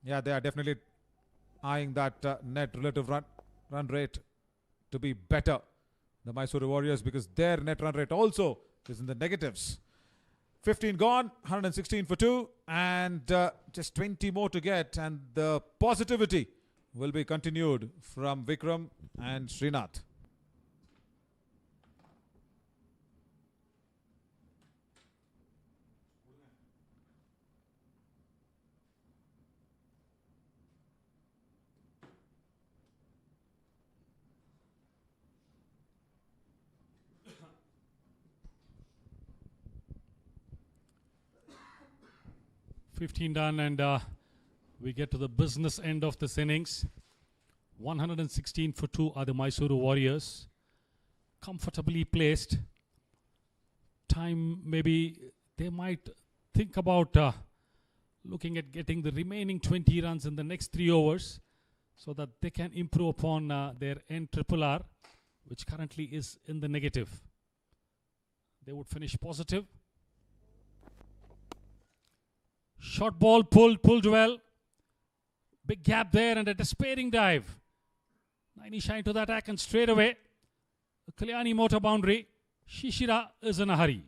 Yeah, they are definitely eyeing that net relative run rate to be better, the Mysore Warriors, because their net run rate also is in the negatives. 15 gone, 116 for 2, and just 20 more to get, and the positivity will be continued from Vikram and Srinath. $15 done, and we get to the business end of this innings. 116 for 2 are the Mysore Warriors. Comfortably placed. Time, maybe they might think about looking at getting the remaining 20 runs in the next 3 overs so that they can improve upon their NRRR, which currently is in the negative. They would finish positive. Short ball pulled well. Big gap there and a despairing dive. Nainisha into the attack and straight away. The Kalyani Motor boundary. Shishira is in a hurry.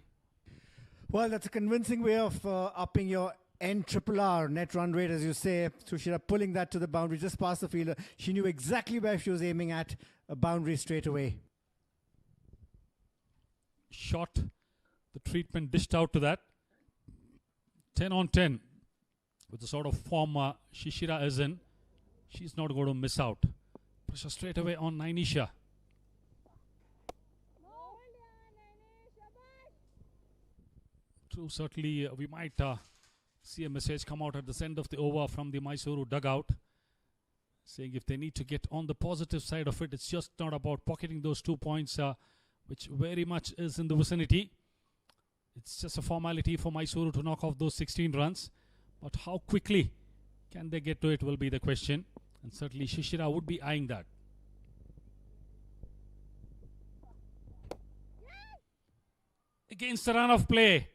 Well, that's a convincing way of upping your NRRR, net run rate, as you say. Shishira pulling that to the boundary just past the fielder. She knew exactly where she was aiming at, a boundary straight away. Shot. The treatment dished out to that. 10 on 10 with the sort of form Shishira is in. She's not going to miss out. Pressure straight away on Nainisha. True, certainly we might see a message come out at the end of the over from the Mysore dugout saying if they need to get on the positive side of it, it's just not about pocketing those 2 points, which very much is in the vicinity. It's just a formality for Mysore to knock off those 16 runs. But how quickly can they get to it will be the question. And certainly Shishira would be eyeing that. Against the run of play.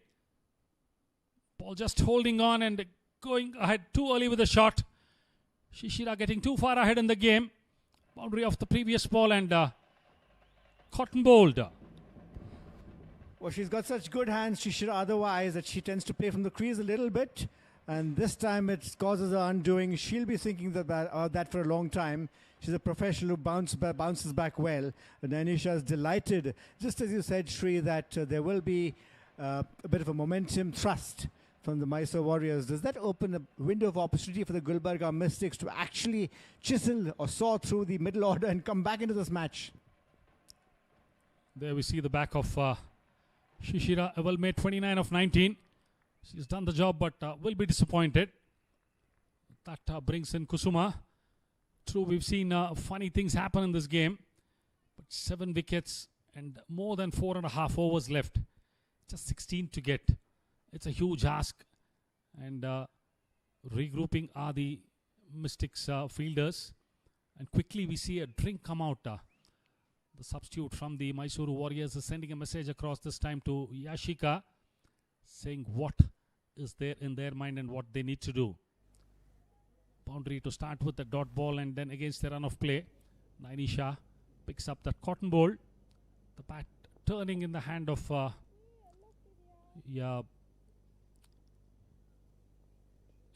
Ball just holding on and going ahead too early with the shot. Shishira getting too far ahead in the game. Boundary of the previous ball and cotton bowled. Well, she's got such good hands, Shishira, otherwise, that she tends to play from the crease a little bit. And this time it causes her undoing. She'll be thinking that for a long time. She's a professional who bounces back well. And Anisha is delighted, just as you said, Sri, that there will be a bit of a momentum thrust from the Mysore Warriors. Does that open a window of opportunity for the Gulbarga Mystics to actually chisel or saw through the middle order and come back into this match? There we see the back of Shishira, well made 29 of 19. She's done the job, but will be disappointed. That brings in Kusuma. True, we've seen funny things happen in this game. But 7 wickets and more than 4.5 overs left. Just 16 to get. It's a huge ask. And regrouping are the Mystics fielders. And quickly we see a drink come out. The substitute from the Mysore Warriors is sending a message across this time to Yashika, saying what is there in their mind and what they need to do. Boundary to start with the dot ball and then against the run of play. Nainisha picks up that cotton ball. The bat turning in the hand of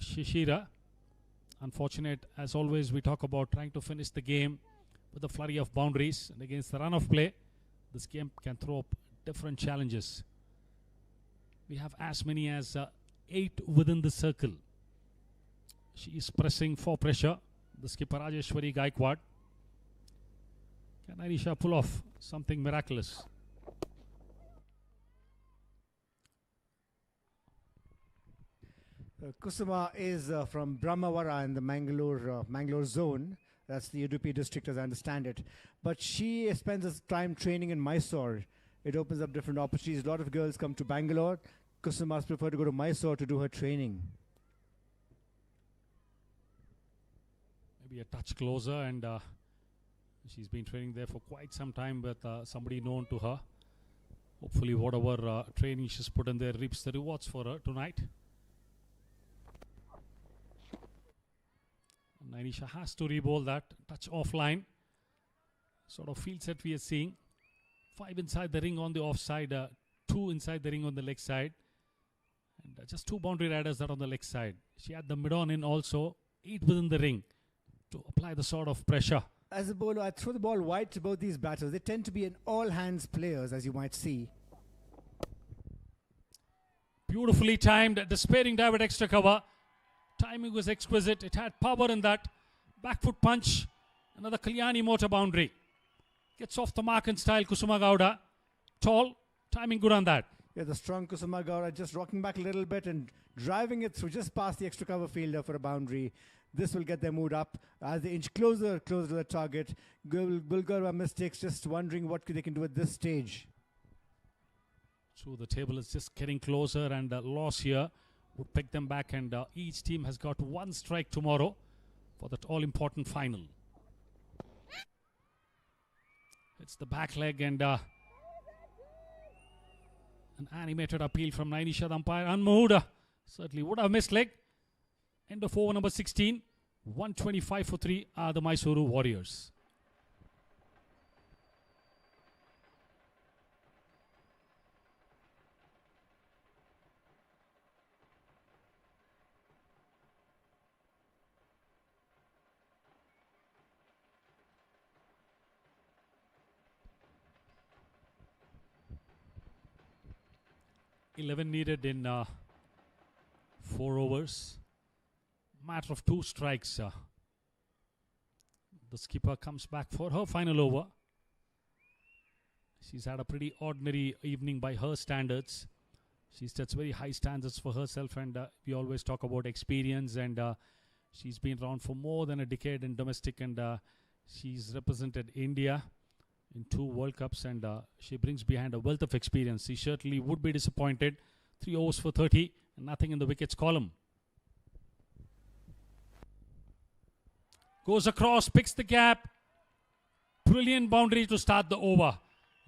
Shishira. Unfortunate, as always, we talk about trying to finish the game with a flurry of boundaries. And against the run of play, this game can throw up different challenges. We have as many as 8 within the circle. She is pressing for pressure. The skipper Rajeshwari Gaikwad. Can Nainisha pull off something miraculous? Kusuma is from Brahmavara in the Mangalore zone. That's the Udupi district, as I understand it. But she spends her time training in Mysore. It opens up different opportunities. A lot of girls come to Bangalore. Kusumas prefer to go to Mysore to do her training. Maybe a touch closer, and she's been training there for quite some time with somebody known to her. Hopefully whatever training she's put in there reaps the rewards for her tonight. Nainisha has to re-bowl that. Touch offline. Sort of field set we are seeing. 5 inside the ring on the offside. 2 inside the ring on the leg side. And just 2 boundary riders are on the leg side. She had the mid-on in also. 8 within the ring to apply the sort of pressure. As a bowler, I throw the ball wide to both these batters. They tend to be an all-hands players, as you might see. Beautifully timed. Despairing dive at extra cover. Timing was exquisite. It had power in that. Back foot punch. Another Kalyani motor boundary. Gets off the mark in style. Kusuma Gowda. Tall. Timing good on that. Yeah, the strong Kusuma Gowda just rocking back a little bit and driving it through just past the extra cover fielder for a boundary. This will get their mood up as they inch closer to the target. Gulbarga Mystics just wondering what they can do at this stage. So the table is just getting closer, and a loss here would pick them back, and each team has got 1 strike tomorrow for that all-important final. It's the back leg, and an animated appeal from Nainisha, the umpire. Unmoved. Certainly would have missed leg. End of over number 16. 125 for 3 are the Mysore Warriors. Needed in 4 overs. Matter of 2 strikes. The skipper comes back for her final over. She's had a pretty ordinary evening by her standards. She sets very high standards for herself, and we always talk about experience, and she's been around for more than a decade in domestic, and she's represented India in 2 World Cups, and she brings behind a wealth of experience. She certainly would be disappointed. 3 overs for 30 and nothing in the wickets column. Goes across, picks the gap. Brilliant boundary to start the over.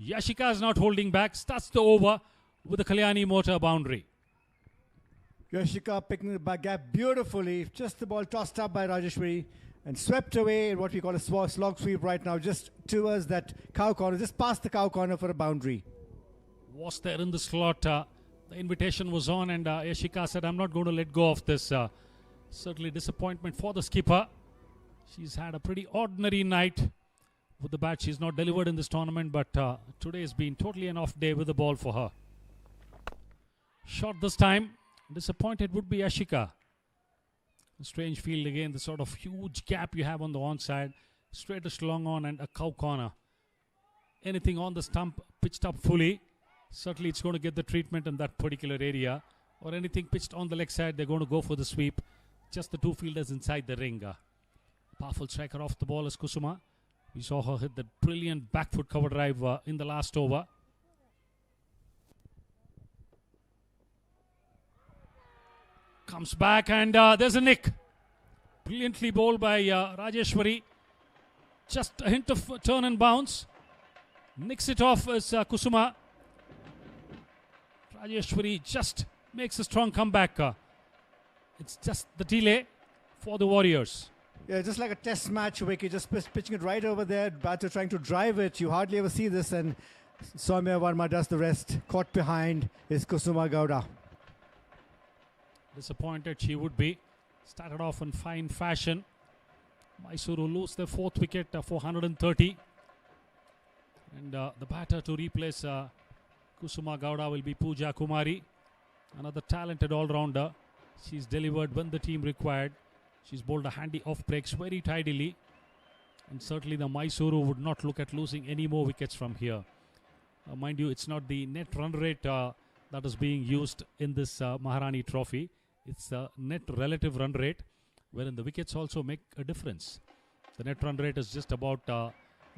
Yashika is not holding back. Starts the over with a Kalyani motor boundary. Yashika picking the gap beautifully. Just the ball tossed up by Rajeshwari and swept away in what we call a slog sweep right now, just towards that cow corner, just past the cow corner for a boundary. Was there in the slot. The invitation was on, and Yashika said, I'm not going to let go of this. Certainly disappointment for the skipper. She's had a pretty ordinary night with the bat. She's not delivered in this tournament, but today has been totally an off day with the ball for her. Shot this time. Disappointed would be Yashika. Strange field again, the sort of huge gap you have on the onside. Straightest long on and a cow corner. Anything on the stump pitched up fully, certainly it's going to get the treatment in that particular area. Or anything pitched on the leg side, they're going to go for the sweep. Just the 2 fielders inside the ring. Powerful striker off the ball is Kusuma. We saw her hit that brilliant back foot cover drive in the last over. Comes back, and there's a nick. Brilliantly bowled by Rajeshwari. Just a hint of turn and bounce. Nicks it off as Kusuma. Rajeshwari just makes a strong comeback. It's just the delay for the Warriors. Yeah, just like a test match wicket, just pitching it right over there, batter trying to drive it. You hardly ever see this, and Soumya Varma does the rest. Caught behind is Kusuma Gowda. Disappointed she would be. Started off in fine fashion. Mysore lose their 4th wicket for 130. And the batter to replace Kusuma Gowda will be Pooja Kumari. Another talented all-rounder. She's delivered when the team required. She's bowled a handy off breaks very tidily. And certainly the Mysore would not look at losing any more wickets from here. Mind you, it's not the net run rate that is being used in this Maharani Trophy. It's the net relative run rate, wherein the wickets also make a difference. The net run rate is just about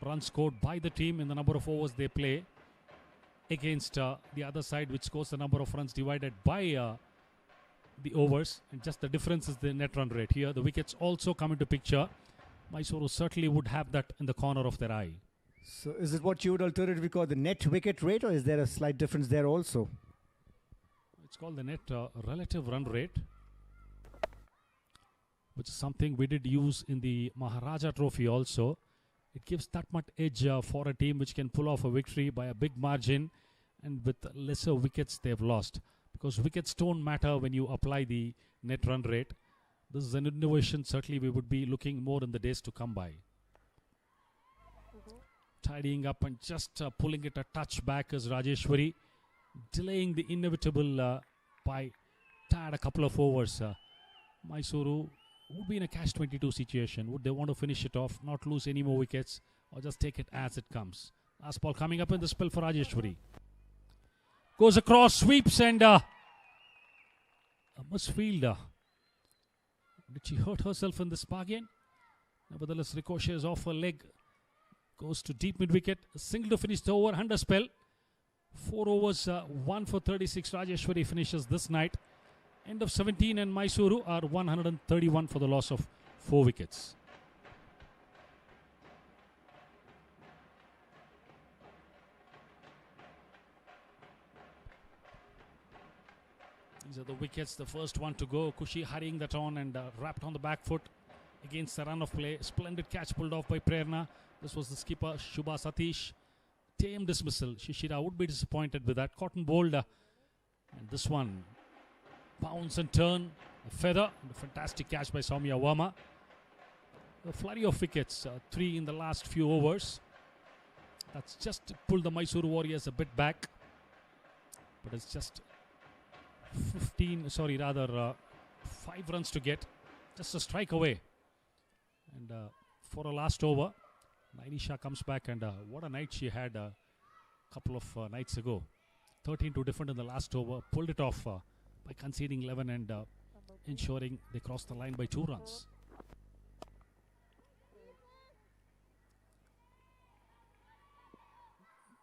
runs scored by the team in the number of overs they play against the other side, which scores the number of runs divided by the overs, and just the difference is the net run rate. Here the wickets also come into picture. Mysore certainly would have that in the corner of their eye. So is it what you would alternatively call the net wicket rate, or is there a slight difference there also? It's called the net relative run rate, which is something we did use in the Maharaja Trophy also. It gives that much edge for a team which can pull off a victory by a big margin and with lesser wickets they've lost. Because wickets don't matter when you apply the net run rate. This is an innovation certainly we would be looking more in the days to come by. Tidying up and just pulling it a touch back is Rajeshwari. Delaying the inevitable by a couple of overs. Mysore would be in a catch-22 situation. Would they want to finish it off, not lose any more wickets, or just take it as it comes? Last ball coming up in the spell for Rajeshwari. Goes across, sweeps, and a misfield. Did she hurt herself in this bargain? Nevertheless, ricochets off her leg. Goes to deep mid-wicket. A single to finish the over under spell. 4 overs, 1 for 36. Rajeshwari finishes this night. End of 17, and Mysore are 131 for the loss of 4 wickets. These are the wickets. The first one to go. Kushi hurrying that on and wrapped on the back foot against the run of play. Splendid catch pulled off by Prerna. This was the skipper, Shubha Satish. Tame dismissal. Shishira would be disappointed with that. Cotton bowled. And this one, bounce and turn. A feather. And a fantastic catch by Soumya Varma. A flurry of wickets. 3 in the last few overs. That's just pulled the Mysore Warriors a bit back. But it's just 5 runs to get. Just a strike away. And for a last over, Nainisha comes back, and what a night she had a couple of nights ago. 13 to defend in the last over. Pulled it off by conceding 11 and ensuring they crossed the line by 2 runs.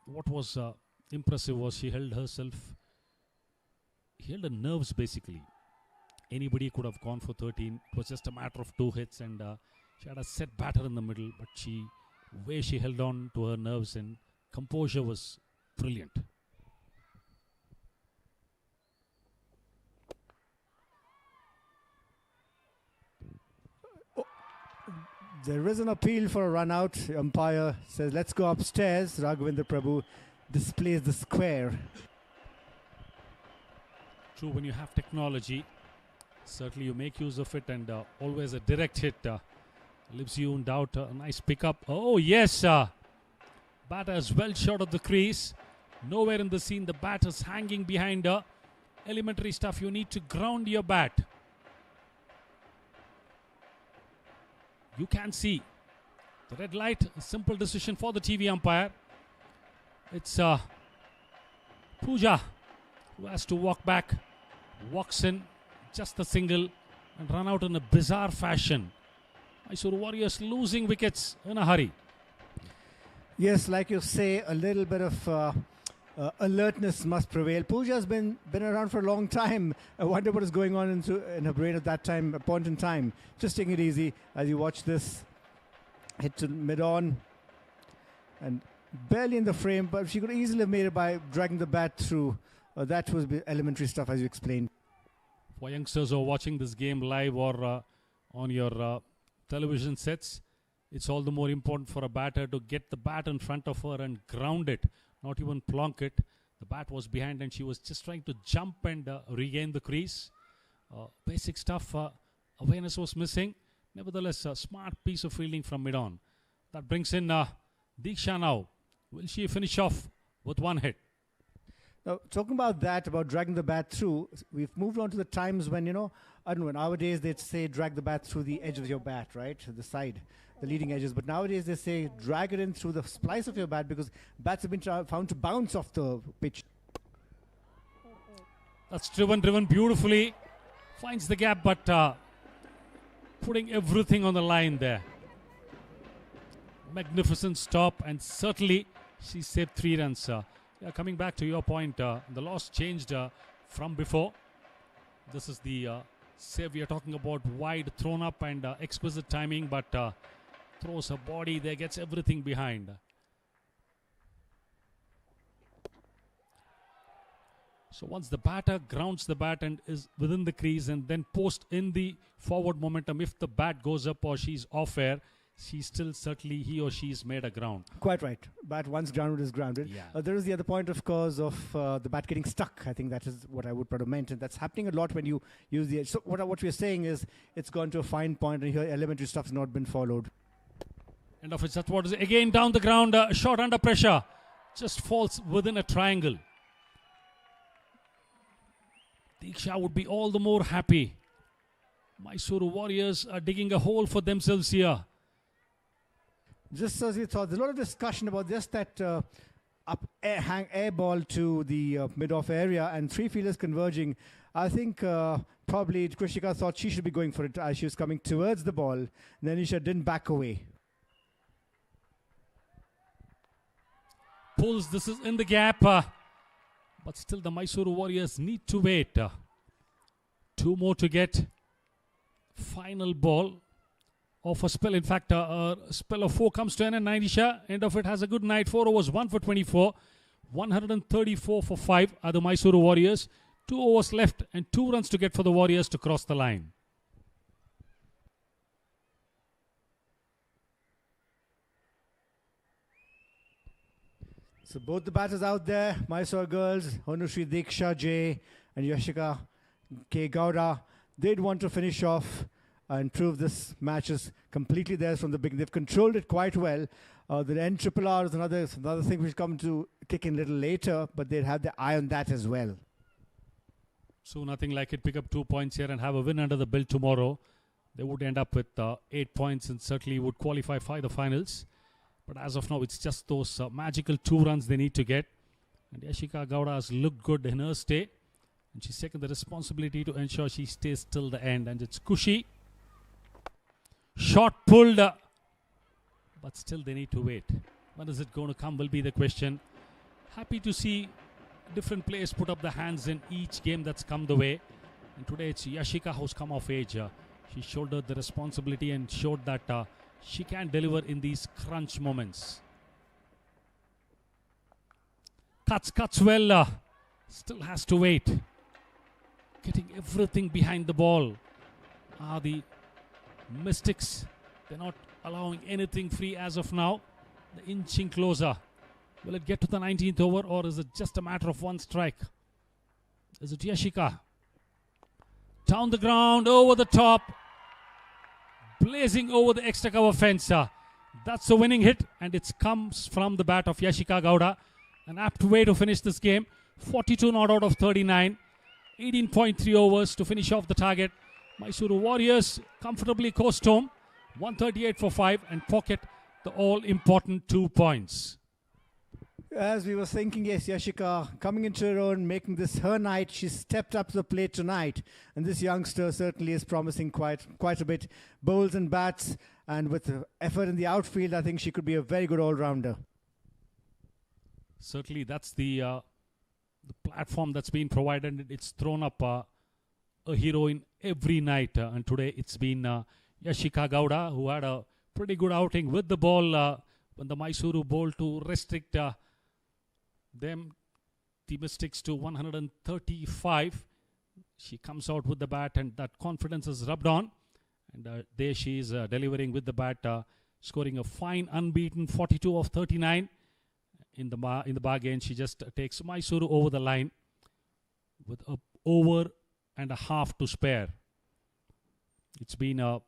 What was impressive was she held herself. He held her nerves basically. Anybody could have gone for 13. It was just a matter of 2 hits, and she had a set batter in the middle, but way she held on to her nerves and composure was brilliant. There is an appeal for a run out. The umpire says, let's go upstairs. Raghavendra Prabhu displays the square. True, when you have technology, certainly you make use of it, and always a direct hit leaves you in doubt. A nice pickup. Oh, yes. Batter is well short of the crease. Nowhere in the scene. The bat is hanging behind her. Elementary stuff. You need to ground your bat. You can see the red light. A simple decision for the TV umpire. It's Pooja who has to walk back. Walks in. Just a single and run out in a bizarre fashion. Mysore Warriors losing wickets in a hurry. Yes, like you say, a little bit of alertness must prevail. Pooja's been around for a long time. I wonder what is going on in her brain at that time, point in time. Just taking it easy as you watch this. Hit to mid-on and barely in the frame, but she could easily have made it by dragging the bat through. That was elementary stuff, as you explained. For youngsters who are watching this game live or on your television sets, it's all the more important for a batter to get the bat in front of her and ground it, not even plonk it. The bat was behind and she was just trying to jump and regain the crease. Basic stuff, awareness was missing. Nevertheless, a smart piece of fielding from mid-on. That brings in Diksha now. Will she finish off with one hit? Now, talking about that, about dragging the bat through, we've moved on to the times when, I don't know, nowadays they'd say drag the bat through the edge of your bat, right? The side, the leading edges. But nowadays they say drag it in through the splice of your bat because bats have been found to bounce off the pitch. That's driven beautifully. Finds the gap, but putting everything on the line there. Magnificent stop, and certainly she saved 3 runs. Coming back to your point, the loss changed from before. This is the save we are talking about, wide thrown up and exquisite timing, but throws her body there, gets everything behind. So once the batter grounds the bat and is within the crease and then post in the forward momentum, if the bat goes up or she's off air, she still certainly, he or she's made a ground. Quite right. Bat once grounded is grounded. Yeah. There is the other point, of course, of the bat getting stuck. I think that is what I would probably mention. That's happening a lot when you use the edge. So what we're saying is it's gone to a fine point and here elementary stuff's not been followed. End of it. That's what is again down the ground. Shot under pressure. Just falls within a triangle. Diksha would be all the more happy. Mysore Warriors are digging a hole for themselves here. Just as we thought, there's a lot of discussion about just that air ball to the mid-off area and 3 fielders converging. I think probably Krishika thought she should be going for it as she was coming towards the ball. And then Isha didn't back away. Pulls, this is in the gap. But still the Mysore Warriors need to wait. 2 more to get. Final ball of a spell. In fact, a spell of 4 comes to an end. Isha, end of it, has a good night. 4 overs, 1 for 24. 134 for 5 are the Mysore Warriors. 2 overs left and 2 runs to get for the Warriors to cross the line. So both the batters out there, Mysore girls, Honushree Diksha J and Yashika K. Gowda, they'd want to finish off and prove this match is completely theirs from the beginning. They've controlled it quite well. The end triple R is another thing which come to kick in a little later, but they'd have their eye on that as well. So nothing like it. Pick up 2 points here and have a win under the belt tomorrow. They would end up with 8 points and certainly would qualify for the finals. But as of now, it's just those magical 2 runs they need to get. And Yashika Gowda has looked good in her stay. And she's taken the responsibility to ensure she stays till the end. And it's cushy. Shot pulled. But still they need to wait. When is it going to come will be the question. Happy to see different players put up the hands in each game that's come the way. And today it's Yashika who's come of age. She shouldered the responsibility and showed that she can deliver in these crunch moments. Cuts well. Still has to wait. Getting everything behind the ball. The Mystics, they're not allowing anything free as of now. The inching closer. Will it get to the 19th over or is it just a matter of 1 strike? Is it Yashika? Down the ground, over the top. Blazing over the extra cover fence. That's a winning hit and it comes from the bat of Yashika Gowda. An apt way to finish this game. 42 not out of 39. 18.3 overs to finish off the target. Mysore Warriors comfortably coast home. 138 for 5 and pocket the all-important 2 points. As we were thinking, yes, Yashika coming into her own, making this her night. She stepped up to the plate tonight. And this youngster certainly is promising quite a bit. Bowls and bats. And with effort in the outfield, I think she could be a very good all-rounder. Certainly, that's the platform that's been provided. It's thrown up a hero in every night. And today it's been Yashika Gowda, who had a pretty good outing with the ball when the Mysore bowled to restrict them, the Mystics, to 135. She comes out with the bat and that confidence is rubbed on. And there she is delivering with the bat, scoring a fine unbeaten 42 of 39. In the bargain, she just takes Mysore over the line with a over and a half to spare. It's been a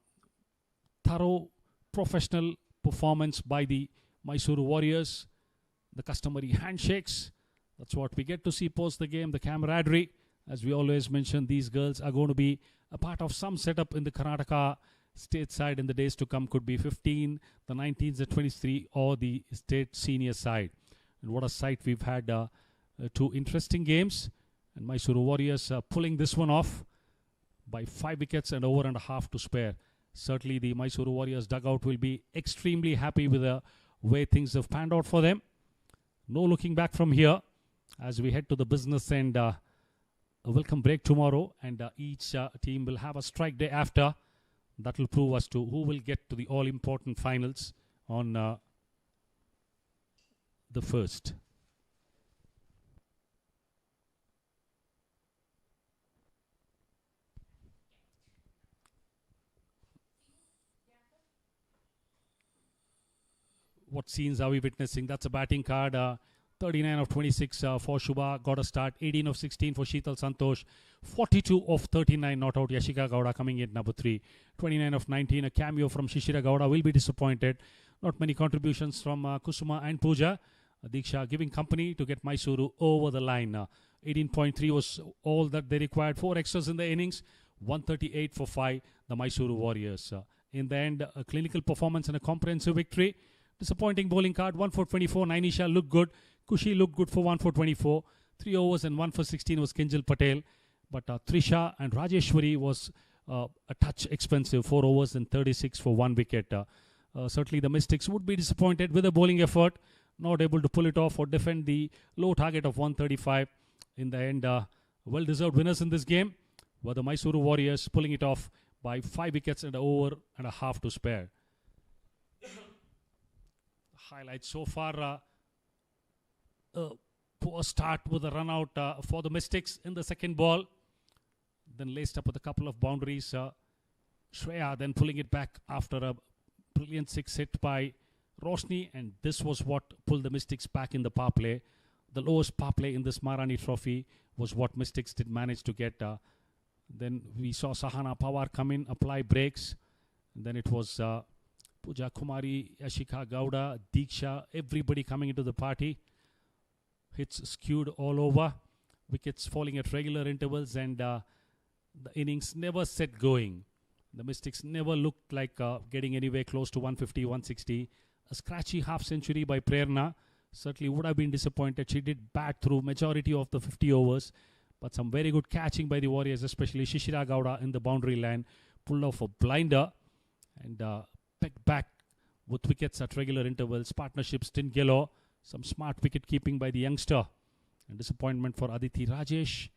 thorough professional performance by the Mysore Warriors. The customary handshakes, that's what we get to see post the game, the camaraderie. As we always mention, these girls are going to be a part of some setup in the Karnataka state side in the days to come. Could be 15, the 19s, the 23, or the state senior side. And what a sight we've had. Two interesting games. And Mysore Warriors pulling this one off by 5 wickets and over and a half to spare. Certainly the Mysore Warriors dugout will be extremely happy with the way things have panned out for them. No looking back from here as we head to the business end. A welcome break tomorrow, and each team will have a strike day after. That will prove as to who will get to the all-important finals on the 1st. What scenes are we witnessing? That's a batting card. 39 of 26 for Shubha, got a start. 18 of 16 for Sheetal Santosh. 42 of 39 not out. Yashika Gowda coming in number 3. 29 of 19, a cameo from Shishira Gowda. Will be disappointed. Not many contributions from Kusuma and Pooja. Diksha giving company to get Mysuru over the line. 18.3 was all that they required. 4 extras in the innings. 138 for 5, the Mysuru Warriors. In the end, a clinical performance and a comprehensive victory. Disappointing bowling card. 1 for 24. Nainisha looked good. Kushi looked good for 1 for 24. 3 overs and 1 for 16 was Kinjal Patel. But Trisha and Rajeshwari was a touch expensive. 4 overs and 36 for 1 wicket. Certainly the Mystics would be disappointed with the bowling effort. Not able to pull it off or defend the low target of 135. In the end, well-deserved winners in this game were the Mysore Warriors, pulling it off by 5 wickets and over and a half to spare. Highlights so far. Poor start with a run out for the Mystics in the second ball. Then laced up with a couple of boundaries. Shreya then pulling it back after a brilliant 6 hit by Roshni. And this was what pulled the Mystics back in the power play. The lowest power play in this Maharani Trophy was what Mystics did manage to get. Then we saw Sahana Pawar come in, apply breaks. And then it was Pooja Kumari, Yashika Gowda, Diksha, everybody coming into the party. Hits skewed all over. Wickets falling at regular intervals, and the innings never set going. The Mystics never looked like getting anywhere close to 150, 160. A scratchy half century by Prerna. Certainly would have been disappointed. She did bat through majority of the 50 overs. But some very good catching by the Warriors, especially Shishira Gowda in the boundary line. Pulled off a blinder and pegged back with wickets at regular intervals. Partnerships didn't yellow. Some smart wicket keeping by the youngster. And disappointment for Aditi Rajesh.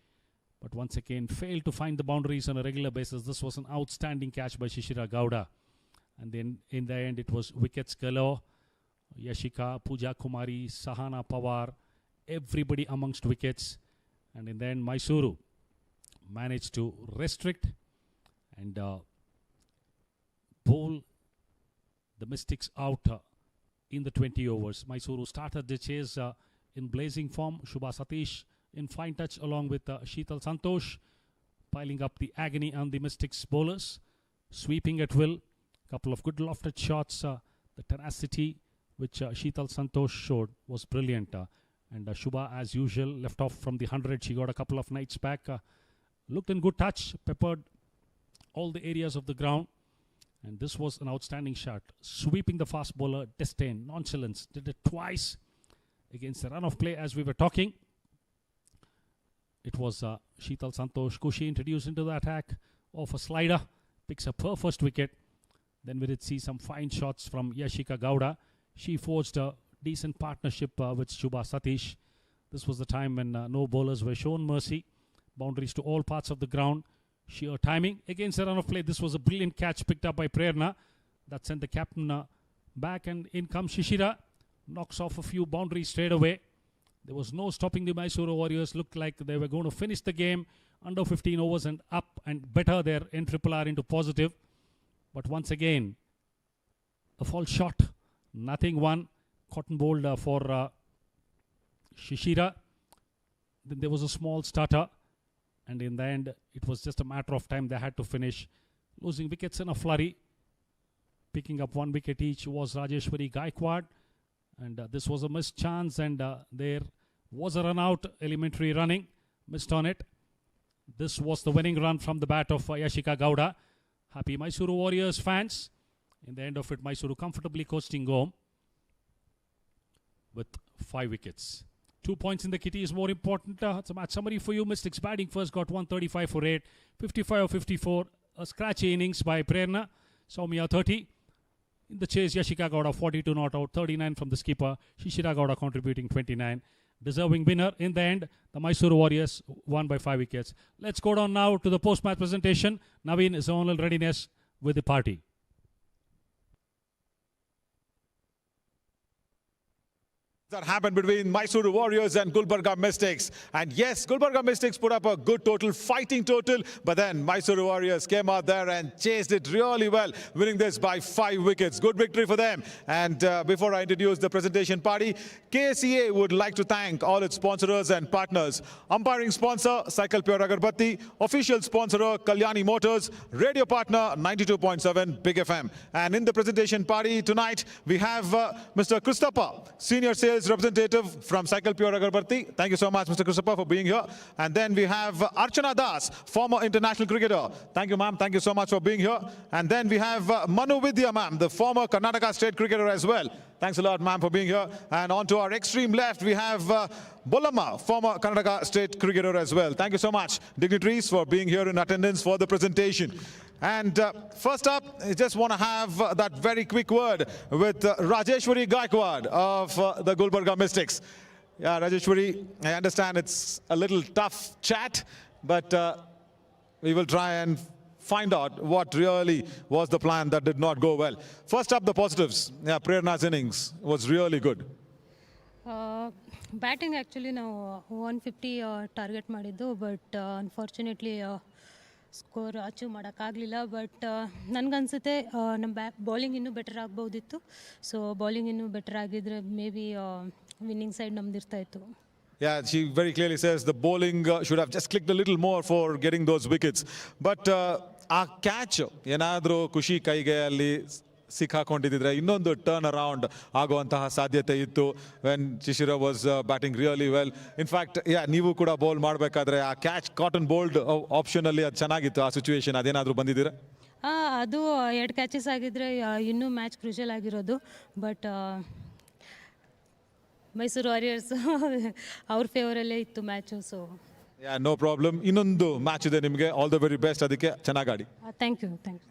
But once again, failed to find the boundaries on a regular basis. This was an outstanding catch by Shishira Gowda. And then in the end, it was wickets galore. Yashika, Pooja Kumari, Sahana Pawar, everybody amongst wickets. And in the end, Mysuru managed to restrict and bowl the Mystics out in the 20 overs. Mysuru started the chase in blazing form. Shubha Satish in fine touch along with Sheetal Santosh, piling up the agony on the Mystics bowlers, sweeping at will. Couple of good lofted shots. The tenacity which Sheetal Santosh showed was brilliant. And Shubha, as usual, left off from the 100. She got a couple of nights back. Looked in good touch, peppered all the areas of the ground. And this was an outstanding shot. Sweeping the fast bowler, disdain, nonchalance. Did it twice against the run of play as we were talking. It was Sheetal Santosh. Kushi introduced into the attack off a slider. Picks up her first wicket. Then we did see some fine shots from Yashika Gowda. She forged a decent partnership with Shubha Satish. This was the time when no bowlers were shown mercy. Boundaries to all parts of the ground. Sheer timing against the run of play. This was a brilliant catch picked up by Prerna. That sent the captain back, and in comes Shishira. Knocks off a few boundaries straight away. There was no stopping the Mysore Warriors. Looked like they were going to finish the game under 15 overs and up and better their N triple R into positive. But once again, a false shot. Nothing one. Cotton bowled for Shishira. Then there was a small stutter. And in the end, it was just a matter of time. They had to finish. Losing wickets in a flurry. Picking up 1 wicket each was Rajeshwari Gaikwad. And this was a missed chance. And there was a run out. Elementary running. Missed on it. This was the winning run from the bat of Yashika Gowda. Happy Mysore Warriors fans. In the end of it, Mysore comfortably coasting home with 5 wickets. 2 points in the kitty is more important. It's a match summary for you. Mystics batting first, got 135 for 8, 55 or 54. A scratchy innings by Prerna. Soumya 30. In the chase, Yashika Gowda 42 not out, 39 from the skipper. Shishira Gowda contributing 29. Deserving winner in the end. The Mysore Warriors won by 5 wickets. Let's go down now to the post-match presentation. Naveen is on readiness with the party. That happened between Mysore Warriors and Gulbarga Mystics. And yes, Gulbarga Mystics put up a good total, fighting total, but then Mysore Warriors came out there and chased it really well, winning this by 5 wickets. Good victory for them. And before I introduce the presentation party, KSCA would like to thank all its sponsors and partners. Umpiring sponsor, Cycle Pure Agarbatti. Official sponsor, Kalyani Motors. Radio partner, 92.7 Big FM. And in the presentation party tonight, we have Mr. Christopher, Senior Sales Representative from Cycle Pure Agarbatti. Thank you so much, Mr. Christopher, for being here. And then we have Archana Das, former international cricketer. Thank you, ma'am. Thank you so much for being here. And then we have Manu Vidya, ma'am, the former Karnataka state cricketer as well. Thanks a lot, ma'am, for being here. And on to our extreme left, we have Bolama, former Karnataka state cricketer as well. Thank you so much, dignitaries, for being here in attendance for the presentation. And first up, I just want to have that very quick word with Rajeshwari Gaikwad of the Gulbarga Mystics. Yeah, Rajeshwari, I understand it's a little tough chat, but we will try and find out what really was the plan that did not go well. First up, the positives. Yeah, Prerna's innings was really good. Batting actually now 150 target ಮಾಡಿದ್ದು, but unfortunately score achieve ಮಾಡೋಕ್ಕಾಗಲಿಲ್ಲ. But ನನಗನ್ಸುತ್ತೆ ನಮ್ಮ bowling ಇನ್ನೂ better ಆಗ್ಬೋದಿತ್ತು. So bowling ಇನ್ನೂ better ಆಗಿದ್ರೆ may be winning side ನಮ್ದು ಇರ್ತಾ ಇತ್ತು. Yeah, she very clearly says the bowling should have just clicked a little more for getting those wickets. But ಆ ಕ್ಯಾಚ್ ಏನಾದರೂ ಖುಷಿ ಕೈಗೆ ಅಲ್ಲಿ ಸಿಕ್ಕಾಕೊಂಡಿದ್ರೆ ಇನ್ನೊಂದು ಟರ್ನ್ ಅರೌಂಡ್ ಆಗುವಂತಹ ಸಾಧ್ಯತೆ ಇತ್ತು. When Shishira was batting really well. In fact ನೀವು ಕೂಡ ಬೌಲ್ ಮಾಡಬೇಕಾದ್ರೆ ಆ ಕ್ಯಾಚ್ ಕಾಟನ್ ಬೋಲ್ಡ್ ಆಪ್ಷನ್ ಅಲ್ಲಿ ಅದು ಚೆನ್ನಾಗಿತ್ತು. ಆ ಸಿಚುವೇಶನ್ ಅದೇನಾದರೂ ಬಂದಿದ್ದೀರಾ? ಅದು 2 ಕ್ಯಾಚಸ್ ಆಗಿದ್ರೆ ಇನ್ನೂ ಮ್ಯಾಚ್ ಕ್ರೂಷಿಯಲ್ ಆಗಿರೋದು. ಬಟ್ ಮೈಸೂರು ವಾರಿಯರ್ಸ್ ಅವ್ರ ಫೇವರಲ್ಲೇ ಇತ್ತು match. So Yeah, no problem. Innondu match ide nimge. All the very best adike ಚೆನ್ನಾಗಿ ಆಡಿ. Thank you.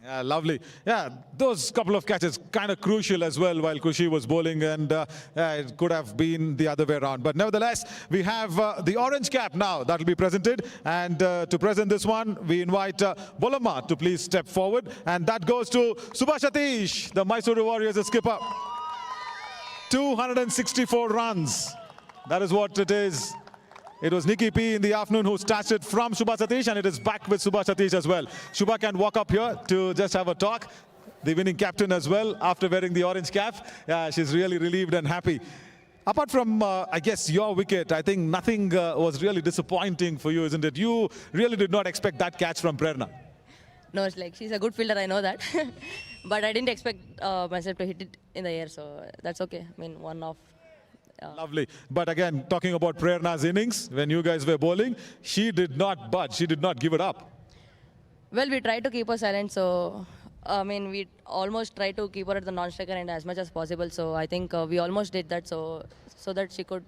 Yeah, lovely. Yeah, those couple of catches kind of crucial as well while Kushi was bowling, and it could have been the other way around. But nevertheless, we have the orange cap now that will be presented, and to present this one, we invite Bolama to please step forward, and that goes to Subhash Atish, the Mysore Warriors skipper. 264 runs. That is what it is. It was Nikki P in the afternoon who snatched it from Subhash Satish, and it is back with Subhash Satish as well. Shubha can walk up here to just have a talk. The winning captain as well after wearing the orange cap. Yeah, she's really relieved and happy. Apart from, I guess, your wicket, I think nothing was really disappointing for you, isn't it? You really did not expect that catch from Prerna. No, it's like she's a good fielder, I know that. But I didn't expect myself to hit it in the air, so that's okay. I mean, one off. Lovely. But again, talking about Prerna's innings, when you guys were bowling, she did not budge. She did not give it up. Well, we tried to keep her silent, so I mean, we almost tried to keep her at the non-striker end as much as possible. So I think we almost did that, so that she could,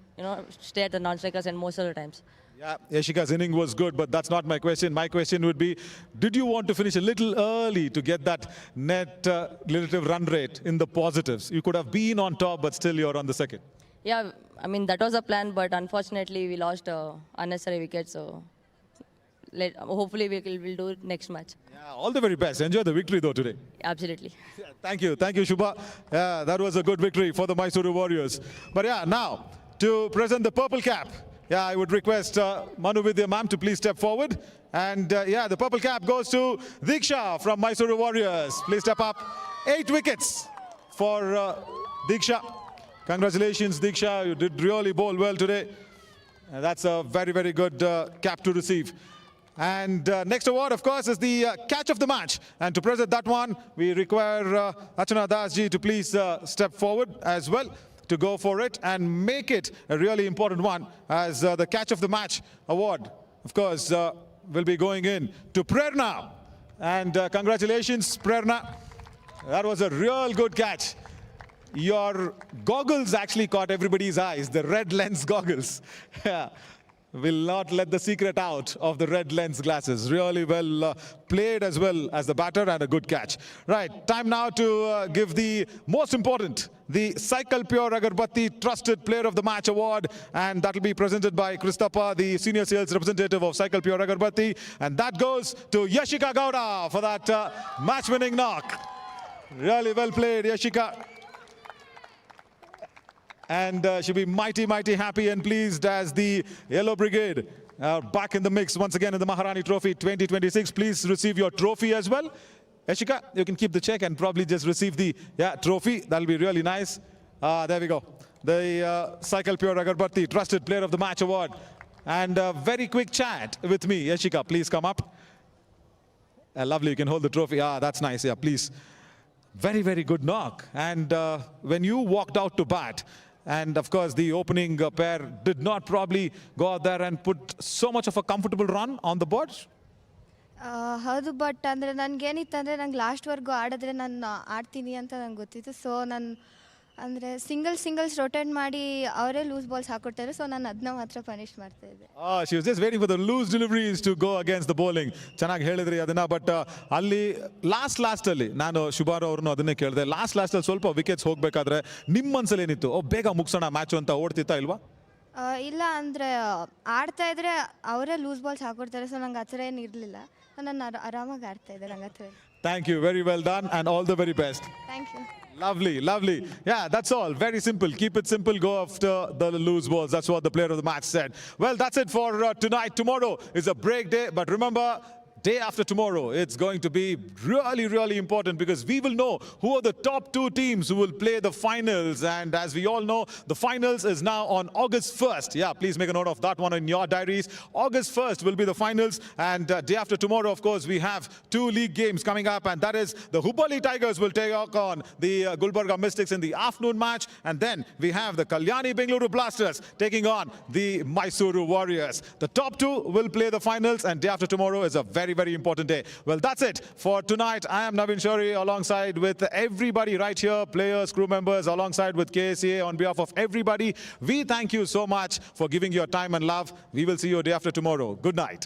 stay at the non-strikers end most of the times. Yeah, Yashika's inning was good, but that's not my question. My question would be, did you want to finish a little early to get that net relative run rate in the positives? You could have been on top, but still you're on the second. Yeah, I mean, that was a plan, but unfortunately we lost unnecessary wickets, so hopefully we'll do it next match. Yeah, all the very best. Enjoy the victory though today. Absolutely. Yeah, thank you Shubha. Yeah, that was a good victory for the Mysore Warriors. But yeah, now to present the purple cap, Yeah, I would request Manu Vidya ma'am to please step forward. And yeah, the purple cap goes to Diksha from Mysore Warriors. Please step up. 8 wickets for Diksha. Congratulations, Diksha. You did really bowl well today. That's a very, very good cap to receive. And next award, of course, is the catch of the match. And to present that one, we require Achana Das ji to please step forward as well to go for it and make it a really important one, as the catch of the match award, of course, will be going in to Prerna. And congratulations, Prerna. That was a real good catch. Your goggles actually caught everybody's eyes, the red lens goggles. Yeah. Will not let the secret out of the red lens glasses. Really well played as well as the batter, and a good catch. Right, time now to give the most important, the Cycle Pure Agarbatti Trusted Player of the Match award, and that will be presented by Christopher, the senior sales representative of Cycle Pure Agarbatti, and that goes to Yashika Gowda for that match-winning knock. Really well played, Yashika. And she'll be mighty, mighty happy and pleased as the Yellow Brigade are back in the mix once again in the Maharani Trophy 2026. Please receive your trophy as well. Yashika, you can keep the check and probably just receive the trophy. That'll be really nice. There we go. The Cycle Pure Agarbatti Trusted Player of the Match award. And a very quick chat with me. Yashika, please come up. Lovely, you can hold the trophy. That's nice. Yeah, please. Very, very good knock. And when you walked out to bat, and of course, the opening pair did not probably go out there and put so much of a comfortable run on the board. ಹೌದು, but ಅಂದರೆ ನನಗೇನಿತ್ತಂದರೆ ನಂಗೆ ಲಾಸ್ಟ್ವರೆಗೂ ಆಡಿದ್ರೆ ನಾನು ಆಡ್ತೀನಿ ಅಂತ ನಂಗೆ ಗೊತ್ತಿತ್ತು. So ನಾನು ಅಂದರೆ ಸಿಂಗಲ್ಸ್ ರೊಟೇಟ್ ಮಾಡಿ ಅವರೇ ಲೂಸ್ ಬಾಲ್ಸ್ ಹಾಕೊಡ್ತಾರೆ. ಸೊ ನಾನು ಅದನ್ನ ಮಾತ್ರ ಪನಿಷ್ ಮಾಡ್ತಾ ಇದ್ದೆ. She was just waiting for the loose deliveries to go against the bowling. ಚೆನ್ನಾಗಿ ಹೇಳಿದ್ರಿ ಅದನ್ನ. ಬಟ್ ಅಲ್ಲಿ ಲಾಸ್ಟ್ ಅಲ್ಲಿ ನಾನು ಶುಭಾರ್ ಅವ್ರನ್ನು ಅದನ್ನೇ ಕೇಳಿದೆ. ಲಾಸ್ಟ್ ಅಲ್ಲಿ ಸ್ವಲ್ಪ ವಿಕೆಟ್ಸ್ ಹೋಗ್ಬೇಕಾದ್ರೆ ನಿಮ್ಮ ಮನಸ್ಸಲ್ಲಿ ಏನಿತ್ತು? ಬೇಗ ಮುಗಿಸೋಣ ಮ್ಯಾಚ್ ಅಂತ ಓಡ್ತಿತ್ತಾ ಇಲ್ವಾ? ಇಲ್ಲ, ಅಂದರೆ ಆಡ್ತಾ ಇದ್ರೆ ಅವರೇ ಲೂಸ್ ಬಾಲ್ಸ್ ಹಾಕೊಡ್ತಾರೆ. ಸೊ ನಂಗೆ ಆ ಥರ ಏನು ಇರಲಿಲ್ಲ. ನಾನು ಆರಾಮಾಗಿ ಆಡ್ತಾ ಇದ್ದೆ. ನಂಗೆ ಆ ಥರ. Thank you. Very well done and all the very best. Thank you. Lovely, lovely. Yeah, that's all. Very simple. Keep it simple. Go after the loose balls. That's what the player of the match said. Well, that's it for tonight. Tomorrow is a break day. But remember, day after tomorrow, it's going to be really, really important, because we will know who are the top 2 teams who will play the finals. And as we all know, the finals is now on August 1st. Yeah, please make a note of that one in your diaries. August 1st will be the finals. And day after tomorrow, of course, we have 2 league games coming up. And that is the Hubballi Tigers will take on the Gulbarga Mystics in the afternoon match. And then we have the Kalyani Bengaluru Blasters taking on the Mysore Warriors. The top 2 will play the finals. And day after tomorrow is a very, very important day. Well, that's it for tonight. I am Navin Shori alongside with everybody right here, players, crew members, alongside with KSCA. On behalf of everybody, we thank you so much for giving your time and love. We will see you day after tomorrow. Good night.